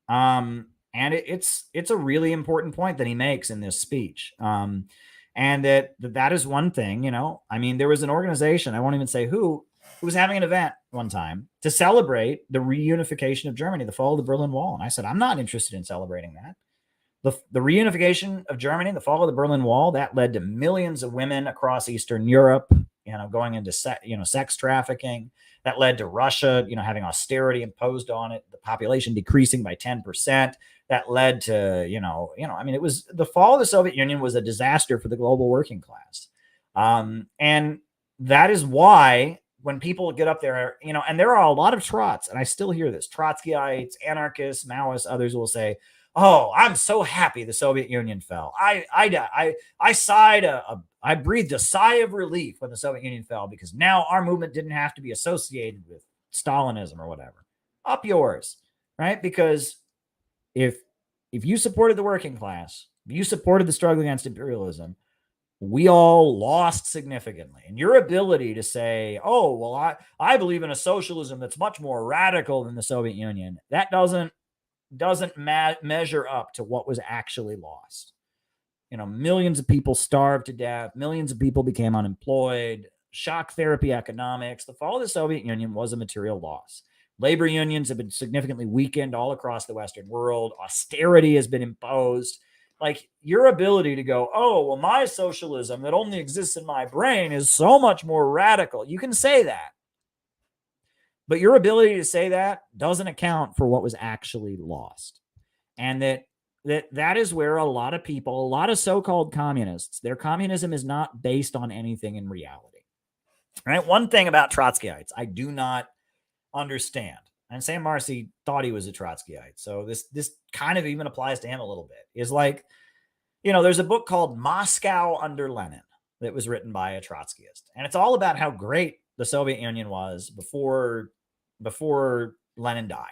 And it's a really important point that he makes in this speech. And that is one thing, there was an organization, I won't even say who was having an event one time to celebrate the reunification of Germany, the fall of the Berlin Wall. And I said, I'm not interested in celebrating that. The reunification of Germany, the fall of the Berlin Wall, that led to millions of women across Eastern Europe, going into sex trafficking. That led to Russia, having austerity imposed on it, the population decreasing by 10%. That led to, it was the fall of the Soviet Union was a disaster for the global working class. And that is why when people get up there, and there are a lot of Trots, and I still hear this, Trotskyites, anarchists, Maoists, others will say, oh, I'm so happy the Soviet Union fell. I sighed I breathed a sigh of relief when the Soviet Union fell, because now our movement didn't have to be associated with Stalinism or whatever. Up yours, right? Because if you supported the working class, if you supported the struggle against imperialism, we all lost significantly. And your ability to say, oh, well, I believe in a socialism that's much more radical than the Soviet Union, that doesn't measure up to what was actually lost. Millions of people starved to death. Millions of people became unemployed. Shock therapy economics. The fall of the Soviet Union was a material loss. Labor unions have been significantly weakened all across the Western world. Austerity has been imposed. Like, your ability to go, oh, well, my socialism that only exists in my brain is so much more radical. You can say that. But your ability to say that doesn't account for what was actually lost. And that is where a lot of people, a lot of so-called communists, their communism is not based on anything in reality. Right? One thing about Trotskyites I do not understand, and Sam Marcy thought he was a Trotskyite, so this kind of even applies to him a little bit, is like, there's a book called Moscow Under Lenin that was written by a Trotskyist, and it's all about how great the Soviet Union was before Lenin died.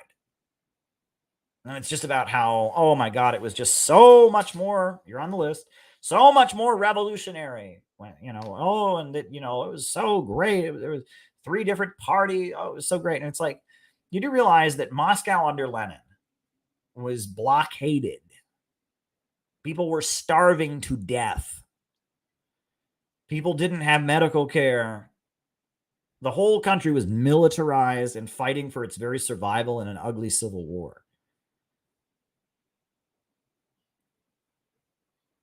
And it's just about how, oh my God, it was just so much more, you're on the list, so much more revolutionary. When, and that, it was so great. There was 3 different parties. Oh, it was so great. And it's like, you do realize that Moscow under Lenin was blockaded. People were starving to death. People didn't have medical care. The whole country was militarized and fighting for its very survival in an ugly civil war.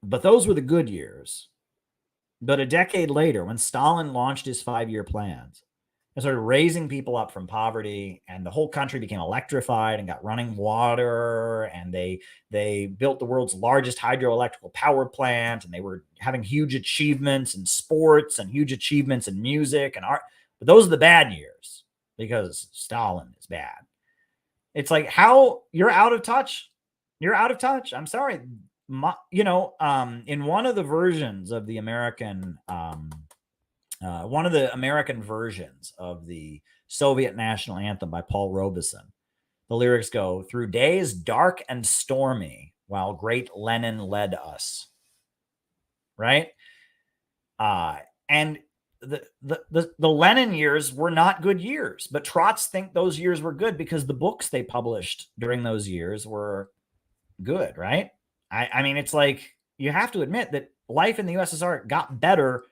But those were the good years. But a decade later, when Stalin launched his 5-year plans and started raising people up from poverty, and the whole country became electrified and got running water, and they built the world's largest hydroelectrical power plant, and they were having huge achievements in sports and huge achievements in music and art. But those are the bad years because Stalin is bad. It's like, how you're out of touch. You're out of touch. I'm sorry. In one of the versions of the American, versions of the Soviet national anthem by Paul Robeson, the lyrics go, "Through days dark and stormy, while great Lenin led us." Right? And the Lenin years were not good years, but Trots think those years were good because the books they published during those years were good, right? I mean, it's like, you have to admit that life in the USSR got better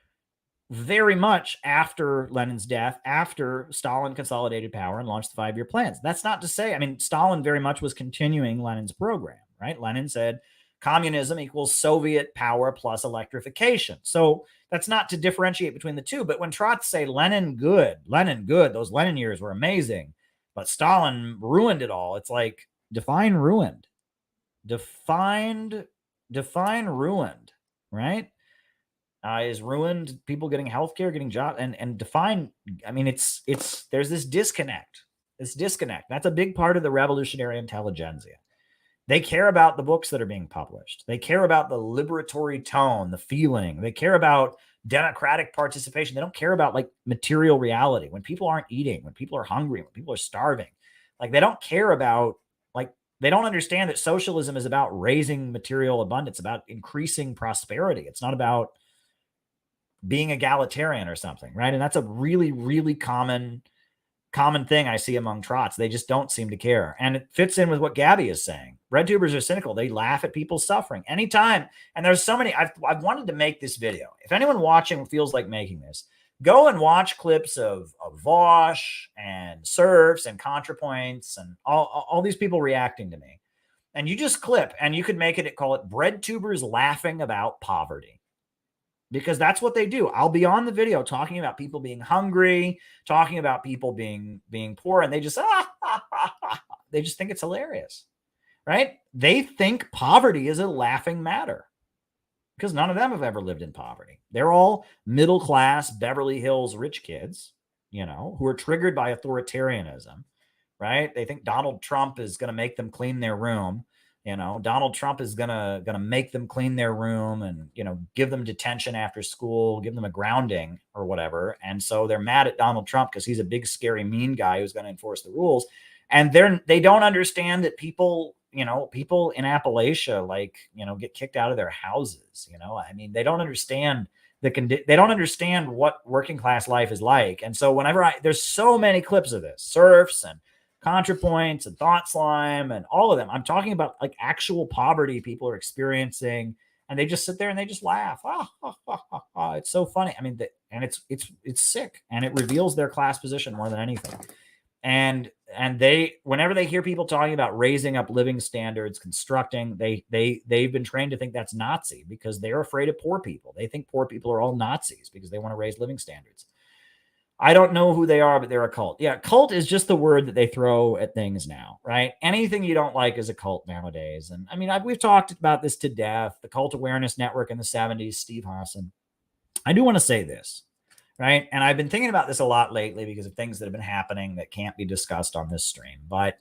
very much after Lenin's death, after Stalin consolidated power and launched the 5-year plans. That's not to say, I mean, Stalin very much was continuing Lenin's program, right? Lenin said communism equals Soviet power plus electrification. So that's not to differentiate between the two. But when Trots say Lenin good, those Lenin years were amazing, but Stalin ruined it all. It's like, define ruined. Define ruined, right? Is ruined people getting healthcare, getting jobs, and define. I mean, it's there's this disconnect. That's a big part of the revolutionary intelligentsia. They care about the books that are being published. They care about the liberatory tone, the feeling. They care about democratic participation. They don't care about like material reality. When people aren't eating, when people are hungry, when people are starving, like they don't care about, like, they don't understand that socialism is about raising material abundance, about increasing prosperity. It's not about being egalitarian or something, right? And that's a really, really common thing I see among Trots. They just don't seem to care. And it fits in with what Gabby is saying. Red tubers are cynical. They laugh at people's suffering anytime. And there's so many, I've wanted to make this video. If anyone watching feels like making this, go and watch clips of Vosh and Serfs and ContraPoints and all these people reacting to me. And you just clip, and you could call it Bread Tubers Laughing About Poverty. Because that's what they do. I'll be on the video talking about people being hungry, talking about people being poor, and they just they just think it's hilarious, right? They think poverty is a laughing matter because none of them have ever lived in poverty. They're all middle class Beverly Hills rich kids, who are triggered by authoritarianism, right? They think Donald Trump is going to make them clean their room. Donald Trump is gonna make them clean their room and, give them detention after school, give them a grounding or whatever. And so they're mad at Donald Trump because he's a big, scary, mean guy who's going to enforce the rules. And they don't understand that people in Appalachia, get kicked out of their houses. I mean, they don't understand they don't understand what working class life is like. And so there's so many clips of this, Serfs and ContraPoints and Thought Slime and all of them. I'm talking about like actual poverty people are experiencing, and they just sit there and they just laugh. It's so funny. I mean, it's sick, and it reveals their class position more than anything. And whenever they hear people talking about raising up living standards, constructing, they've been trained to think that's Nazi because they're afraid of poor people. They think poor people are all Nazis because they want to raise living standards. I don't know who they are, but they're a cult. Yeah, cult is just the word that they throw at things now, right? Anything you don't like is a cult nowadays. And I mean, we've talked about this to death. The Cult Awareness Network in the 70s, Steve Hassan. I do want to say this, right? And I've been thinking about this a lot lately because of things that have been happening that can't be discussed on this stream. But,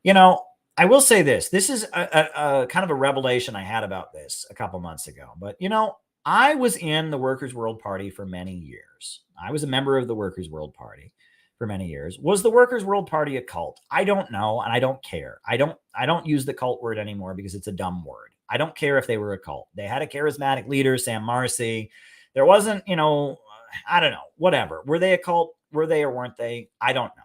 you know, I will say this. This is a kind of a revelation I had about this a couple months ago. But, you know, I was in the Workers' World Party for many years. I was a member of the Workers' World Party for many years. Was the Workers' World Party a cult? I don't know, and I don't care. I don't use the cult word anymore because it's a dumb word. I don't care if they were a cult. They had a charismatic leader, Sam Marcy. There wasn't, you know, I don't know, whatever. Were they a cult? Were they or weren't they? I don't know.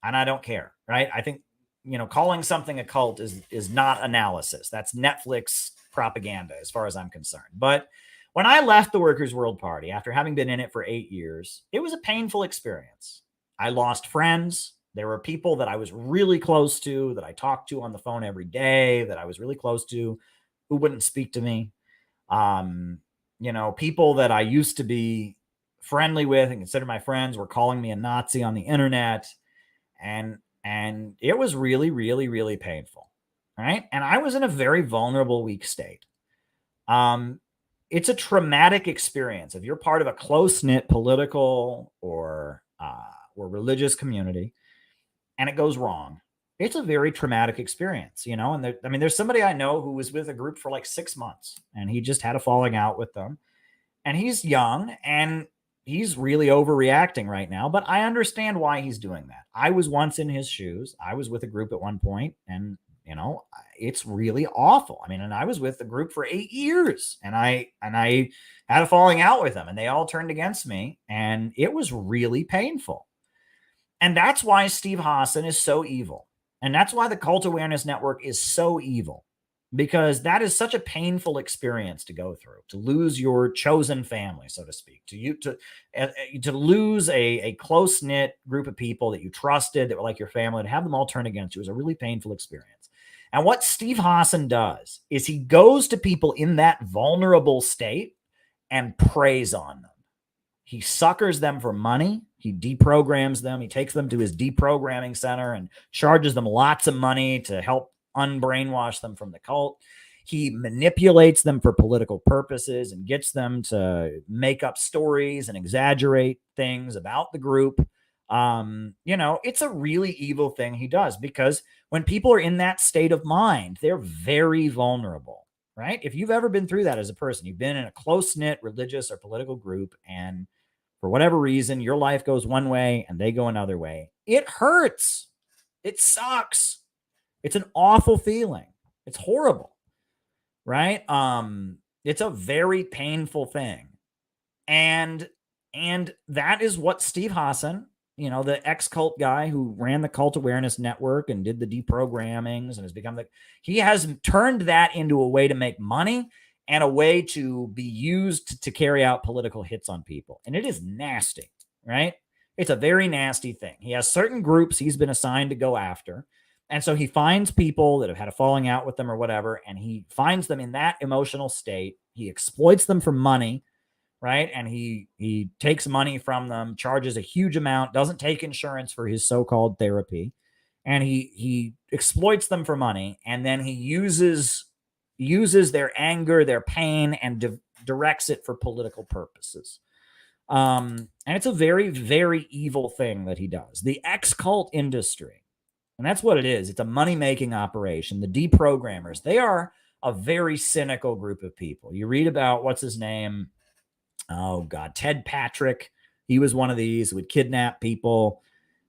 And I don't care, right? I think, you know, calling something a cult is not analysis. That's Netflix propaganda as far as I'm concerned. But when I left the Workers' World Party after having been in it for 8 years, it was a painful experience. I lost friends. There were people that I was really close to, that I talked to on the phone every day, that I was really close to, who wouldn't speak to me. You know, people that I used to be friendly with and consider my friends were calling me a Nazi on the internet. And it was really, really, really painful. Right. And I was in a very vulnerable, weak state. It's a traumatic experience. If you're part of a close-knit political or religious community and it goes wrong, it's a very traumatic experience, you know? And there's somebody I know who was with a group for like 6 months and he just had a falling out with them, and he's young and he's really overreacting right now, but I understand why he's doing that. I was once in his shoes. I was with a group at one point, and you know, it's really awful. I mean, and I was with the group for 8 years, and I had a falling out with them, and they all turned against me, and it was really painful. And that's why Steve Hassan is so evil. And that's why the Cult Awareness Network is so evil, because that is such a painful experience to go through, to lose your chosen family, so to speak, to lose a close-knit group of people that you trusted, that were like your family, to have them all turn against you is a really painful experience. And what Steve Hassan does is he goes to people in that vulnerable state and preys on them. He suckers them for money. He deprograms them. He takes them to his deprogramming center and charges them lots of money to help unbrainwash them from the cult. He manipulates them for political purposes and gets them to make up stories and exaggerate things about the group. You know, it's a really evil thing he does, because when people are in that state of mind, they're very vulnerable, right? If you've ever been through that as a person, you've been in a close-knit religious or political group, and for whatever reason, your life goes one way and they go another way, it hurts. It sucks. It's an awful feeling. It's horrible, right? It's a very painful thing. And that is what Steve Hassan, you know, the ex-cult guy who ran the Cult Awareness Network and did the deprogrammings and has become he has turned that into a way to make money and a way to be used to carry out political hits on people. And it is nasty, right? It's a very nasty thing. He has certain groups he's been assigned to go after. And so he finds people that have had a falling out with them or whatever, and he finds them in that emotional state. He exploits them for money, right? And he takes money from them, charges a huge amount, doesn't take insurance for his so-called therapy, and he exploits them for money, and then he uses their anger, their pain, and directs it for political purposes. And it's a very, very evil thing that he does. The ex-cult industry, and that's what it is. It's a money-making operation. The deprogrammers, they are a very cynical group of people. You read about, what's his name? Oh, God, Ted Patrick. He was one of these who would kidnap people,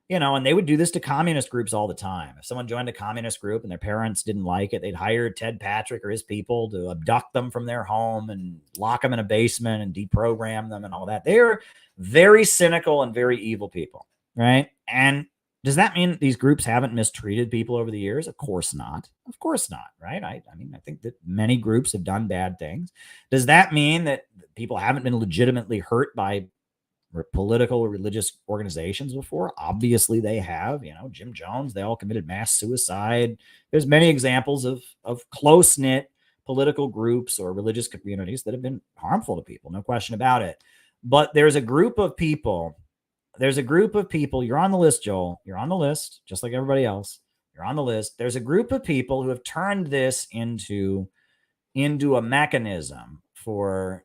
you know, and they would do this to communist groups all the time. If someone joined a communist group and their parents didn't like it, they'd hire Ted Patrick or his people to abduct them from their home and lock them in a basement and deprogram them and all that. They're very cynical and very evil people, right? And does that mean these groups haven't mistreated people over the years? Of course not. Of course not, right? I mean, I think that many groups have done bad things. Does that mean that people haven't been legitimately hurt by political or religious organizations before? Obviously they have. You know, Jim Jones, they all committed mass suicide. There's many examples of close-knit political groups or religious communities that have been harmful to people, no question about it. But there's a group of people, you're on the list, Joel, you're on the list, just like everybody else, you're on the list. There's a group of people who have turned this into a mechanism for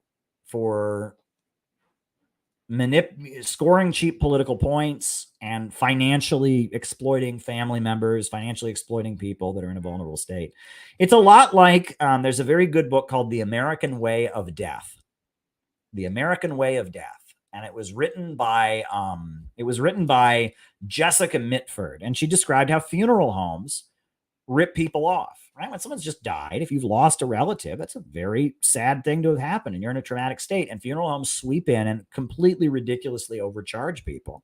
scoring cheap political points and financially exploiting family members, financially exploiting people that are in a vulnerable state. It's a lot like there's a very good book called The American Way of Death. The American Way of Death. And it was written by Jessica Mitford. And she described how funeral homes rip people off, right? When someone's just died, if you've lost a relative, that's a very sad thing to have happened and you're in a traumatic state, and funeral homes sweep in and completely ridiculously overcharge people.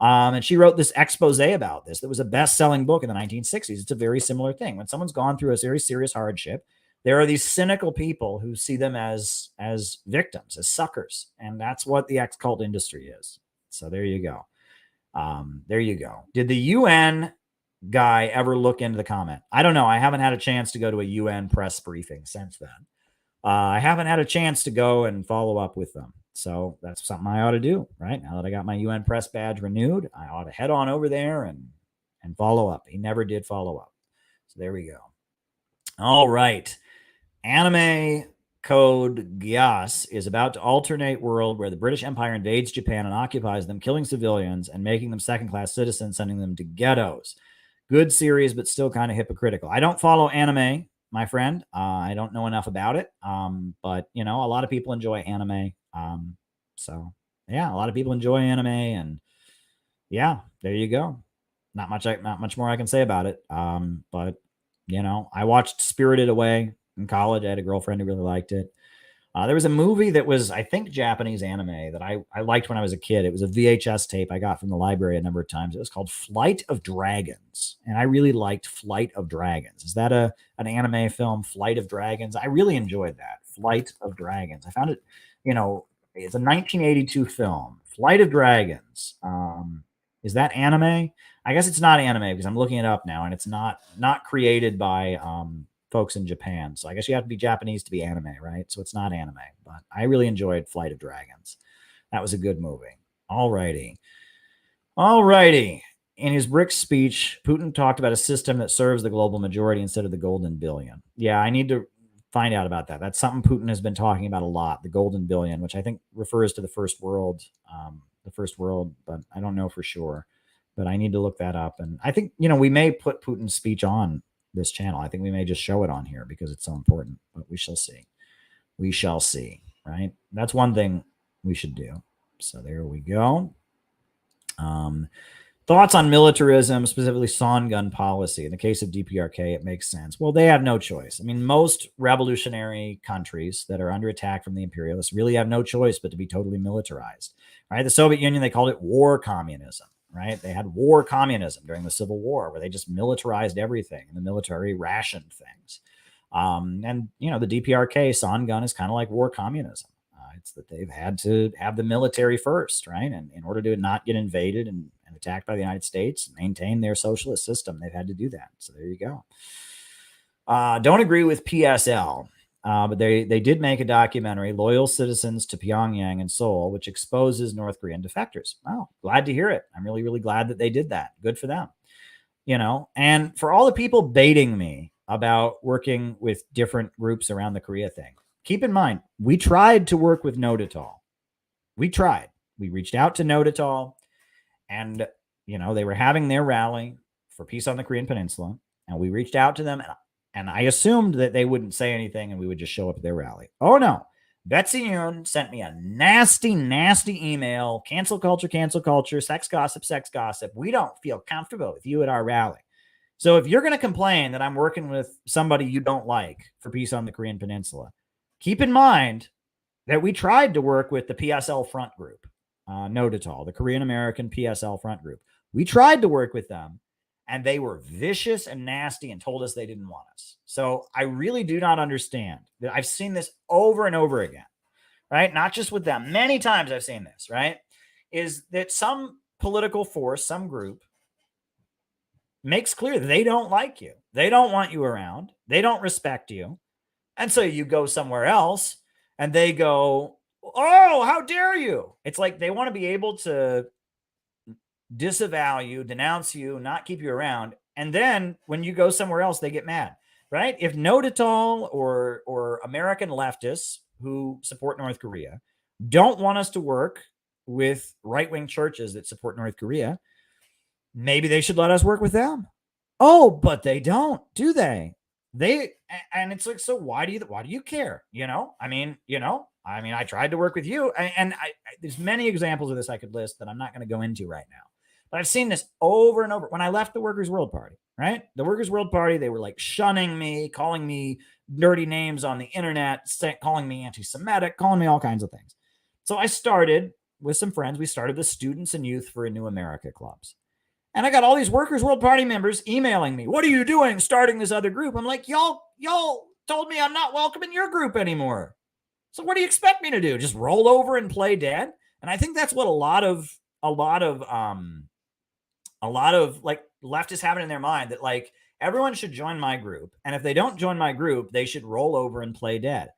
And she wrote this expose about this that was a best-selling book in the 1960s. It's a very similar thing. When someone's gone through a very serious hardship, there are these cynical people who see them as victims, as suckers. And that's what the ex-cult industry is. So there you go. There you go. Did the UN guy ever look into the comment? I don't know. I haven't had a chance to go to a UN press briefing since then. I haven't had a chance to go and follow up with them. So that's something I ought to do, right? Now that I got my UN press badge renewed, I ought to head on over there and follow up. He never did follow up. So there we go. All right. Anime Code Geass is about to alternate world where the British Empire invades Japan and occupies them, killing civilians and making them second-class citizens, sending them to ghettos. Good series, but still kind of hypocritical. I don't follow anime, my friend. I don't know enough about it. But, you know, a lot of people enjoy anime. So, yeah, a lot of people enjoy anime. And, yeah, there you go. Not much more I can say about it. But, you know, I watched Spirited Away in college. I had a girlfriend who really liked it. There was a movie that was, I think, Japanese anime that I liked when I was a kid. It was a VHS tape I got from the library a number of times. It was called Flight of Dragons, and I really liked Flight of Dragons. Is that an anime film, Flight of Dragons? I really enjoyed that, Flight of Dragons. I found it, you know, it's a 1982 film, Flight of Dragons. Is that anime? I guess it's not anime because I'm looking it up now, and it's not created by folks in Japan. So I guess you have to be Japanese to be anime, right? So it's not anime, but I really enjoyed Flight of Dragons. That was a good movie. All righty. In his BRICS speech, Putin talked about a system that serves the global majority instead of the golden billion. Yeah, I need to find out about that. That's something Putin has been talking about a lot, the golden billion, which I think refers to the first world, but I don't know for sure. But I need to look that up. And I think, you know, we may put Putin's speech on this channel. I think we may just show it on here because it's so important, but we shall see. We shall see, right? That's one thing we should do. So there we go. Thoughts on militarism, specifically sawn gun policy. In the case of DPRK, it makes sense. Well, they have no choice. I mean, most revolutionary countries that are under attack from the imperialists really have no choice but to be totally militarized, right? The Soviet Union, they called it war communism. Right? They had war communism during the Civil War where they just militarized everything and the military rationed things. And, you know, the DPRK, sawn gun, is kind of like war communism. It's that they've had to have the military first, right? And in order to not get invaded and attacked by the United States, maintain their socialist system, they've had to do that. So there you go. Don't agree with PSL. But they did make a documentary, Loyal Citizens to Pyongyang and Seoul, which exposes North Korean defectors. Wow, glad to hear it. I'm really, really glad that they did that. Good for them. You know, and for all the people baiting me about working with different groups around the Korea thing, keep in mind, we tried to work with Nodatol. We tried. We reached out to Nodatol, and, you know, they were having their rally for peace on the Korean Peninsula, and we reached out to them, and I assumed that they wouldn't say anything and we would just show up at their rally. Oh, no. Betsy Yoon sent me a nasty, nasty email. Cancel culture, sex gossip. We don't feel comfortable with you at our rally. So if you're going to complain that I'm working with somebody you don't like for peace on the Korean Peninsula, keep in mind that we tried to work with the PSL front group, Nodatol, the Korean American PSL front group. We tried to work with them. And they were vicious and nasty and told us they didn't want us. So I really do not understand that. I've seen this over and over again, right? Not just with them. Many times I've seen this, right? Is that some political force, some group makes clear they don't like you. They don't want you around. They don't respect you. And so you go somewhere else and they go, oh, how dare you? It's like they want to be able to disavow you, denounce you, not keep you around. And then when you go somewhere else, they get mad, right? If Nodatol or American leftists who support North Korea don't want us to work with right-wing churches that support North Korea. Maybe they should let us work with them. Oh, but they don't, do they? And it's like, so why do you care? I tried to work with you, and there's many examples of this I could list that I'm not going to go into right now. But I've seen this over and over. When I left the Workers' World Party, right? The Workers' World Party, they were like shunning me, calling me dirty names on the internet, calling me anti-Semitic, calling me all kinds of things. So I started with some friends. We started the Students and Youth for a New America clubs. And I got all these Workers' World Party members emailing me. What are you doing starting this other group? I'm like, y'all told me I'm not welcome in your group anymore. So what do you expect me to do? Just roll over and play dead? And I think that's what a lot of like leftists have it in their mind, that like everyone should join my group. And if they don't join my group, they should roll over and play dead.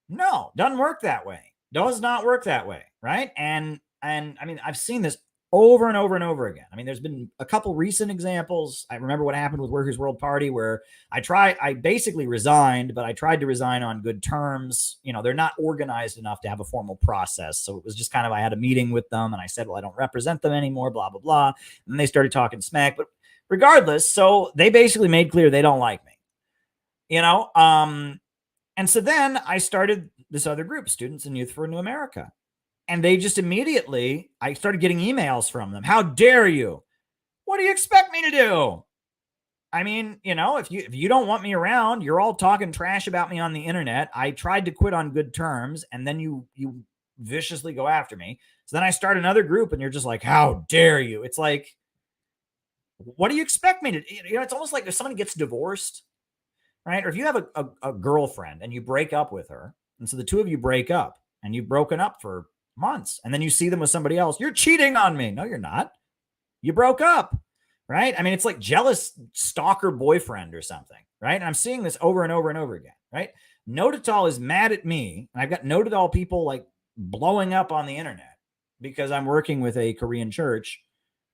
No, doesn't work that way. Does not work that way. Right. And I mean, I've seen this over and over and over again. I mean, there's been a couple recent examples. I remember what happened with Workers' World Party, where I basically resigned, but I tried to resign on good terms. They're not organized enough to have a formal process. So it was just kind of, I had a meeting with them and I said, well, I don't represent them anymore, blah, blah, blah. And they started talking smack, but regardless, so they basically made clear they don't like me, and so then I started this other group, Students and Youth for a New America. And they just immediately, I started getting emails from them. How dare you? What do you expect me to do? I mean, if you don't want me around, you're all talking trash about me on the internet. I tried to quit on good terms, and then you viciously go after me. So then I start another group, and you're just like, how dare you? It's like, what do you expect me to do? It's almost like if somebody gets divorced, right? Or if you have a girlfriend and you break up with her, and so the two of you break up, and you've broken up for months, and then you see them with somebody else. You're cheating on me. No, you're not. You broke up, right? I mean, it's like jealous stalker boyfriend or something, right? And I'm seeing this over and over and over again, right? Notatal is mad at me, and I've got Notatal people like blowing up on the internet because I'm working with a Korean church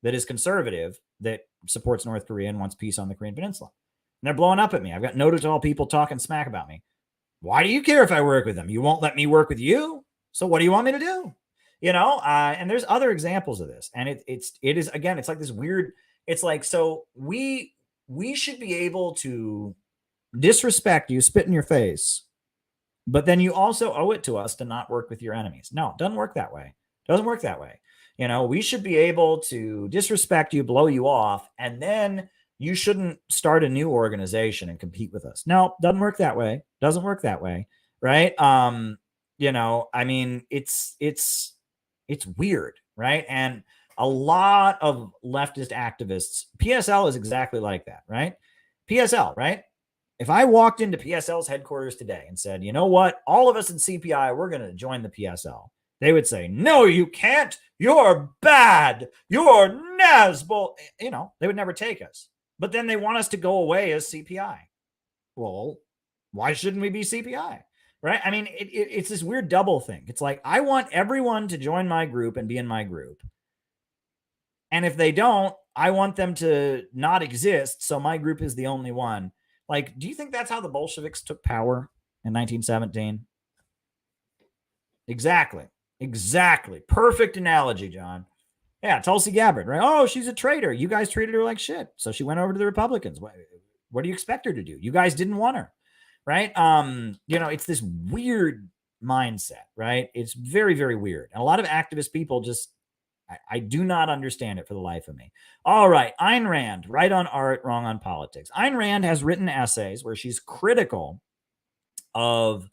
that is conservative, that supports North Korea and wants peace on the Korean Peninsula. And they're blowing up at me. I've got Notatal people talking smack about me. Why do you care if I work with them? You won't let me work with you. So what do you want me to do? And there's other examples of this. And it is, again, it's like this weird, it's like, so we should be able to disrespect you, spit in your face, but then you also owe it to us to not work with your enemies. No, it doesn't work that way. It doesn't work that way. We should be able to disrespect you, blow you off, and then you shouldn't start a new organization and compete with us. No, doesn't work that way. Doesn't work that way. Right. I mean, it's weird, right? And a lot of leftist activists, PSL is exactly like that, right? PSL, right? If I walked into PSL's headquarters today and said, you know what, all of us in CPI, we're going to join the PSL, they would say, no, you can't. You're bad. You're Nazbol. They would never take us. But then they want us to go away as CPI. Well, why shouldn't we be CPI? Right? I mean, it's this weird double thing. It's like, I want everyone to join my group and be in my group. And if they don't, I want them to not exist. So my group is the only one. Like, do you think that's how the Bolsheviks took power in 1917? Exactly. Perfect analogy, John. Yeah, Tulsi Gabbard, right? Oh, she's a traitor. You guys treated her like shit. So she went over to the Republicans. What do you expect her to do? You guys didn't want her. Right. It's this weird mindset, right? It's very, very weird. And a lot of activist people just, I do not understand it for the life of me. All right. Ayn Rand, right on art, wrong on politics. Ayn Rand has written essays where she's critical of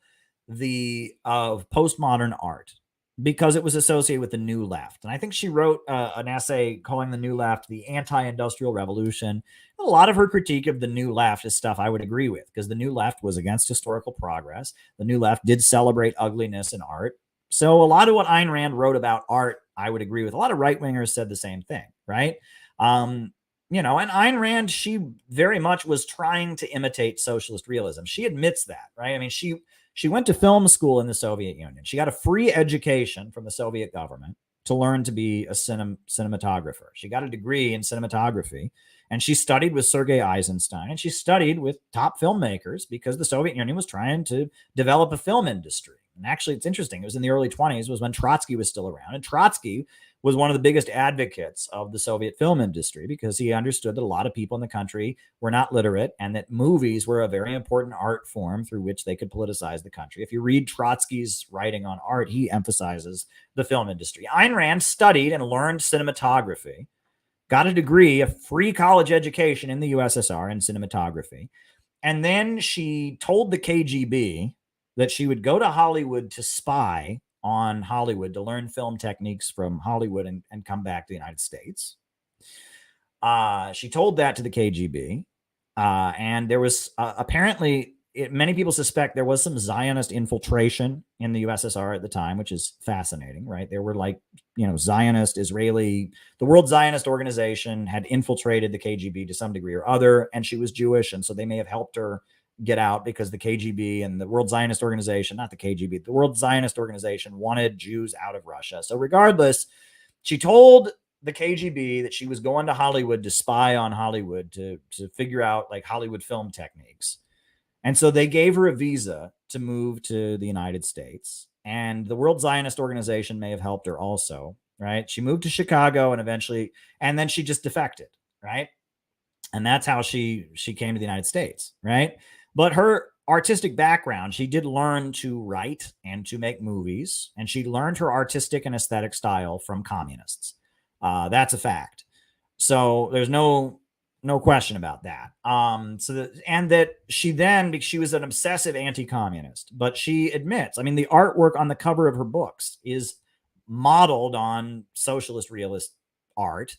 postmodern art because it was associated with the New Left. And I think she wrote an essay calling the New Left the anti-industrial revolution. A lot of her critique of the New Left is stuff I would agree with, because the New Left was against historical progress. The New Left did celebrate ugliness in art. So a lot of what Ayn Rand wrote about art, I would agree with. A lot of right-wingers said the same thing, right? And Ayn Rand, she very much was trying to imitate socialist realism. She admits that, right? I mean, she went to film school in the Soviet Union. She got a free education from the Soviet government to learn to be a cinematographer. She got a degree in cinematography, And she studied with Sergei Eisenstein, and she studied with top filmmakers because the Soviet Union was trying to develop a film industry. And actually, it's interesting. It was in the early 20s, was when Trotsky was still around. And Trotsky was one of the biggest advocates of the Soviet film industry because he understood that a lot of people in the country were not literate and that movies were a very important art form through which they could politicize the country. If you read Trotsky's writing on art, he emphasizes the film industry. Ayn Rand studied and learned cinematography, got a degree, a free college education in the USSR in cinematography. And then she told the KGB that she would go to Hollywood to spy on Hollywood, to learn film techniques from Hollywood and come back to the United States. She told that to the KGB. And there was apparently, many people suspect there was some Zionist infiltration in the USSR at the time, which is fascinating, right? There were like, Zionist, Israeli, the World Zionist Organization had infiltrated the KGB to some degree or other, and she was Jewish. And so they may have helped her get out because the KGB and the World Zionist Organization, not the KGB, the World Zionist Organization wanted Jews out of Russia. So regardless, she told the KGB that she was going to Hollywood to spy on Hollywood to figure out like Hollywood film techniques. And so they gave her a visa to move to the United States. And the World Zionist Organization may have helped her also, right? She moved to Chicago and then she just defected, right? And that's how she came to the United States, right? But her artistic background, she did learn to write and to make movies, and she learned her artistic and aesthetic style from communists. That's a fact. So there's no question about that. That she was an obsessive anti-communist, but she admits, the artwork on the cover of her books is modeled on socialist realist art.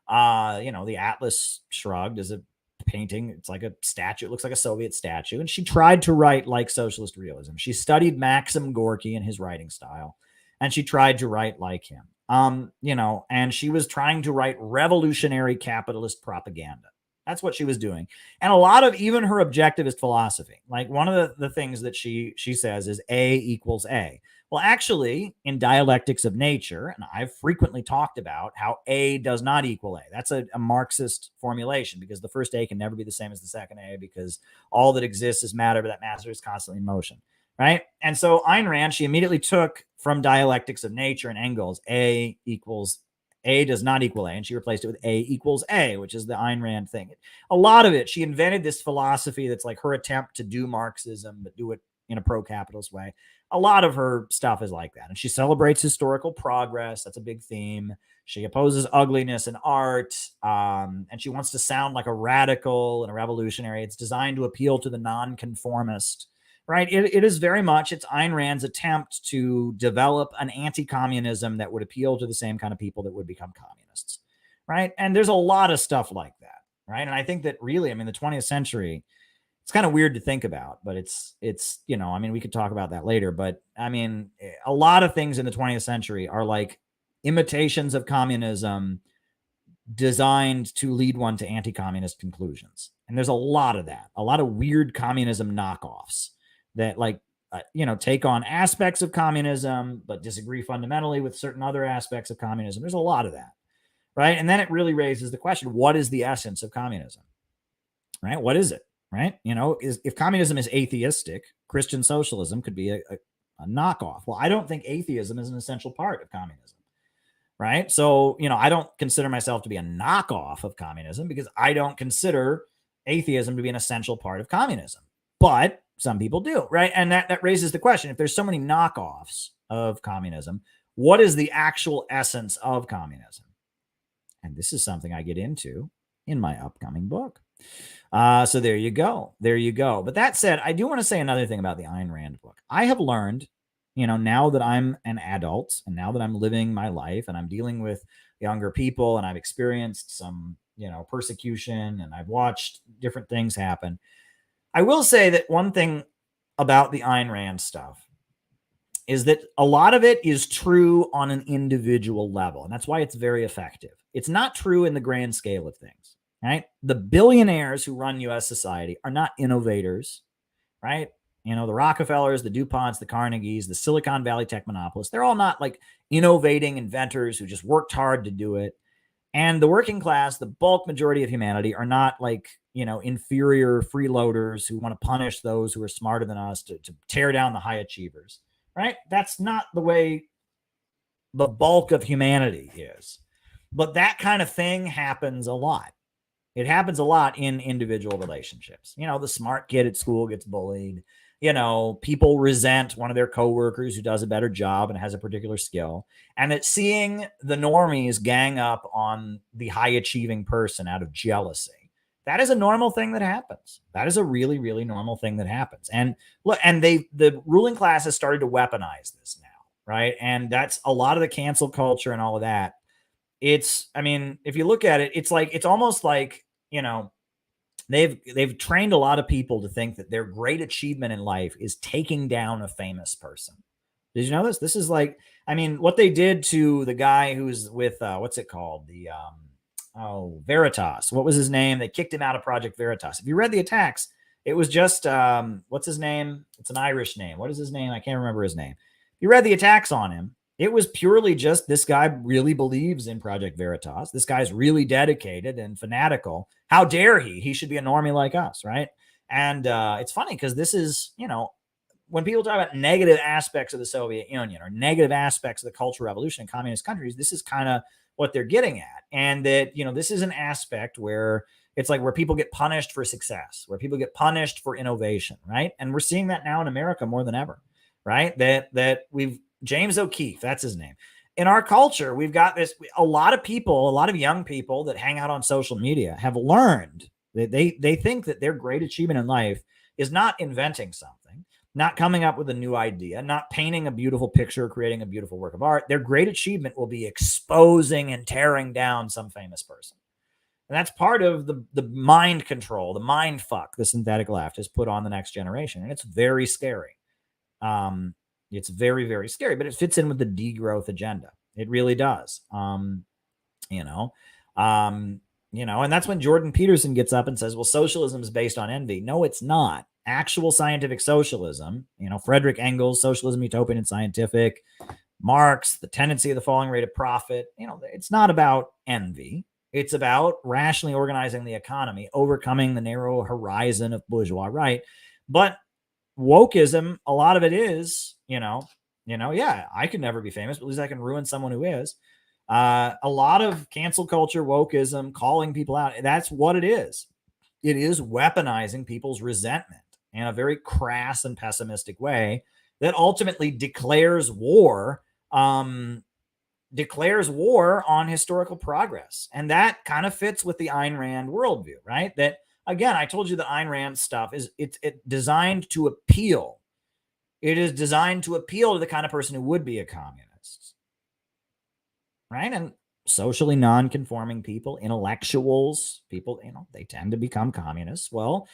The Atlas Shrugged is a painting. It's like a statue. It looks like a Soviet statue. And she tried to write like socialist realism. She studied Maxim Gorky and his writing style, and she tried to write like him. And she was trying to write revolutionary capitalist propaganda. That's what she was doing. And a lot of even her objectivist philosophy, like one of the things that she says is A equals A. Well, actually, in Dialectics of Nature, and I've frequently talked about how A does not equal A. That's a Marxist formulation because the first A can never be the same as the second A because all that exists is matter, but that matter is constantly in motion, right? And so Ayn Rand, she immediately took from Dialectics of Nature and Engels, A does not equal A, and she replaced it with A equals A, which is the Ayn Rand thing. A lot of it, she invented this philosophy that's like her attempt to do Marxism, but do it in a pro-capitalist way. A lot of her stuff is like that. And she celebrates historical progress. That's a big theme. She opposes ugliness in art. And she wants to sound like a radical and a revolutionary. It's designed to appeal to the nonconformist, right? It is very much, it's Ayn Rand's attempt to develop an anti-communism that would appeal to the same kind of people that would become communists, right? And there's a lot of stuff like that, right? And I think that really, the 20th century, it's kind of weird to think about, but it's we could talk about that later. But a lot of things in the 20th century are like imitations of communism designed to lead one to anti-communist conclusions. And there's a lot of that, a lot of weird communism knockoffs that take on aspects of communism, but disagree fundamentally with certain other aspects of communism. There's a lot of that, right? And then it really raises the question, what is the essence of communism, right? What is it? Right? If communism is atheistic, Christian socialism could be a knockoff. Well, I don't think atheism is an essential part of communism. Right? So, I don't consider myself to be a knockoff of communism because I don't consider atheism to be an essential part of communism. But some people do, right? And that raises the question, if there's so many knockoffs of communism, what is the actual essence of communism? And this is something I get into in my upcoming book. So there you go. But that said, I do want to say another thing about the Ayn Rand book. I have learned, now that I'm an adult and now that I'm living my life and I'm dealing with younger people and I've experienced some, persecution and I've watched different things happen. I will say that one thing about the Ayn Rand stuff is that a lot of it is true on an individual level. And that's why it's very effective. It's not true in the grand scale of things. Right? The billionaires who run U.S. society are not innovators, right? The Rockefellers, the DuPonts, the Carnegies, the Silicon Valley tech monopolists, they're all not like innovating inventors who just worked hard to do it. And the working class, the bulk majority of humanity, are not like, inferior freeloaders who want to punish those who are smarter than us to tear down the high achievers, right? That's not the way the bulk of humanity is. But that kind of thing happens a lot. It happens a lot in individual relationships. The smart kid at school gets bullied. People resent one of their coworkers who does a better job and has a particular skill. And that seeing the normies gang up on the high achieving person out of jealousy, that is a normal thing that happens. That is a really, really normal thing that happens. And look, and the ruling class has started to weaponize this now, right? And that's a lot of the cancel culture and all of that. If you look at it, it's almost like, they've trained a lot of people to think that their great achievement in life is taking down a famous person. Did you know this? This is like, what they did to the guy who's with, what's it called? Veritas. What was his name? They kicked him out of Project Veritas. If you read the attacks, it was just, what's his name? It's an Irish name. What is his name? I can't remember his name. If you read the attacks on him, it was purely just this guy really believes in Project Veritas. This guy's really dedicated and fanatical. How dare he? He should be a normie like us, right? And it's funny because this is, when people talk about negative aspects of the Soviet Union or negative aspects of the Cultural Revolution in communist countries, this is kind of what they're getting at. And that, this is an aspect where it's like where people get punished for success, where people get punished for innovation, right? And we're seeing that now in America more than ever, right? That we've, James O'Keefe, that's his name. In our culture, we've got this, a lot of young people that hang out on social media have learned that they think that their great achievement in life is not inventing something, not coming up with a new idea, not painting a beautiful picture, creating a beautiful work of art. Their great achievement will be exposing and tearing down some famous person. And that's part of the mind control, the mind fuck the synthetic left has put on the next generation. And it's very scary. It's very, very scary, but it fits in with the degrowth agenda. It really does. And that's when Jordan Peterson gets up and says, well, socialism is based on envy. No, it's not. Actual scientific socialism, Frederick Engels, Socialism, Utopian and Scientific, Marx, The Tendency of the Falling Rate of Profit. It's not about envy. It's about rationally organizing the economy, overcoming the narrow horizon of bourgeois right. But wokeism, a lot of it is, yeah, I could never be famous, but at least I can ruin someone who is. A lot of cancel culture, wokeism, calling people out, that's what it is. It is weaponizing people's resentment in a very crass and pessimistic way that ultimately declares war on historical progress. And that kind of fits with the Ayn Rand worldview, right? That, again, I told you the Ayn Rand stuff is it's designed to appeal. It is designed to appeal to the kind of person who would be a communist, right? And socially non-conforming people, intellectuals, people, they tend to become communists. Well,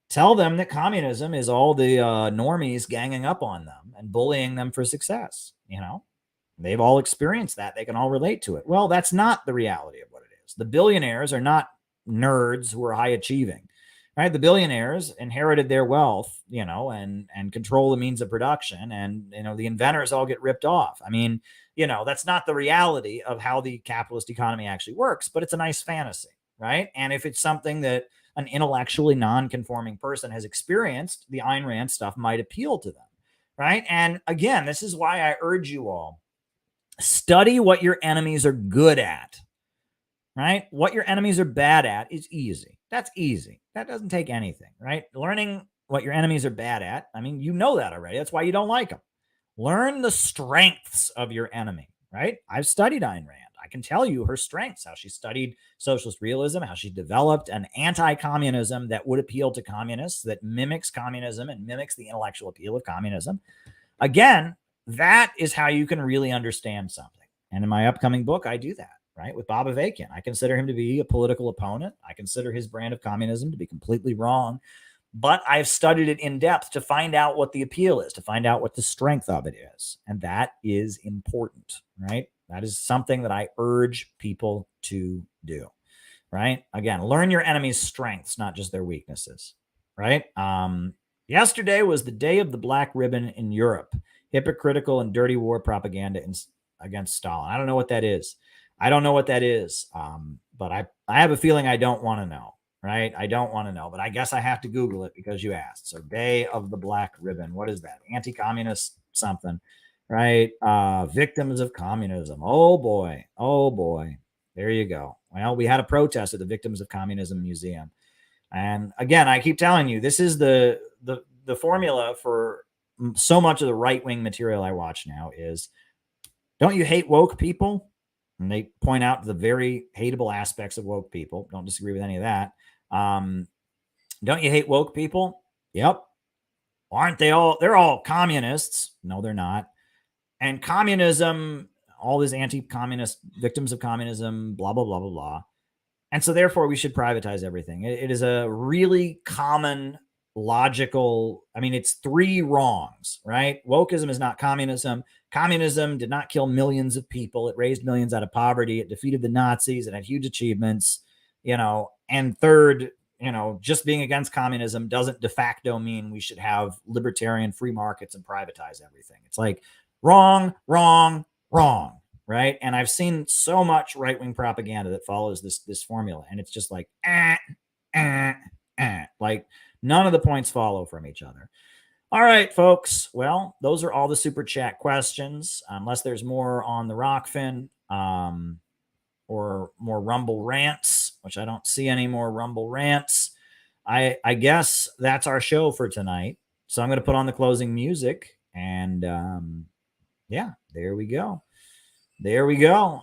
tell them that communism is all the normies ganging up on them and bullying them for success. They've all experienced that. They can all relate to it. Well, that's not the reality of what it is. The billionaires are not nerds who are high achieving, right? The billionaires inherited their wealth, and control the means of production, and the inventors all get ripped off. That's not the reality of how the capitalist economy actually works, but it's a nice fantasy, right? And if it's something that an intellectually non-conforming person has experienced, the Ayn Rand stuff might appeal to them, right? And again, this is why I urge you all, study what your enemies are good at, right? What your enemies are bad at is easy. That's easy. That doesn't take anything, right? Learning what your enemies are bad at, you know that already. That's why you don't like them. Learn the strengths of your enemy, right? I've studied Ayn Rand. I can tell you her strengths, how she studied socialist realism, how she developed an anti-communism that would appeal to communists, that mimics communism and mimics the intellectual appeal of communism. Again, that is how you can really understand something. And in my upcoming book, I do that, right? With Bob Avakian. I consider him to be a political opponent. I consider his brand of communism to be completely wrong. But I've studied it in depth to find out what the appeal is, to find out what the strength of it is. And that is important, right? That is something that I urge people to do, right? Again, learn your enemy's strengths, not just their weaknesses, right? Yesterday was the day of the black ribbon in Europe. Hypocritical and dirty war propaganda against Stalin. I don't know what that is. I don't know what that is, but I have a feeling I don't want to know, right? I don't want to know, but I guess I have to Google it because you asked. So Day of the Black Ribbon. What is that? Anti-communist something, right? Victims of communism. Oh, boy. Oh, boy. There you go. Well, we had a protest at the Victims of Communism Museum. And again, I keep telling you, this is the formula for so much of the right-wing material I watch now is, don't you hate woke people? And they point out the very hateable aspects of woke people. Don't disagree with any of that. Don't you hate woke people? Yep. Aren't they all? They're all communists. No, they're not. And communism, all these anti-communist victims of communism, blah, blah, blah, blah, blah. And so therefore we should privatize everything. It is a really common logical, I mean, it's three wrongs, right? Wokeism is not communism. Communism did not kill millions of people. It raised millions out of poverty. It defeated the Nazis. It had huge achievements, and third, just being against communism doesn't de facto mean we should have libertarian free markets and privatize everything. It's like wrong, wrong, wrong. Right. And I've seen so much right-wing propaganda that follows this formula. And it's just like, like none of the points follow from each other. All right, folks. Well, those are all the super chat questions. Unless there's more on the Rockfin or more Rumble rants, which I don't see any more Rumble rants. I guess that's our show for tonight. So I'm going to put on the closing music. And yeah, there we go. There we go.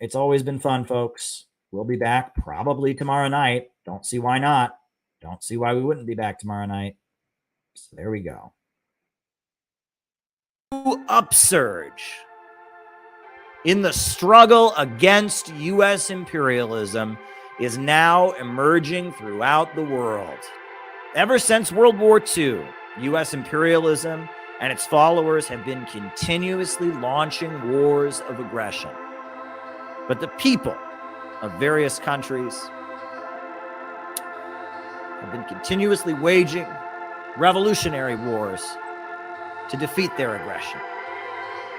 It's always been fun, folks. We'll be back probably tomorrow night. Don't see why not. Don't see why we wouldn't be back tomorrow night. So there we go. Upsurge in the struggle against U.S. imperialism is now emerging throughout the world. Ever since World War II, U.S. imperialism and its followers have been continuously launching wars of aggression. But the people of various countries have been continuously waging revolutionary wars to defeat their aggression.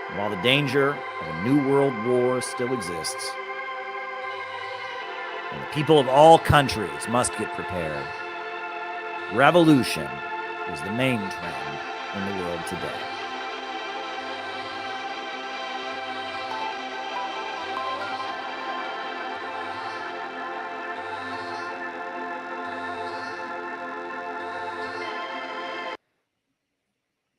And while the danger of a new world war still exists, and the people of all countries must get prepared, revolution is the main trend in the world today.